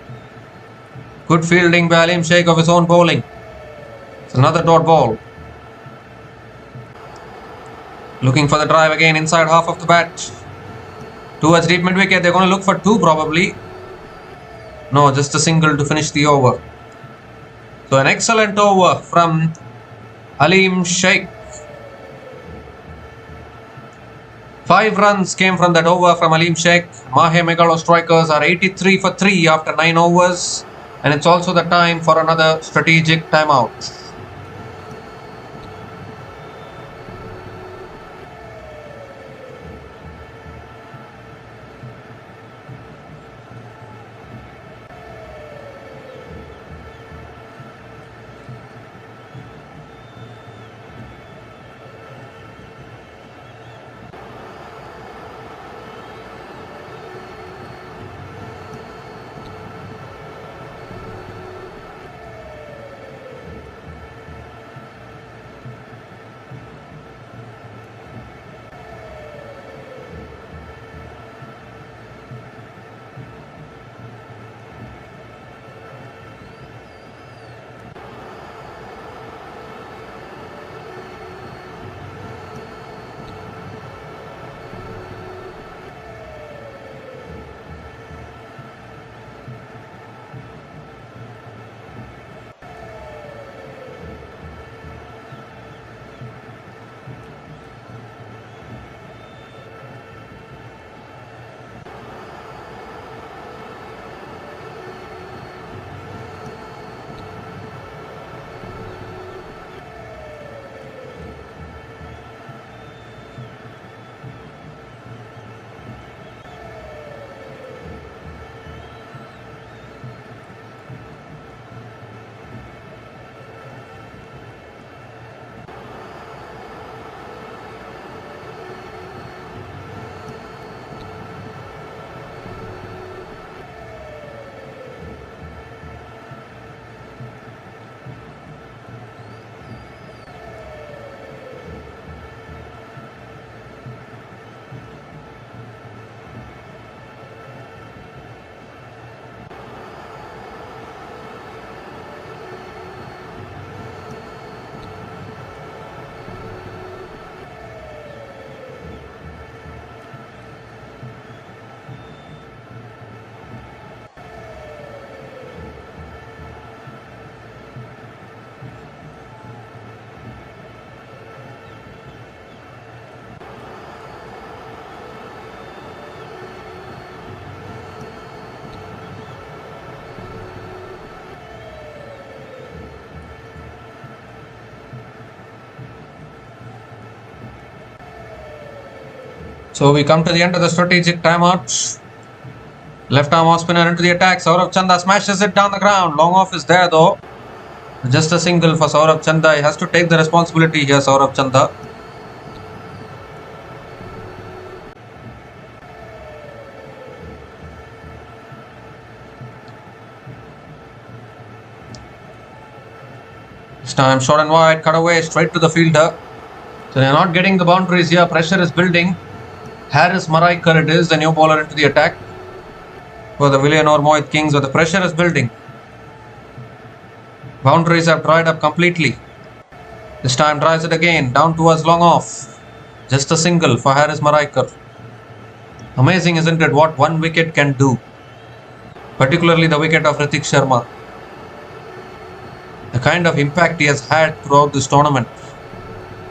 Good fielding by Aleem Sheikh of his own bowling. It's another dot ball. Looking for the drive again inside half of the bat. Towards deep mid wicket. They're going to look for two probably. No, just a single to finish the over. So an excellent over from Aleem Sheikh. 5 runs came from that over from Aleem Sheikh. Mahe Megalostrikers are 83 for 3 after 9 overs. And it's also the time for another strategic timeout. So we come to the end of the strategic timeout. Left arm off spinner into the attack. Saurabh Chanda smashes it down the ground. Long off is there though. Just a single for Saurabh Chanda. He has to take the responsibility here, Saurabh Chanda. This time short and wide, cut away straight to the fielder. So they are not getting the boundaries here. Pressure is building. Harris Maraikar it is, the new bowler into the attack for the Villianur Mohit Kings, but the pressure is building. Boundaries have dried up completely. This time drives it again, down towards long off. Just a single for Harris Maraikar. Amazing, isn't it, what one wicket can do? Particularly the wicket of Ritik Sharma. The kind of impact he has had throughout this tournament.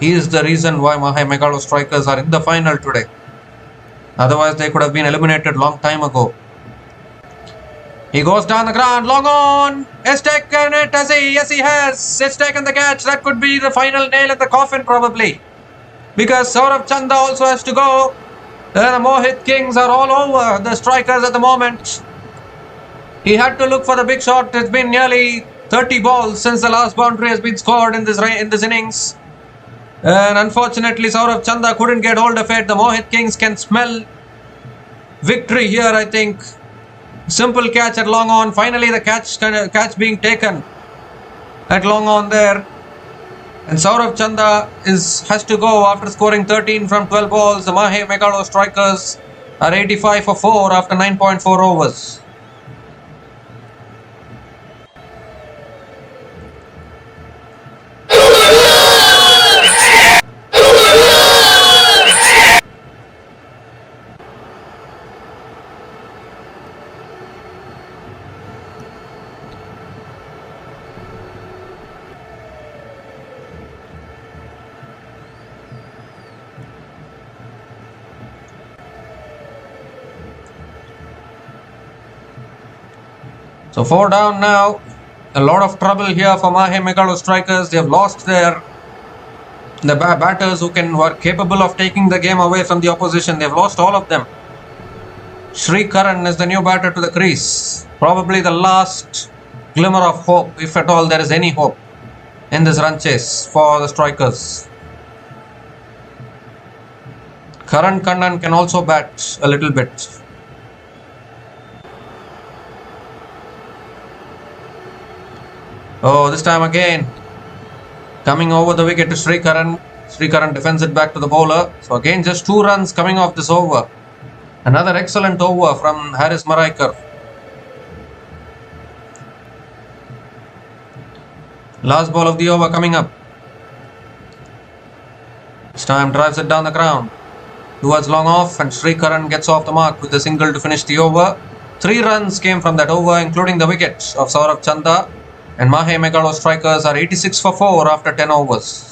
He is the reason why Mahemegalostrikers are in the final today. Otherwise, they could have been eliminated long time ago. He goes down the ground, long on. Has taken it, has he? Yes, he has. It's taken the catch. That could be the final nail in the coffin, probably. Because Saurabh Chanda also has to go. The Mohit Kings are all over the strikers at the moment. He had to look for the big shot. It's been nearly 30 balls since the last boundary has been scored in this innings. And unfortunately, Saurabh Chanda couldn't get hold of it. The Mohit Kings can smell victory here, I think. Simple catch at long on. Finally, the catch being taken at long on there. And Saurabh Chanda has to go after scoring 13 from 12 balls. The Mahe Megalo Strikers are 85 for 4 after 9.4 overs. So 4 down now. A lot of trouble here for Mahe Megalo Strikers. They have lost the batters who are capable of taking the game away from the opposition. They have lost all of them. Sri Karan is the new batter to the crease. Probably the last glimmer of hope, if at all there is any hope in this run chase for the Strikers. Karan Kannan can also bat a little bit. Oh, this time again, coming over the wicket to Sri Karan. Sri Karan defends it back to the bowler. So again, just 2 runs coming off this over. Another excellent over from Harris Maraikar. Last ball of the over coming up. This time drives it down the ground towards long off, and Sri Karan gets off the mark with a single to finish the over. 3 runs came from that over, including the wicket of Saurabh Chanda. And Mahe Megalo Strikers are 86 for 4 after 10 overs.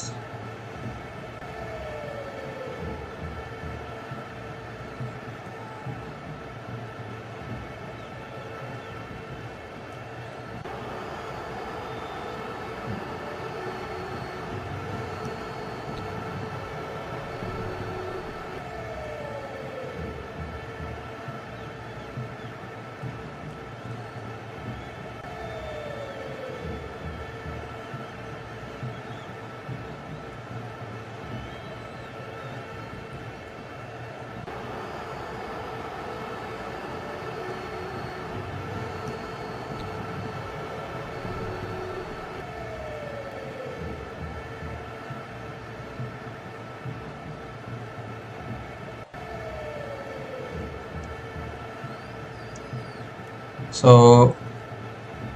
So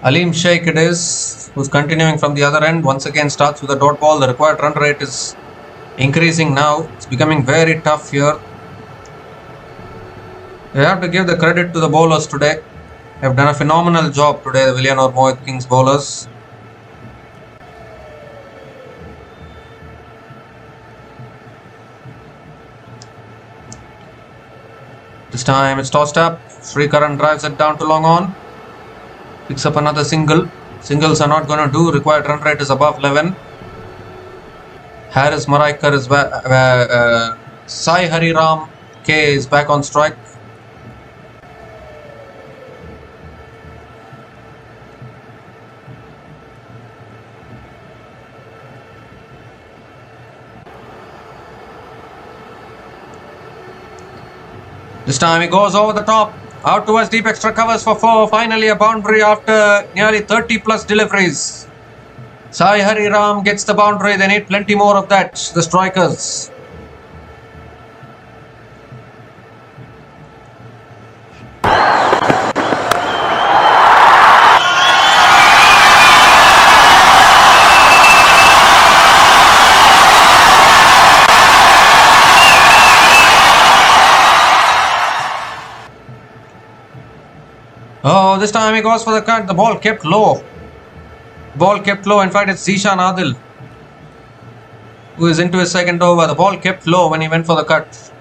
Aleem Sheikh it is, who's continuing from the other end. Once again starts with a dot ball. The required run rate is increasing now. It's becoming very tough here. We have to give the credit to the bowlers today. They have done a phenomenal job today, the Villianur Mohit Kings bowlers. This time it's tossed up. Sri Karan drives it down to long on. Picks up another single. Singles are not going to do. Required run rate is above 11. Harris Maraikar is Sai Hariram K is back on strike. This time he goes over the top, out towards deep extra covers for 4. Finally a boundary after nearly 30 plus deliveries. Sai Hari Ram gets the boundary. They need plenty more of that, the strikers. Oh, this time he goes for the cut. The ball kept low. Ball kept low. In fact, it's Zishan Adil who is into his second over. The ball kept low when he went for the cut.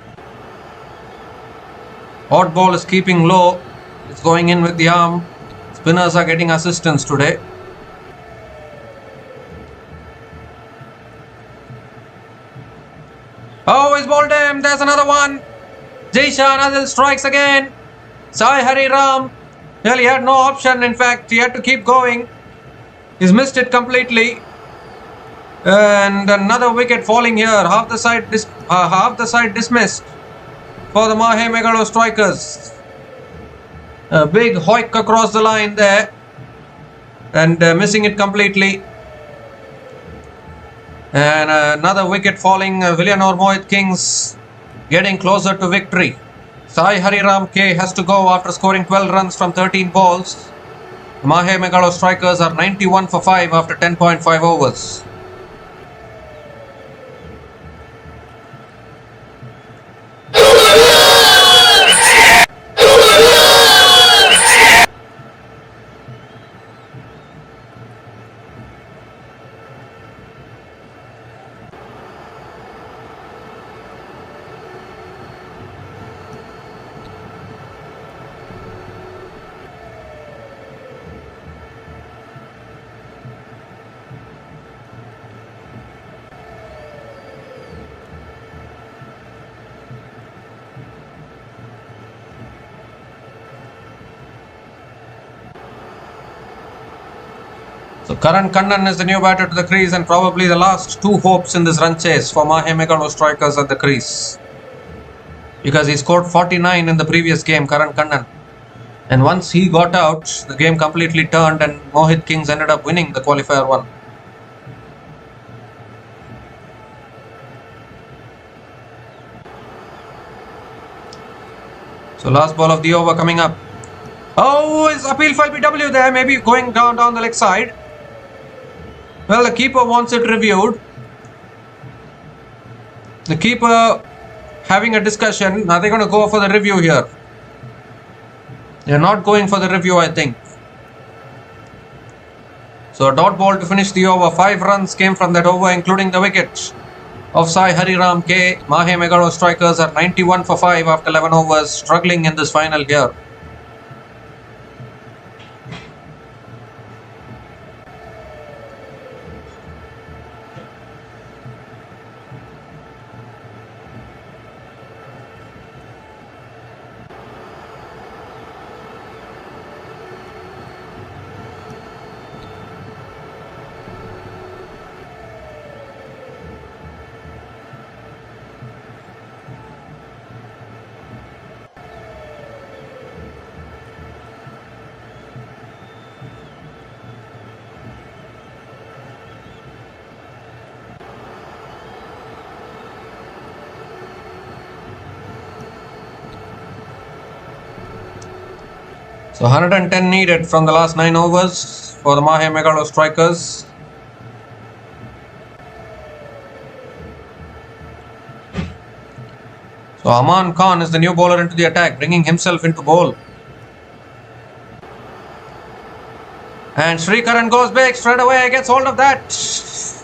Odd ball is keeping low. It's going in with the arm. Spinners are getting assistance today. Oh, he's bowled him. There's another one. Zishan Adil strikes again. Sai Hari Ram. Well, he had no option. In fact, he had to keep going. He's missed it completely. And another wicket falling here. Half the side dismissed for the Mahe Megalostrikers. A big hoik across the line there. And missing it completely. And another wicket falling. Villianur Mohit getting closer to victory. Sai Hari Ram K has to go after scoring 12 runs from 13 balls. Mahe Megalostrikers are 91 for 5 after 10.5 overs. So Karan Kannan is the new batter to the crease and probably the last two hopes in this run chase for Mahe Megalostrikers at the crease. Because he scored 49 in the previous game, Karan Kannan. And once he got out, the game completely turned and Mohit Kings ended up winning the qualifier one. So last ball of the over coming up. Oh, is appeal for LBW there, maybe going down the leg side. Well, the keeper wants it reviewed. The keeper having a discussion. Are they going to go for the review here? They're not going for the review, I think. So a dot ball to finish the over. 5 runs came from that over, including the wicket of Sai Hari Ram K. Mahe Megalostrikers are 91 for 5 after 11 overs, struggling in this final here. So 110 needed from the last 9 overs for the Mahe Megalostrikers. So Aman Khan is the new bowler into the attack, bringing himself into bowl. And Srikaran goes big straight away, gets hold of that.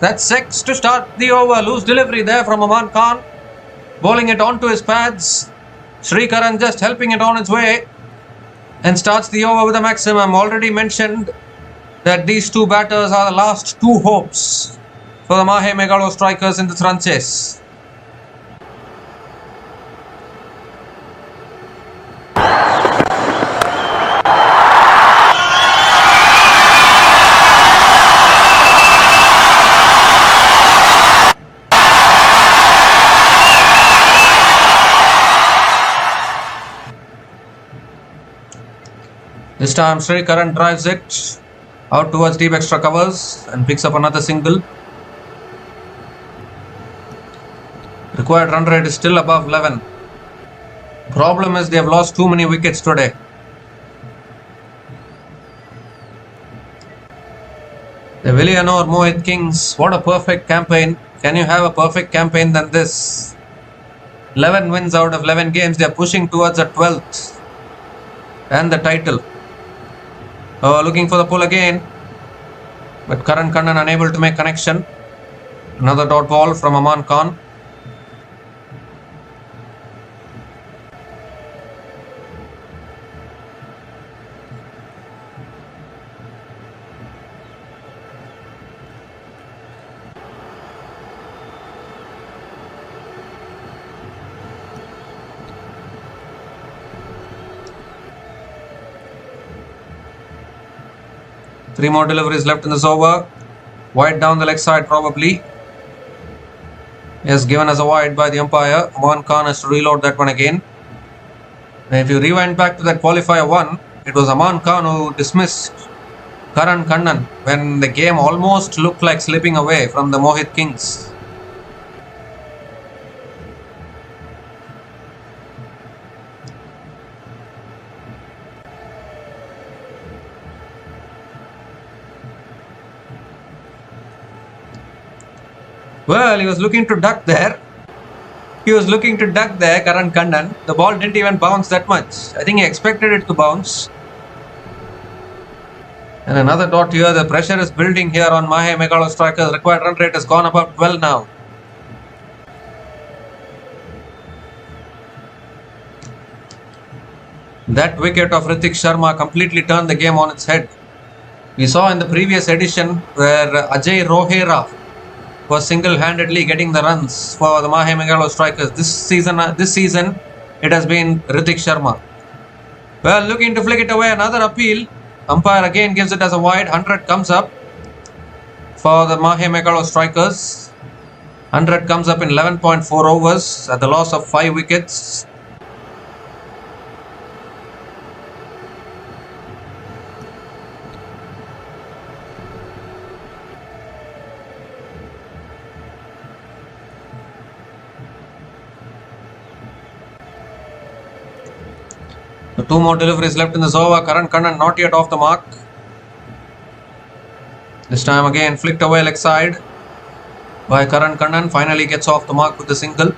That's 6 to start the over. Loose delivery there from Aman Khan. Bowling it onto his pads. Srikaran just helping it on its way. And starts the over with a maximum. Already mentioned that these two batters are the last two hopes for the Mahe Megalostrikers in this run chase. This time Sri Karan drives it out towards deep extra covers and picks up another single. Required run rate is still above 11. Problem is they have lost too many wickets today. The Villianur Mohit Kings, what a perfect campaign. Can you have a perfect campaign than this? 11 wins out of 11 games. They are pushing towards a 12th and the title. Looking for the pull again, but Karan Kannan unable to make connection. Another dot ball from Aman Khan. Three more deliveries left in this over. Wide down the leg side probably. Yes, given as a wide by the umpire. Aman Khan has to reload that one again. And if you rewind back to that qualifier 1, it was Aman Khan who dismissed Karan Kannan when the game almost looked like slipping away from the Mohit Kings. Well, he was looking to duck there. Karan Kannan. The ball didn't even bounce that much. I think he expected it to bounce. And another dot here. The pressure is building here on Mahe Megalostrikers. Required run rate has gone above 12 now. That wicket of Hrithik Sharma completely turned the game on its head. We saw in the previous edition where Ajay Rohera was single-handedly getting the runs for the Mahe Megalostrikers. This season, it has been Hrithik Sharma. Well, looking to flick it away. Another appeal. Umpire again gives it as a wide. 100 comes up for the Mahe Megalostrikers. 100 comes up in 11.4 overs at the loss of 5 wickets. Two more deliveries left in this over. Karan Kannan not yet off the mark. This time again flicked away leg side by Karan Kannan. Finally gets off the mark with a single.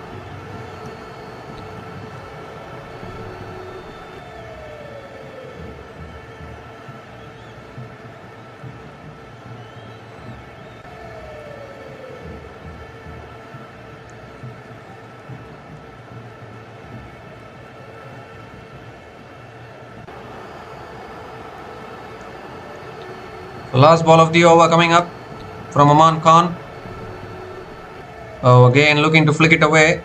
The last ball of the over coming up from Aman Khan. Again looking to flick it away.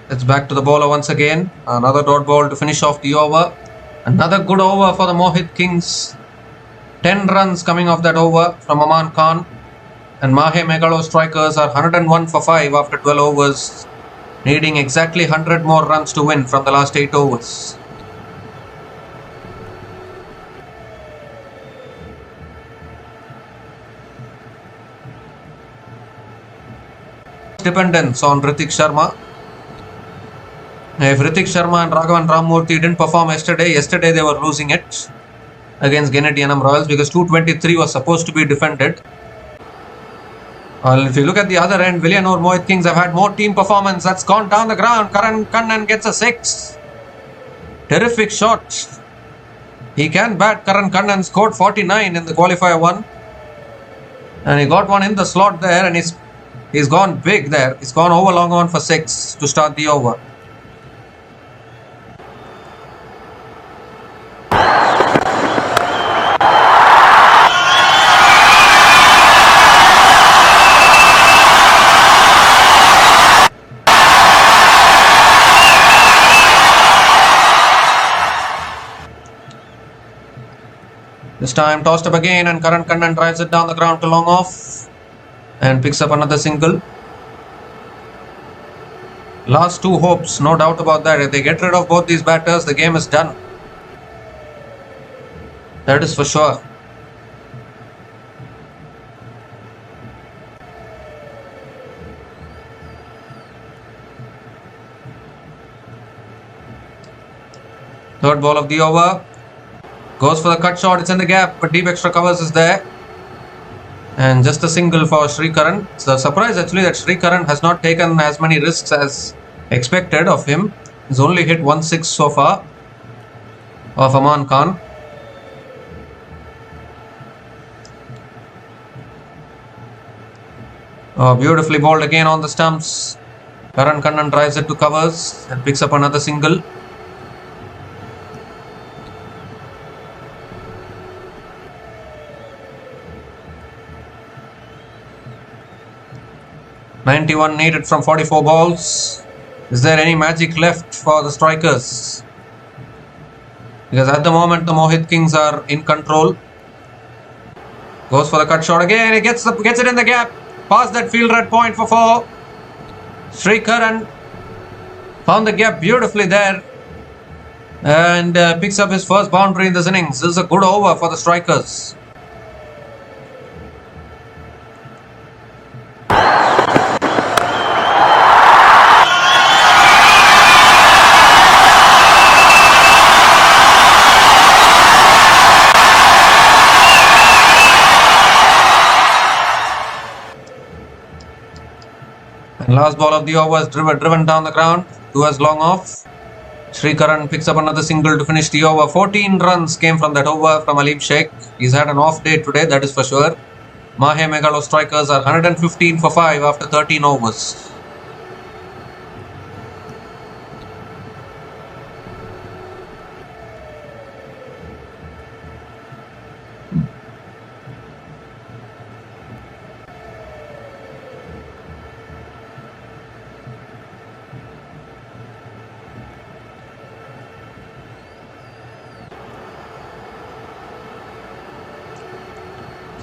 It's back to the bowler once again. Another dot ball to finish off the over. Another good over for the Mohit Kings. 10 runs coming off that over from Aman Khan. And Mahe Megalostrikers are 101 for 5 after 12 overs. Needing exactly 100 more runs to win from the last 8 overs. Dependence on Hrithik Sharma. If Hrithik Sharma and Raghavan Ramamurthy didn't perform yesterday they were losing it against Genidyanamroyals because 223 was supposed to be defended. Well, if you look at the other end, Villianur Mohit Kings have had more team performance. That's gone down the ground. Karan Kannan gets a 6. Terrific shot. He can bat. Karan Kannan scored 49 in the qualifier 1. And he got one in the slot there and he's gone big there. He's gone over long on for 6 to start the over. This time tossed up again and Karan Kannan drives it down the ground to long off and picks up another single. Last 2 hopes, no doubt about that. If they get rid of both these batters, the game is done. That is for sure. Third ball of the over. Goes for the cut shot. It's in the gap, but deep extra covers is there. And just a single for Srikaran. It's a surprise actually that Srikaran has not taken as many risks as expected of him. He's only hit 1-6 so far of Aman Khan. Oh, beautifully bowled again on the stumps. Karan Kannan drives it to covers and picks up another single. .91 needed from 44 balls. Is there any magic left for the strikers? Because at the moment the Mohit Kings are in control. Goes for the cut shot again. He gets it in the gap. Past that field red point for 4. Srikaran found the gap beautifully there and picks up his first boundary in this innings. This is a good over for the strikers. And last ball of the over is driven down the ground. 2 as long off. Srikaran picks up another single to finish the over. 14 runs came from that over from Aleem Sheikh. He's had an off day today, that is for sure. Mahe Megalostrikers are 115 for 5 after 13 overs.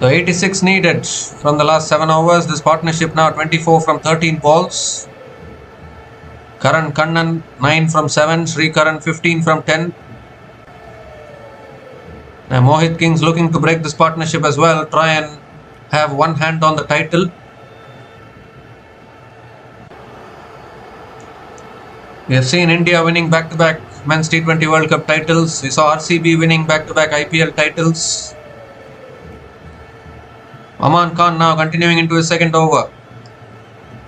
So 86 needed from the last 7 overs. This partnership now 24 from 13 balls. Karan Kannan 9 from 7. Srikaran 15 from 10. Now Mohit Kings looking to break this partnership as well. Try and have one hand on the title. We have seen India winning back-to-back Men's T20 World Cup titles. We saw RCB winning back-to-back IPL titles. Aman Khan now continuing into his second over.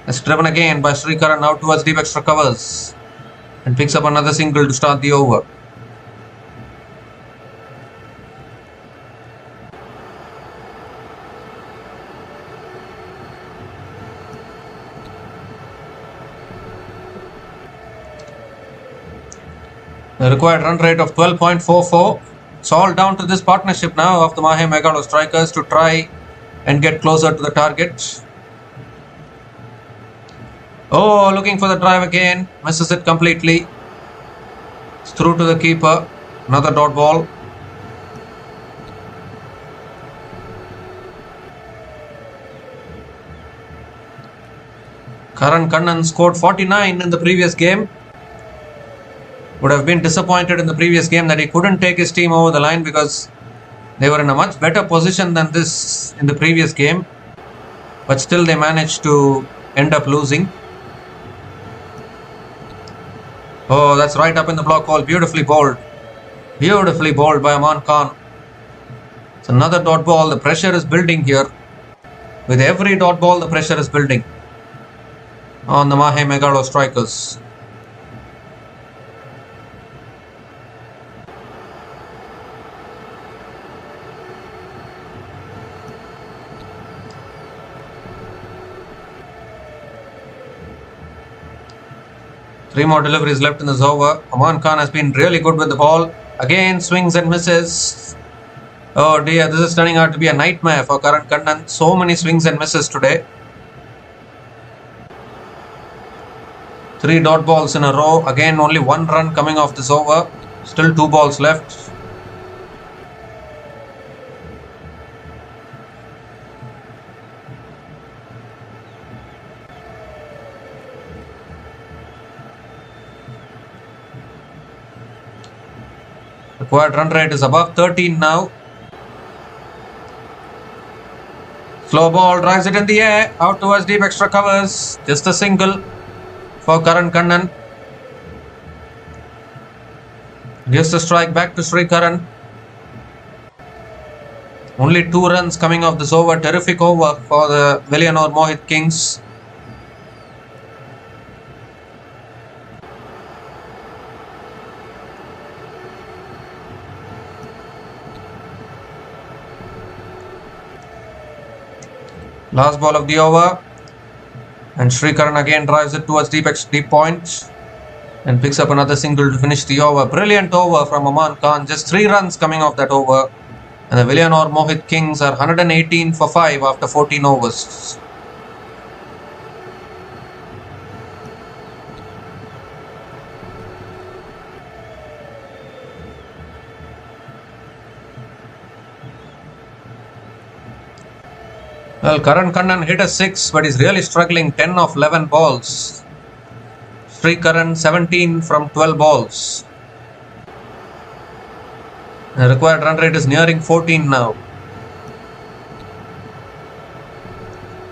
It's driven again by Srikaran out towards deep extra covers and picks up another single to start the over. The required run rate of 12.44. It's all down to this partnership now of the Mahe Megalostrikers to try and get closer to the target. Oh, looking for the drive again. Misses it completely. It's through to the keeper. Another dot ball. Karan Kannan scored 49 in the previous game. Would have been disappointed in the previous game that he couldn't take his team over the line because they were in a much better position than this in the previous game, but still they managed to end up losing. Oh, that's right up in the block hole. Beautifully bowled. Beautifully bowled by Aman Khan. It's another dot ball. The pressure is building here. With every dot ball, the pressure is building on the Mahe Megalostrikers. Three more deliveries left in this over. Aman Khan has been really good with the ball. Again, swings and misses. Oh dear, this is turning out to be a nightmare for Karan Kannan. So many swings and misses today. 3 dot balls in a row. Again, only 1 run coming off this over. Still 2 balls left. Required run rate is above 13 now. Slow ball drives it in the air, out towards deep extra covers. Just a single for Karan Kannan. Gives the strike back to Sri Karan. Only 2 runs coming off this over. Terrific over for the Villianur Mohit Kings. Last ball of the over, and Sri Karan again drives it towards deep point and picks up another single to finish the over. Brilliant over from Aman Khan. Just 3 runs coming off that over, and the Villianur Mohit Kings are 118 for 5 after 14 overs. Well, Karan Kannan hit a 6, but he's really struggling. 10 of 11 balls. Sri Karan 17 from 12 balls. The required run rate is nearing 14 now.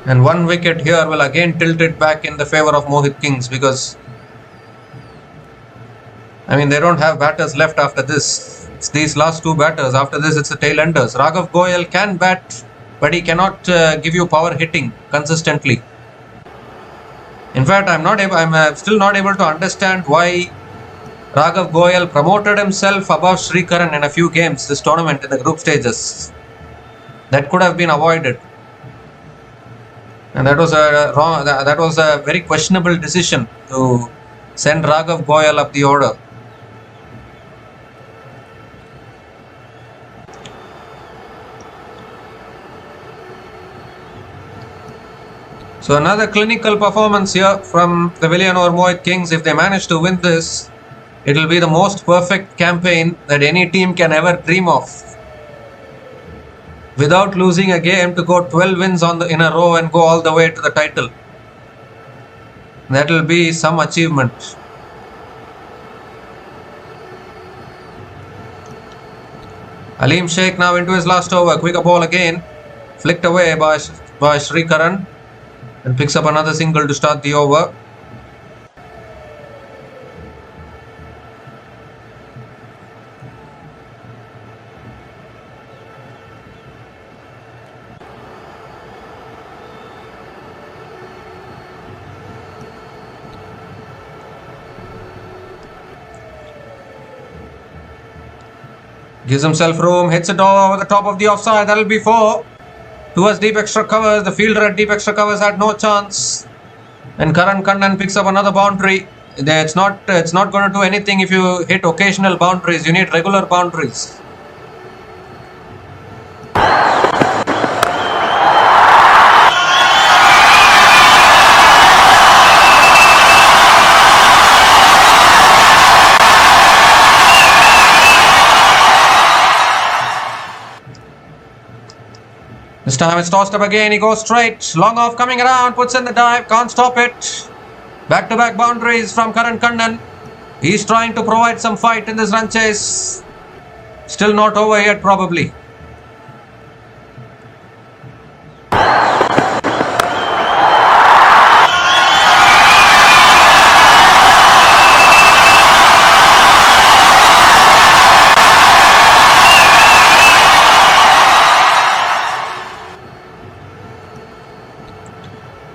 And 1 wicket here will again tilt it back in the favour of Mohit Kings, because they don't have batters left after this. It's these last 2 batters. After this, it's the tail enders. Raghav Goyal can bat, but he cannot give you power hitting consistently. In fact, I'm still not able to understand why Raghav Goyal promoted himself above Sri Karan in a few games this tournament in the group stages. That could have been avoided, and that was a very questionable decision to send Raghav Goyal up the order. So another clinical performance here from the Villianur Mohit Kings. If they manage to win this, it will be the most perfect campaign that any team can ever dream of. Without losing a game, to go 12 wins in a row and go all the way to the title. That will be some achievement. Aleem Sheikh now into his last over. Quicker ball again. Flicked away by Sri Karan. And picks up another single to start the over. Gives himself room, hits it over the top of the offside. That'll be 4. Towards deep extra covers. The fielder at deep extra covers had no chance. And Karan Kannan picks up another boundary. It's not going to do anything if you hit occasional boundaries. You need regular boundaries. This time it's tossed up again. He goes straight. Long off, coming around, puts in the dive. Can't stop it. Back-to-back boundaries from Karan Kannan. He's trying to provide some fight in this run chase. Still not over yet, probably.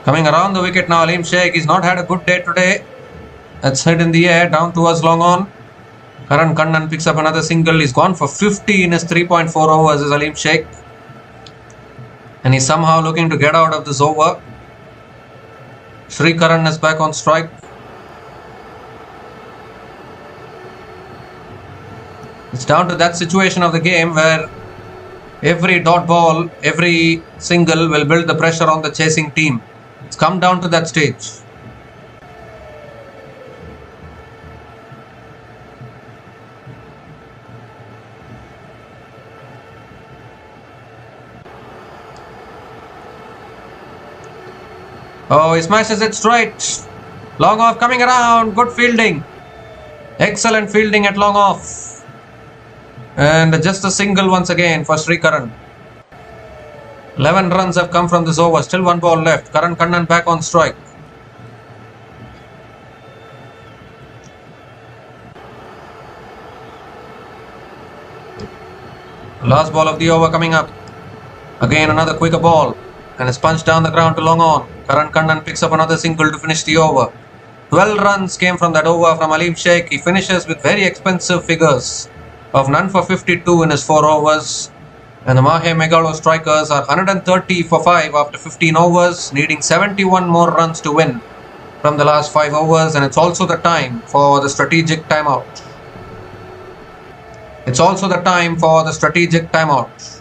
Coming around the wicket now, Aleem Sheikh. He's not had a good day today. That's hit in the air, down towards long on. Karan Kannan picks up another single. He's gone for 50 in his 3.4 overs as Aleem Sheikh. And he's somehow looking to get out of this over. Sri Karan is back on strike. It's down to that situation of the game where every dot ball, every single will build the pressure on the chasing team. It's come down to that stage. Oh, he smashes it straight. Long off, coming around. Good fielding. Excellent fielding at long off. And just a single once again for Sri Karan. 11 runs have come from this over. Still one ball left. Karan Kannan back on strike. Last ball of the over coming up. Again another quicker ball. And is punched down the ground to long on. Karan Kannan picks up another single to finish the over. 12 runs came from that over from Aleem Sheikh. He finishes with very expensive figures of none for 52 in his 4 overs. And the Mahe Megalo strikers are 130 for 5 after 15 overs, needing 71 more runs to win from the last 5 overs. And it's also the time for the strategic timeout. It's also the time for the strategic timeout.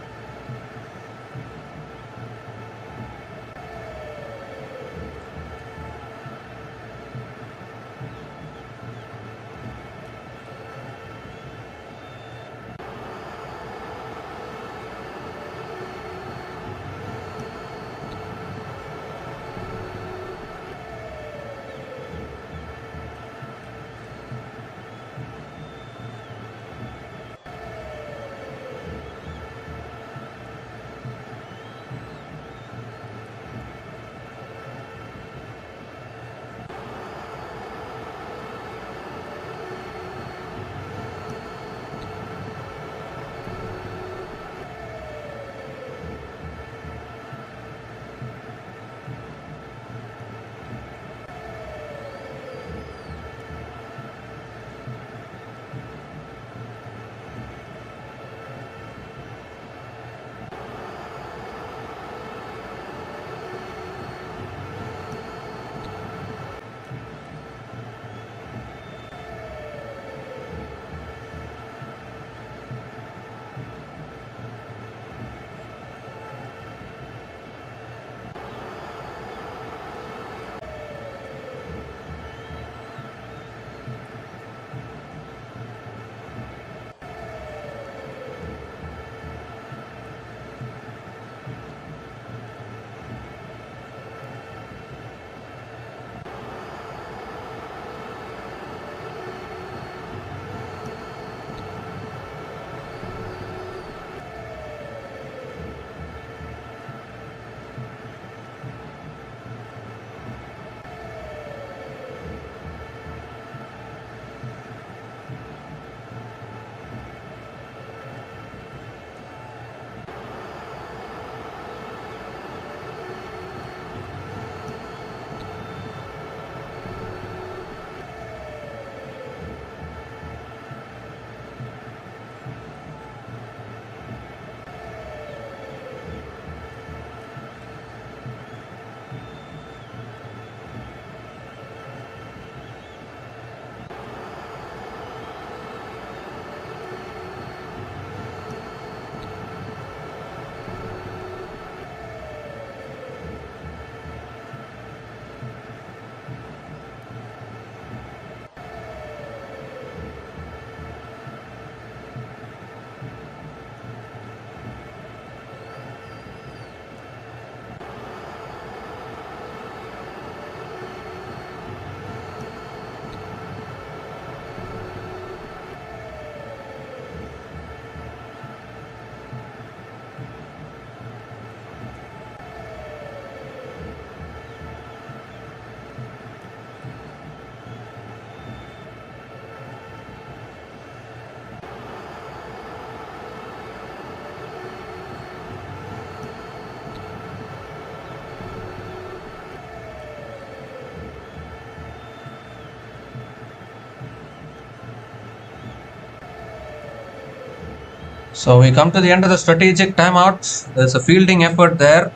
So we come to the end of the strategic timeout. There's a fielding effort there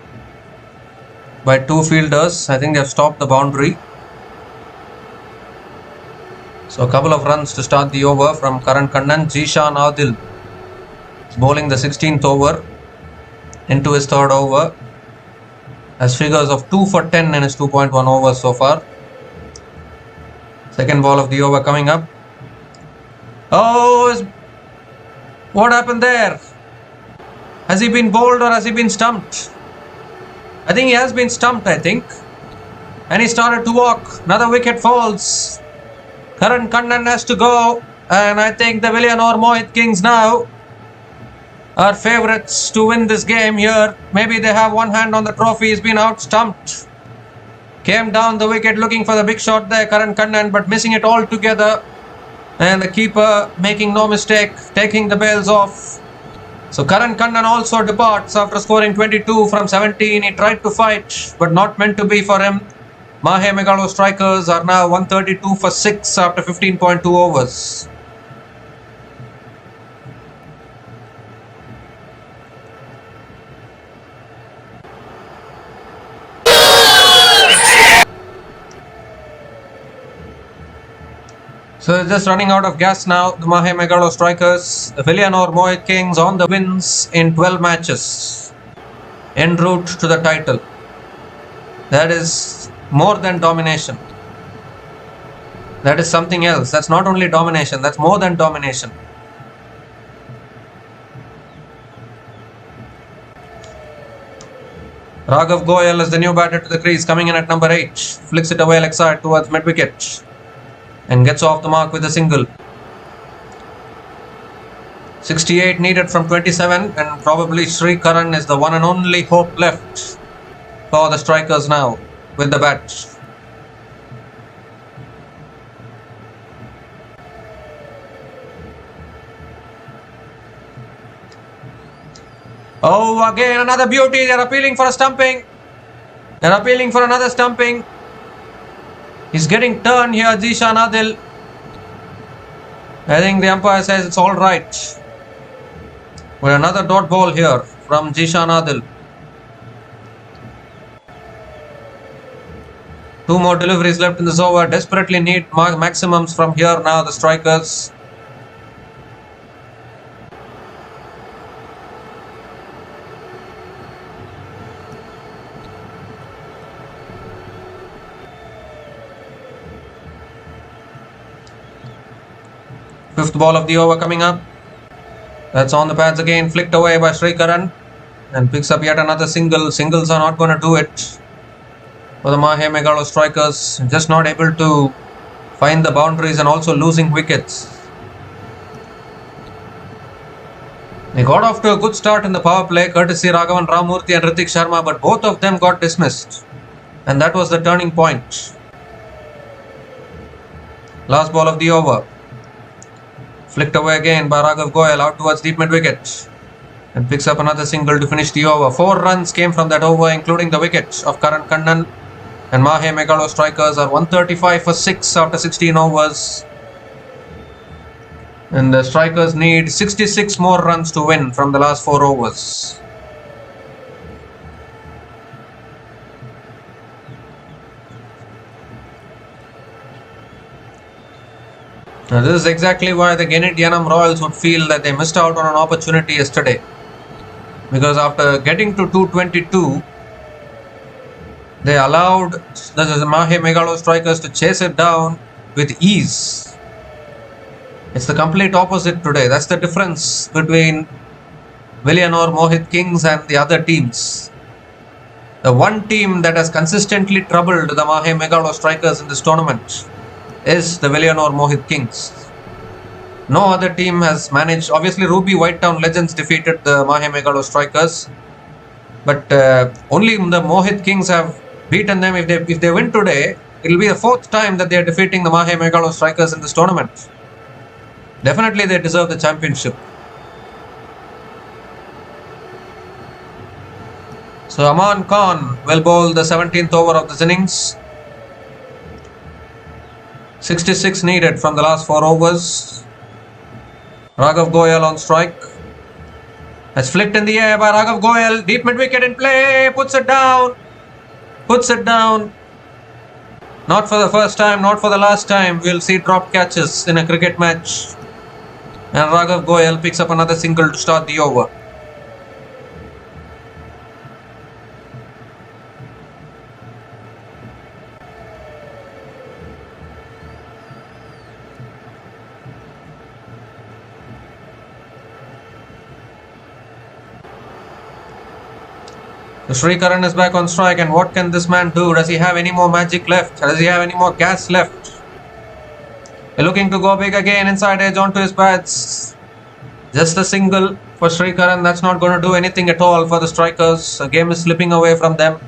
by 2 fielders. I think they have stopped the boundary. So a couple of runs to start the over from Karan Kannan. Jishan Adil is bowling the 16th over into his 3rd over. Has figures of 2 for 10 in his 2.1 overs so far. Second ball of the over coming up. Oh, what happened there? Has he been bowled or has he been stumped? I think he has been stumped, I think. And he started to walk. Another wicket falls. Karan Kannan has to go. And I think the Villianur Mohit Kings now are favourites to win this game here. Maybe they have one hand on the trophy. He's been out-stumped. Came down the wicket looking for the big shot there, Karaikalknights, but missing it altogether. And the keeper making no mistake, taking the bails off. So Karaikalknights also departs after scoring 22 from 17. He tried to fight, but not meant to be for him. Mahe Megalostrikers are now 132 for 6 after 15.2 overs. So just running out of gas now, the Mahe Megalostrikers. The Villianur Mohit on the wins in 12 matches. En route to the title. That is more than domination. That is something else. That's not only domination, that's more than domination. Raghav Goyal is the new batter to the crease, coming in at number 8. Flicks it away leg side towards mid-wicket. And gets off the mark with a single. 68 needed from 27, and probably Sri Karan is the one and only hope left for the strikers now with the bat. Oh, again another beauty. They're appealing for a stumping. They're appealing for another stumping. He's getting turned here, Zishan Adil. I think the umpire says it's alright. With another dot ball here from Zishan Adil. 2 more deliveries left in this over. Desperately need maximums from here now, the strikers. Fifth ball of the over coming up. That's on the pads again, flicked away by Sri Karan. And picks up yet another single. Singles are not going to do it for the Mahe Megalostrikers. Just not able to find the boundaries and also losing wickets. They got off to a good start in the power play, courtesy Raghavan Ramurthy and Ritik Sharma, but both of them got dismissed. And that was the turning point. Last ball of the over. Flicked away again by Raghav Goyal out towards deep mid-wicket. And picks up another single to finish the over. 4 runs came from that over, including the wicket of Karaikalknights. And Mahe Megalostrikers are 135 for 6 after 16 overs. And the strikers need 66 more runs to win from the last 4 overs. Now this is exactly why the genidyanamroyals would feel that they missed out on an opportunity yesterday. Because after getting to 222, they allowed the Mahe Megalostrikers to chase it down with ease. It's the complete opposite today. That's the difference between Villianur Mohitkings and the other teams. The one team that has consistently troubled the Mahe Megalostrikers in this tournament is the Villianur Mohitkings. No other team has managed. Obviously, washingtonfreedom defeated the Mahe Megalostrikers, but only the Mohit have beaten them. If they win today, it will be the 4th time that they are defeating the Mahe Megalostrikers in this tournament. Definitely, they deserve the championship. So Aman Khan will bowl the 17th over of this innings. 66 needed from the last 4 overs. Raghav Goyal on strike. That's flicked in the air by Raghav Goyal. Deep mid-wicket in play. Puts it down. Puts it down. Not for the first time, not for the last time. We'll see drop catches in a cricket match. And Raghav Goyal picks up another single to start the over. So Sri Karan is back on strike, and what can this man do? Does he have any more magic left? Does he have any more gas left? Looking to go big again, inside edge onto his bats. Just a single for Srikaran. That's not going to do anything at all for the strikers. The game is slipping away from them.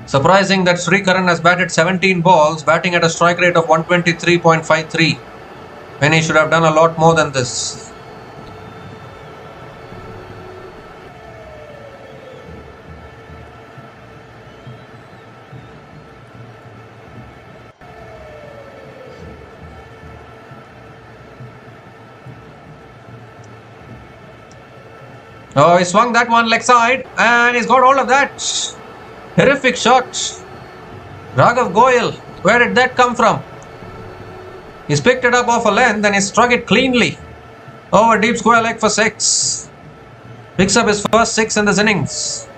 Surprising that Srikaran has batted 17 balls, batting at a strike rate of 123.53, when he should have done a lot more than this. Oh, he swung that one leg side and he's got all of that. Terrific shot. Raghav Goyal, where did that come from? He's picked it up off a length and he struck it cleanly over deep square leg for 6. Picks up his first 6 in this innings.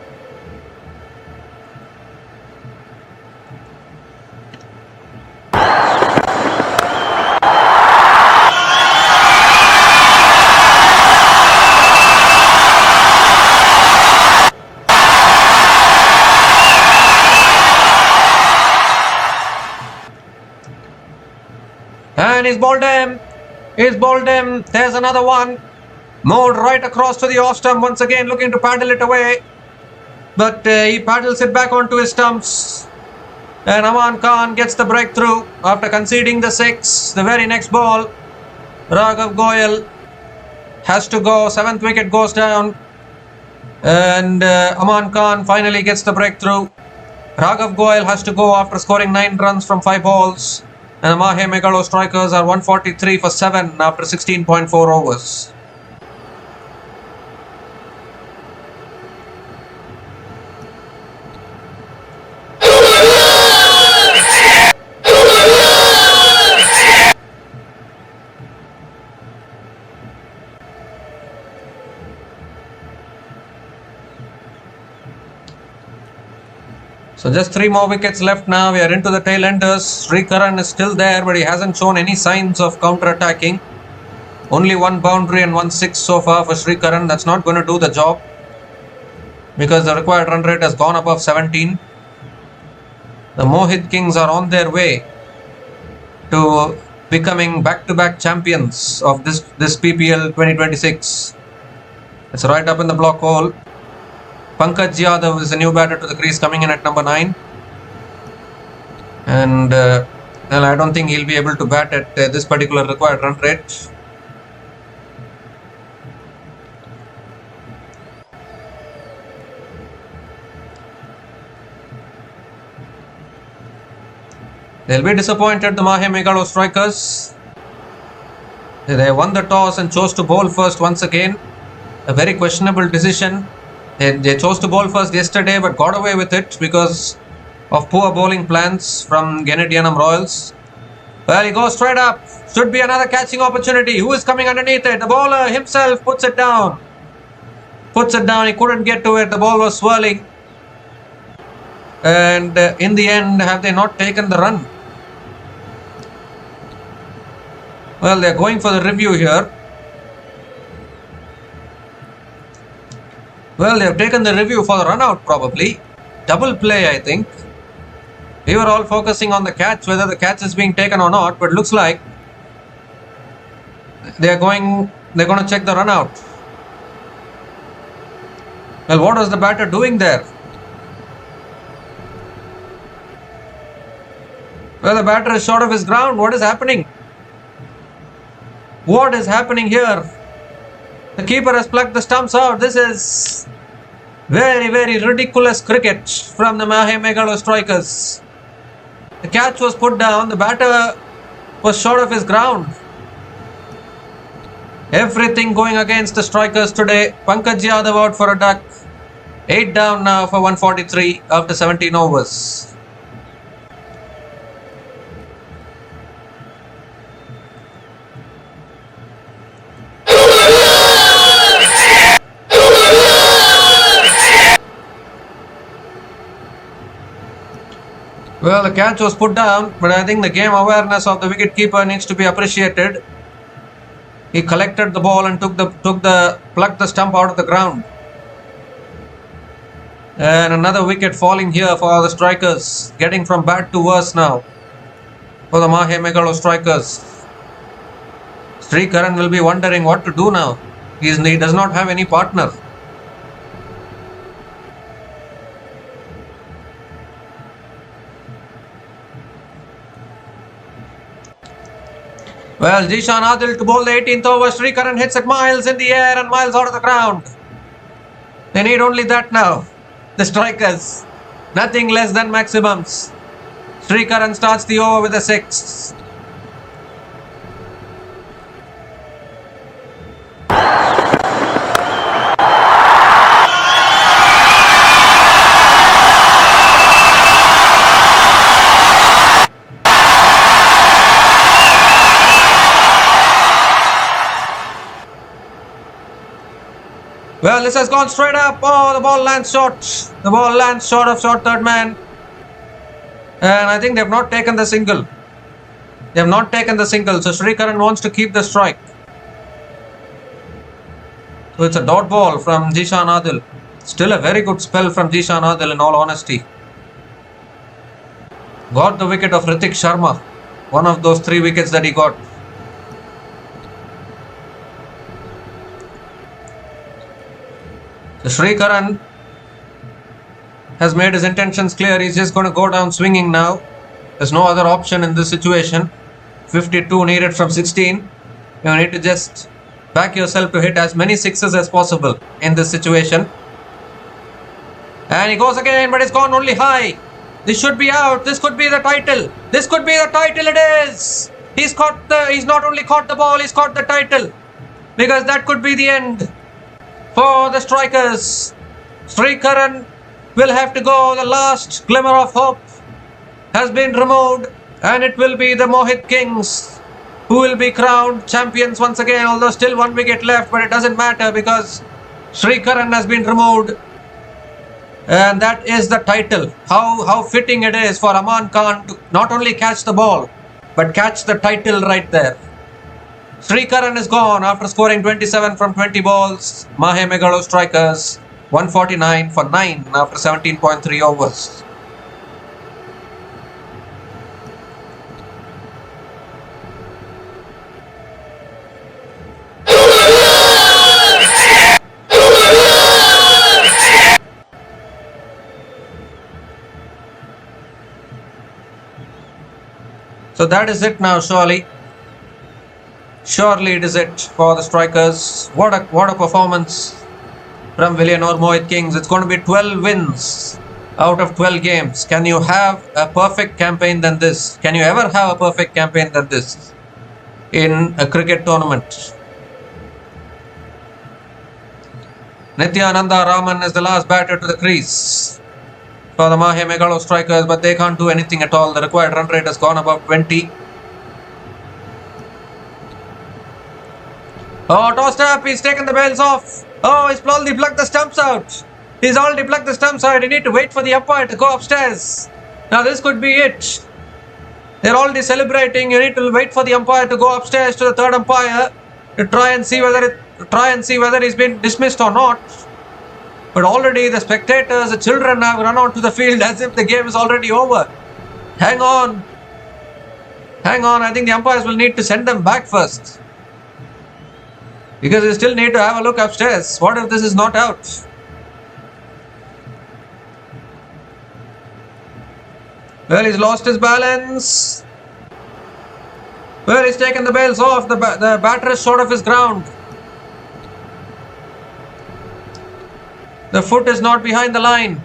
And he's bowled him. He's bowled him. There's another one. Moved right across to the off stump once again, looking to paddle it away. But he paddles it back onto his stumps. And Aman Khan gets the breakthrough after conceding the 6. The very next ball, Raghav Goyal has to go. 7th wicket goes down. And Aman Khan finally gets the breakthrough. Raghav Goyal has to go after scoring 9 runs from 5 balls. And the Mahe Megalo strikers are 143 for 7 after 16.4 overs. So just 3 more wickets left now. We are into the tail enders. Srikaran is still there, but he hasn't shown any signs of counter-attacking. Only 1 boundary and 1 6 so far for Srikaran. That's not going to do the job, because the required run rate has gone above 17. The Mohit Kings are on their way to becoming back-to-back champions of this PPL 2026. It's right up in the block hole. Pankaj Yadav is a new batter to the crease, coming in at number 9. And well, I don't think he'll be able to bat at this particular required run rate. They'll be disappointed, the Mahe Megalo strikers. They won the toss and chose to bowl first once again. A very questionable decision. They chose to bowl first yesterday, but got away with it because of poor bowling plans from Genidyanamroyals. Well, he goes straight up. Should be another catching opportunity. Who is coming underneath it? The bowler himself puts it down. Puts it down. He couldn't get to it. The ball was swirling. And in the end, have they not taken the run? Well, they're going for the review here. Well, they have taken the review for the run out probably. Double play, I think. We were all focusing on the catch, whether the catch is being taken or not, but looks like they're going to check the run out. Well, what was the batter doing there? Well, the batter is short of his ground. What is happening? What is happening here? The keeper has plucked the stumps out. This is very, very ridiculous cricket from the Mahe Megalo strikers. The catch was put down. The batter was short of his ground. Everything going against the strikers today. Pankaj Yadav out for a duck. 8 down now for 143 after 17 overs. Well, the catch was put down, but I think the game awareness of the wicketkeeper needs to be appreciated. He collected the ball and plucked the stump out of the ground. And another wicket falling here for the strikers, getting from bad to worse now for the Mahe Megalo strikers. Srikaran will be wondering what to do now. He does not have any partner. Well, Jishan Adil to bowl the 18th over. Srikaran hits it miles in the air and miles out of the ground. They need only that now. The strikers. Nothing less than maximums. Srikaran starts the over with a 6. Well, this has gone straight up. Oh, the ball lands short. The ball lands short of short third man. And I think they have not taken the single. They have not taken the single. So Srikaran wants to keep the strike. So it's a dot ball from Jishan Adil. Still a very good spell from Jishan Adil in all honesty. Got the wicket of Ritik Sharma. One of those 3 wickets that he got. So Srikaran has made his intentions clear. He's just going to go down swinging now. There's no other option in this situation. 52 needed from 16. You need to just back yourself to hit as many sixes as possible in this situation. And he goes again, but it's gone only high. This should be out. This could be the title. This could be the title. It is. He's not only caught the ball, he's caught the title. Because that could be the end for the strikers. Srikaran will have to go. The last glimmer of hope has been removed, and it will be the Mohit Kings who will be crowned champions once again, although still 1 wicket left, but it doesn't matter because Srikaran has been removed, and that is the title. How fitting it is for Aman Khan to not only catch the ball but catch the title right there. Srikaran is gone after scoring 27 from 20 balls. Mahe Megalostrikers 149 for 9 after 17.3 overs. So that is it now, surely. Surely it is it for the strikers. What a performance from Villianur Mohit Kings. It's going to be 12 wins out of 12 games. Can you have a perfect campaign than this? Can you ever have a perfect campaign than this in a cricket tournament? Nityananda Raman is the last batter to the crease for the Mahe Megalo strikers, but they can't do anything at all. The required run rate has gone above 20. Oh, tossed up. He's taken the bails off. Oh, he's already plucked the stumps out. He's already plucked the stumps out. You need to wait for the umpire to go upstairs. Now this could be it. They're already celebrating. You need to wait for the umpire to go upstairs to the third umpire to try and see whether he's been dismissed or not. But already the spectators, the children have run onto the field as if the game is already over. Hang on. Hang on. I think the umpires will need to send them back first, because they still need to have a look upstairs. What if this is not out? Well, he's lost his balance. Well, he's taken the bails off. The batter is short of his ground. The foot is not behind the line.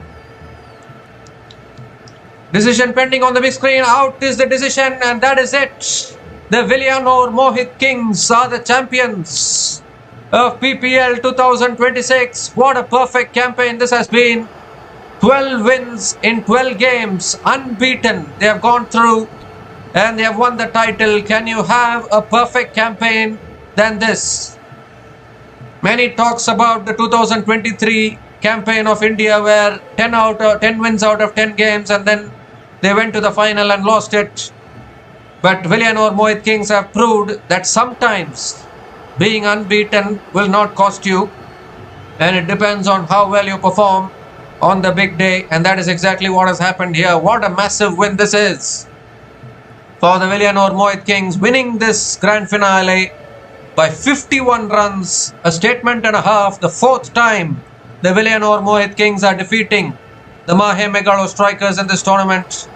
Decision pending on the big screen. Out is the decision, and that is it. The Villianur Mohit Kings are the champions of PPL 2026. What a perfect campaign this has been. 12 wins in 12 games, unbeaten. They have gone through and they have won the title. Can you have a perfect campaign than this? Many talks about the 2023 campaign of India, where 10 wins out of 10 games, and then they went to the final and lost it. But Villianur Mohit Kings have proved that sometimes being unbeaten will not cost you, and it depends on how well you perform on the big day, and that is exactly what has happened here. What a massive win this is for the Villianur Mohit Kings, winning this grand finale by 51 runs, a statement and a half, the fourth time the Villianur Mohit are defeating the Mahe Megalostrikers in this tournament.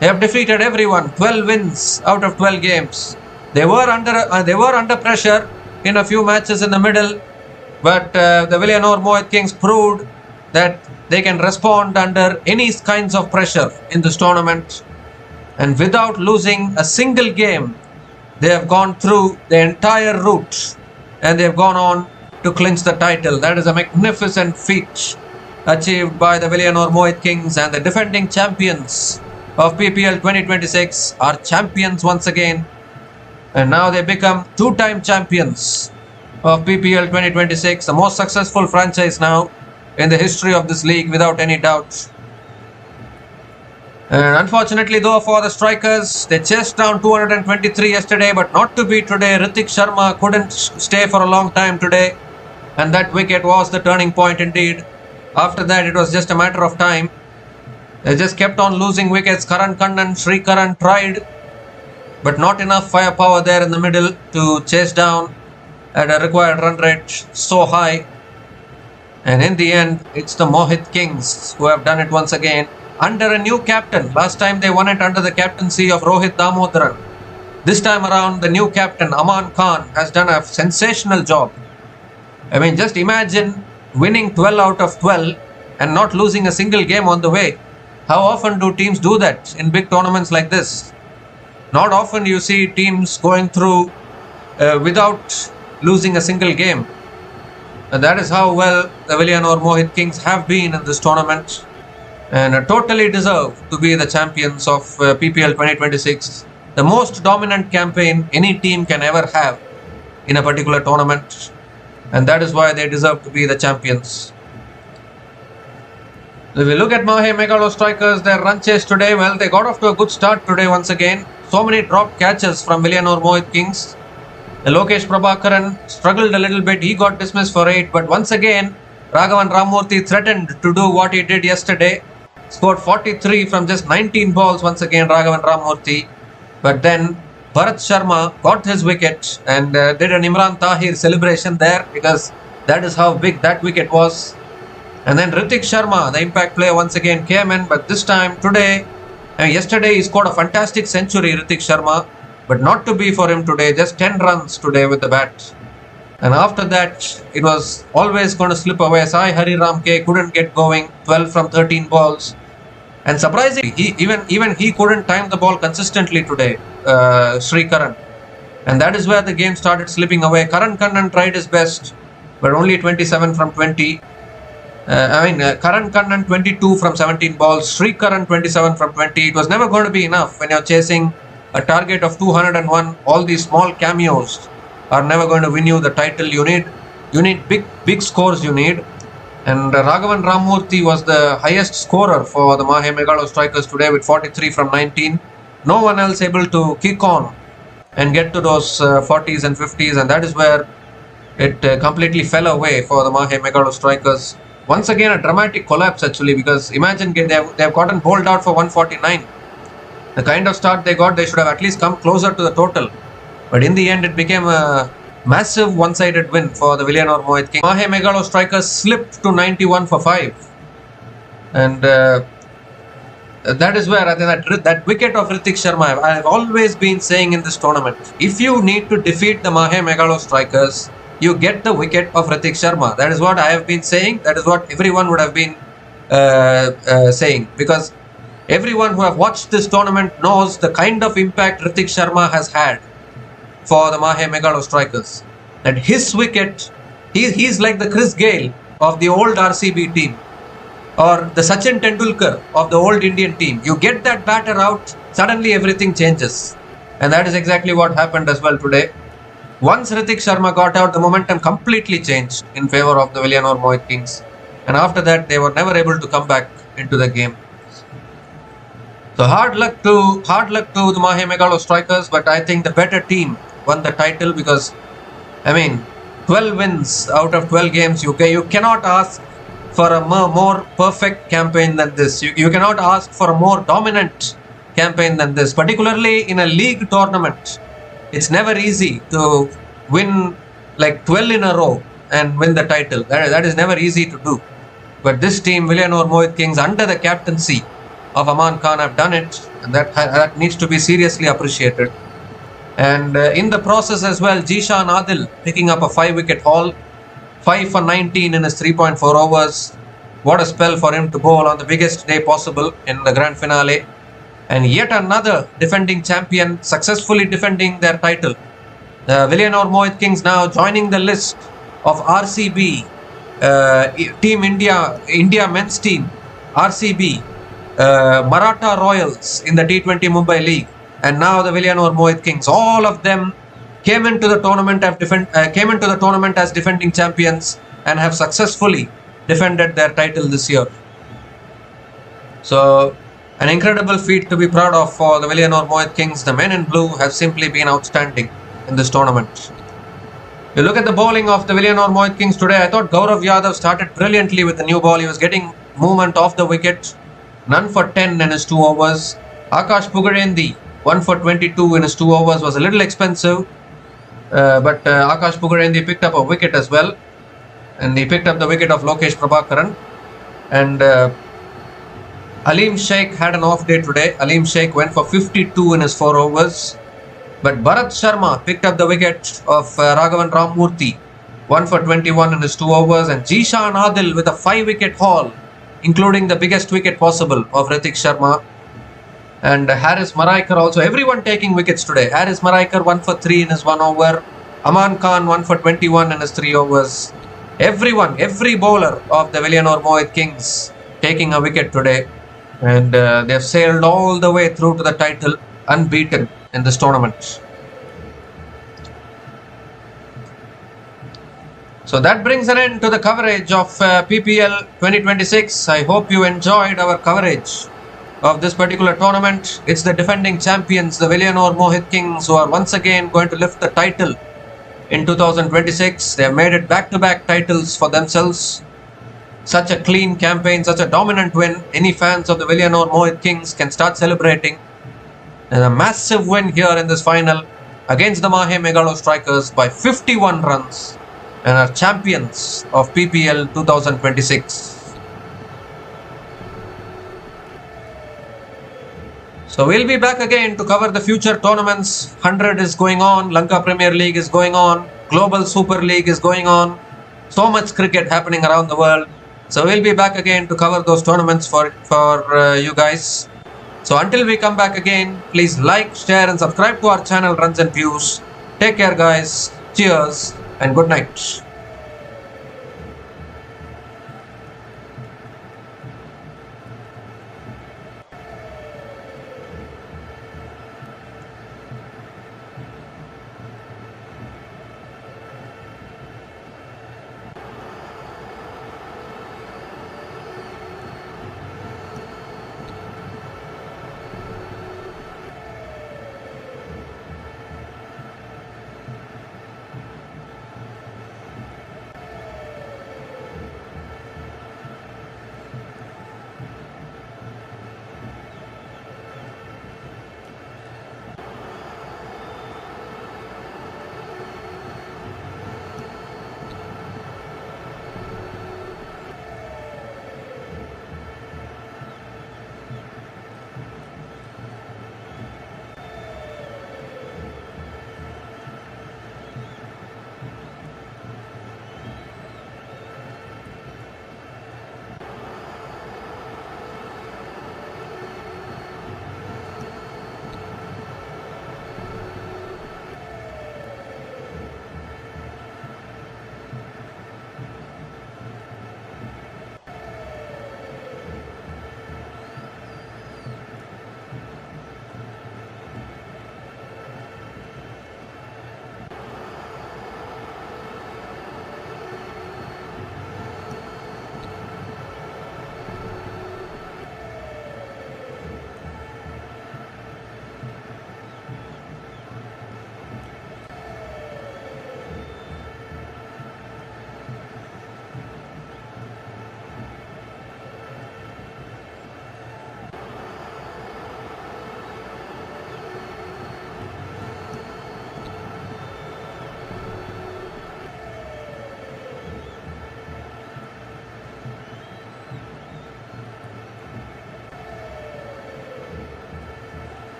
They have defeated everyone, 12 wins out of 12 games. They were under pressure in a few matches in the middle, but the Villianur Mohit proved that they can respond under any kinds of pressure in this tournament. And without losing a single game, they have gone through the entire route and they have gone on to clinch the title. That is a magnificent feat achieved by the Villianur Mohit and the defending champions of PPL 2026 are champions once again. And now they become two-time champions of PPL 2026, the most successful franchise now in the history of this league without any doubt. And unfortunately though for the Strikers, they chased down 223 yesterday, but not to be today. Hrithik Sharma couldn't stay for a long time today, and that wicket was the turning point indeed. After that it was just a matter of time. They just kept on losing wickets. Karan Kannan, Sri Karan tried, but not enough firepower there in the middle to chase down at a required run rate so high. And in the end, it's the Mohit Kings who have done it once again under a new captain. Last time they won it under the captaincy of Rohit Damodaran. This time around, the new captain, Aman Khan, has done a sensational job. I mean, just imagine winning 12 out of 12 and not losing a single game on the way. How often do teams do that in big tournaments like this? Not often you see teams going through without losing a single game. And that is how well the Villianur Mohit have been in this tournament, and totally deserve to be the champions of PPL 2026. The most dominant campaign any team can ever have in a particular tournament, and that is why they deserve to be the champions. If we look at Mahe Megalostrikers, their run chase today, well, they got off to a good start today once again. So many dropped catches from Villianur Mohit. Lokesh Prabhakaran struggled a little bit. He got dismissed for 8, but once again Raghavan Ramurthy threatened to do what he did yesterday. Scored 43 from just 19 balls once again, Raghavan Ramurthy. But then Bharat Sharma got his wicket and did an Imran Tahir celebration there, because that is how big that wicket was. And then Hrithik Sharma, the impact player, once again came in, but this time today, yesterday he scored a fantastic century, Hrithik Sharma, but not to be for him today. Just 10 runs today with the bat. And after that, it was always going to slip away. Sai Hariram K couldn't get going, 12 from 13 balls. And surprisingly, even he couldn't time the ball consistently today, Sri Karan. And that is where the game started slipping away. Karan Kannan tried his best, but only 27 from 20. Karan Kannan 22 from 17 balls, Sri Karan 27 from 20. It was never going to be enough when you're chasing a target of 201. All these small cameos are never going to win you the title. You need big scores. And Raghavan Ramurthy was the highest scorer for the Mahe Megalostrikers today with 43 from 19. No one else able to kick on and get to those 40s and 50s, and that is where it completely fell away for the Mahe Megalostrikers. Once again, a dramatic collapse actually, because imagine they have gotten bowled out for 149. The kind of start they got, they should have at least come closer to the total. But in the end, it became a massive one-sided win for the Villianur Mohit. Mahe Megalostrikers slipped to 91 for 5. And that is where I think that wicket of Hrithik Sharma, I have always been saying in this tournament, if you need to defeat the Mahe Megalostrikers, you get the wicket of Hrithik Sharma. That is what I have been saying. That is what everyone would have been saying. Because everyone who have watched this tournament knows the kind of impact Hrithik Sharma has had for the Mahe Megalostrikers. And his wicket, he's like the Chris Gayle of the old RCB team, or the Sachin Tendulkar of the old Indian team. You get that batter out, suddenly everything changes. And that is exactly what happened as well today. Once Hrithik Sharma got out, the momentum completely changed in favor of the Villianur Mohit. And after that, they were never able to come back into the game. So hard luck to the Mahe Megalostrikers, but I think the better team won the title, because 12 wins out of 12 games. You cannot ask for a more perfect campaign than this. You cannot ask for a more dominant campaign than this, particularly in a league tournament. It's never easy to win like 12 in a row and win the title. That is never easy to do. But this team, Villianur Mohit under the captaincy of Aman Khan, have done it, and that needs to be seriously appreciated. And in the process as well, Jishan Adil picking up a 5-wicket haul, 5 for 19 in his 3.4 overs. What a spell for him to bowl on the biggest day possible in the grand finale. And yet another defending champion successfully defending their title. The Villianur Mohit now joining the list of RCB, Team India men's team, RCB, Maratha Royals in the T20 Mumbai League, and now the Villianur Mohit. All of them came into the tournament as defending champions and have successfully defended their title this year. So, an incredible feat to be proud of for the Villianur Mohit. The men in blue have simply been outstanding in this tournament. You look at the bowling of the Villianur Mohit today. I thought Gaurav Yadav started brilliantly with the new ball. He was getting movement off the wicket. None for 10 in his 2 overs. Akash Pugarendi, 1 for 22 in his 2 overs, was a little expensive. But Akash Pugarendi picked up a wicket as well. And he picked up the wicket of Lokesh Prabhakaran. And Aleem Sheikh had an off day today. Aleem Sheikh went for 52 in his 4 overs. But Bharat Sharma picked up the wicket of Raghavan Ramamurthy, 1 for 21 in his 2 overs. And Jishan Adil with a 5-wicket haul, including the biggest wicket possible of Ritik Sharma. And Haris Maraikar also. Everyone taking wickets today. Haris Maraikar 1 for 3 in his 1 over. Aman Khan 1 for 21 in his 3 overs. Every bowler of the Villianur Mohit taking a wicket today. And they have sailed all the way through to the title unbeaten in this tournament. So that brings an end to the coverage of PPL 2026. I hope you enjoyed our coverage of this particular tournament. It's the defending champions, the Villianur Mohit, who are once again going to lift the title in 2026. They have made it back-to-back titles for themselves. Such a clean campaign, such a dominant win. Any fans of the Villianur Mohit can start celebrating. And a massive win here in this final against the Mahe Megalostrikers by 51 runs and are champions of PPL 2026. So we'll be back again to cover the future tournaments. 100 is going on, Lanka Premier League is going on, Global Super League is going on. So much cricket happening around the world. So we'll be back again to cover those tournaments for you guys. So until we come back again, please like, share and subscribe to our channel Runs and Views. Take care guys, cheers and good night.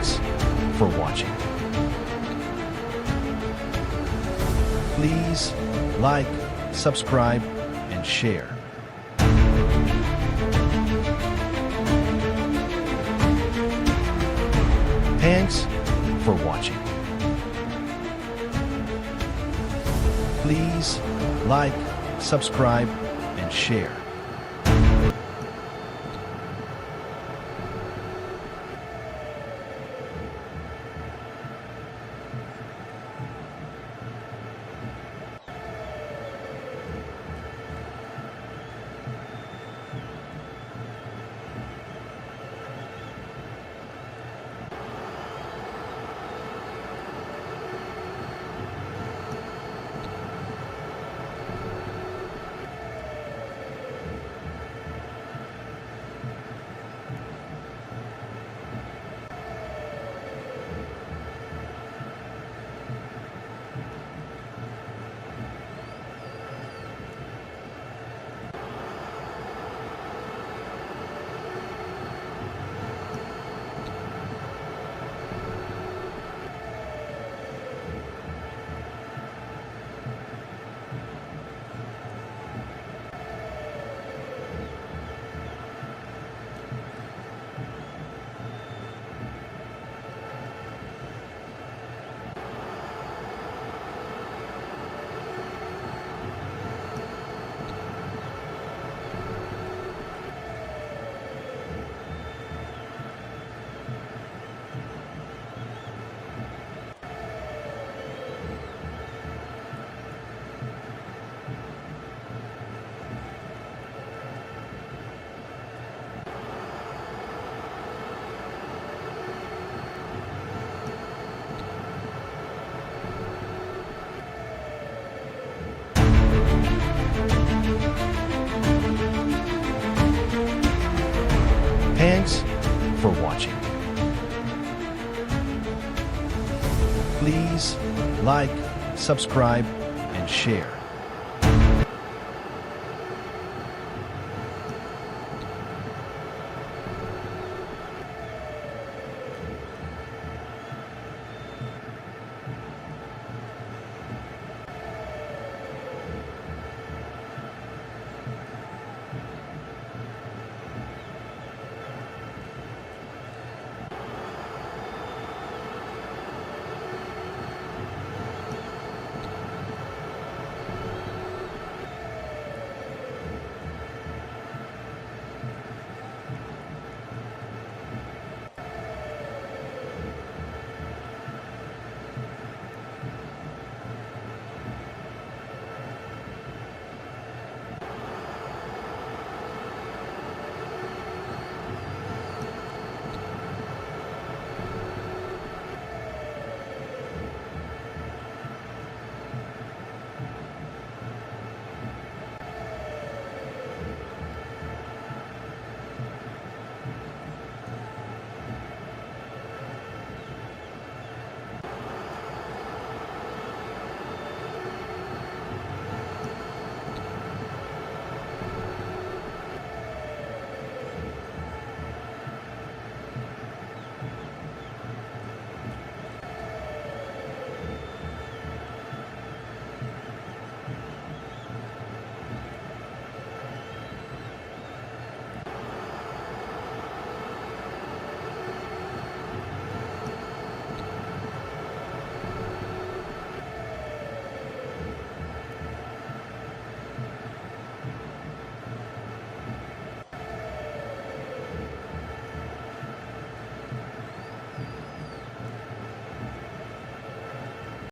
Thanks for watching. Please like, subscribe, and share. Thanks for watching. Please like, subscribe, and share. Thanks for watching. Please like, subscribe, and share.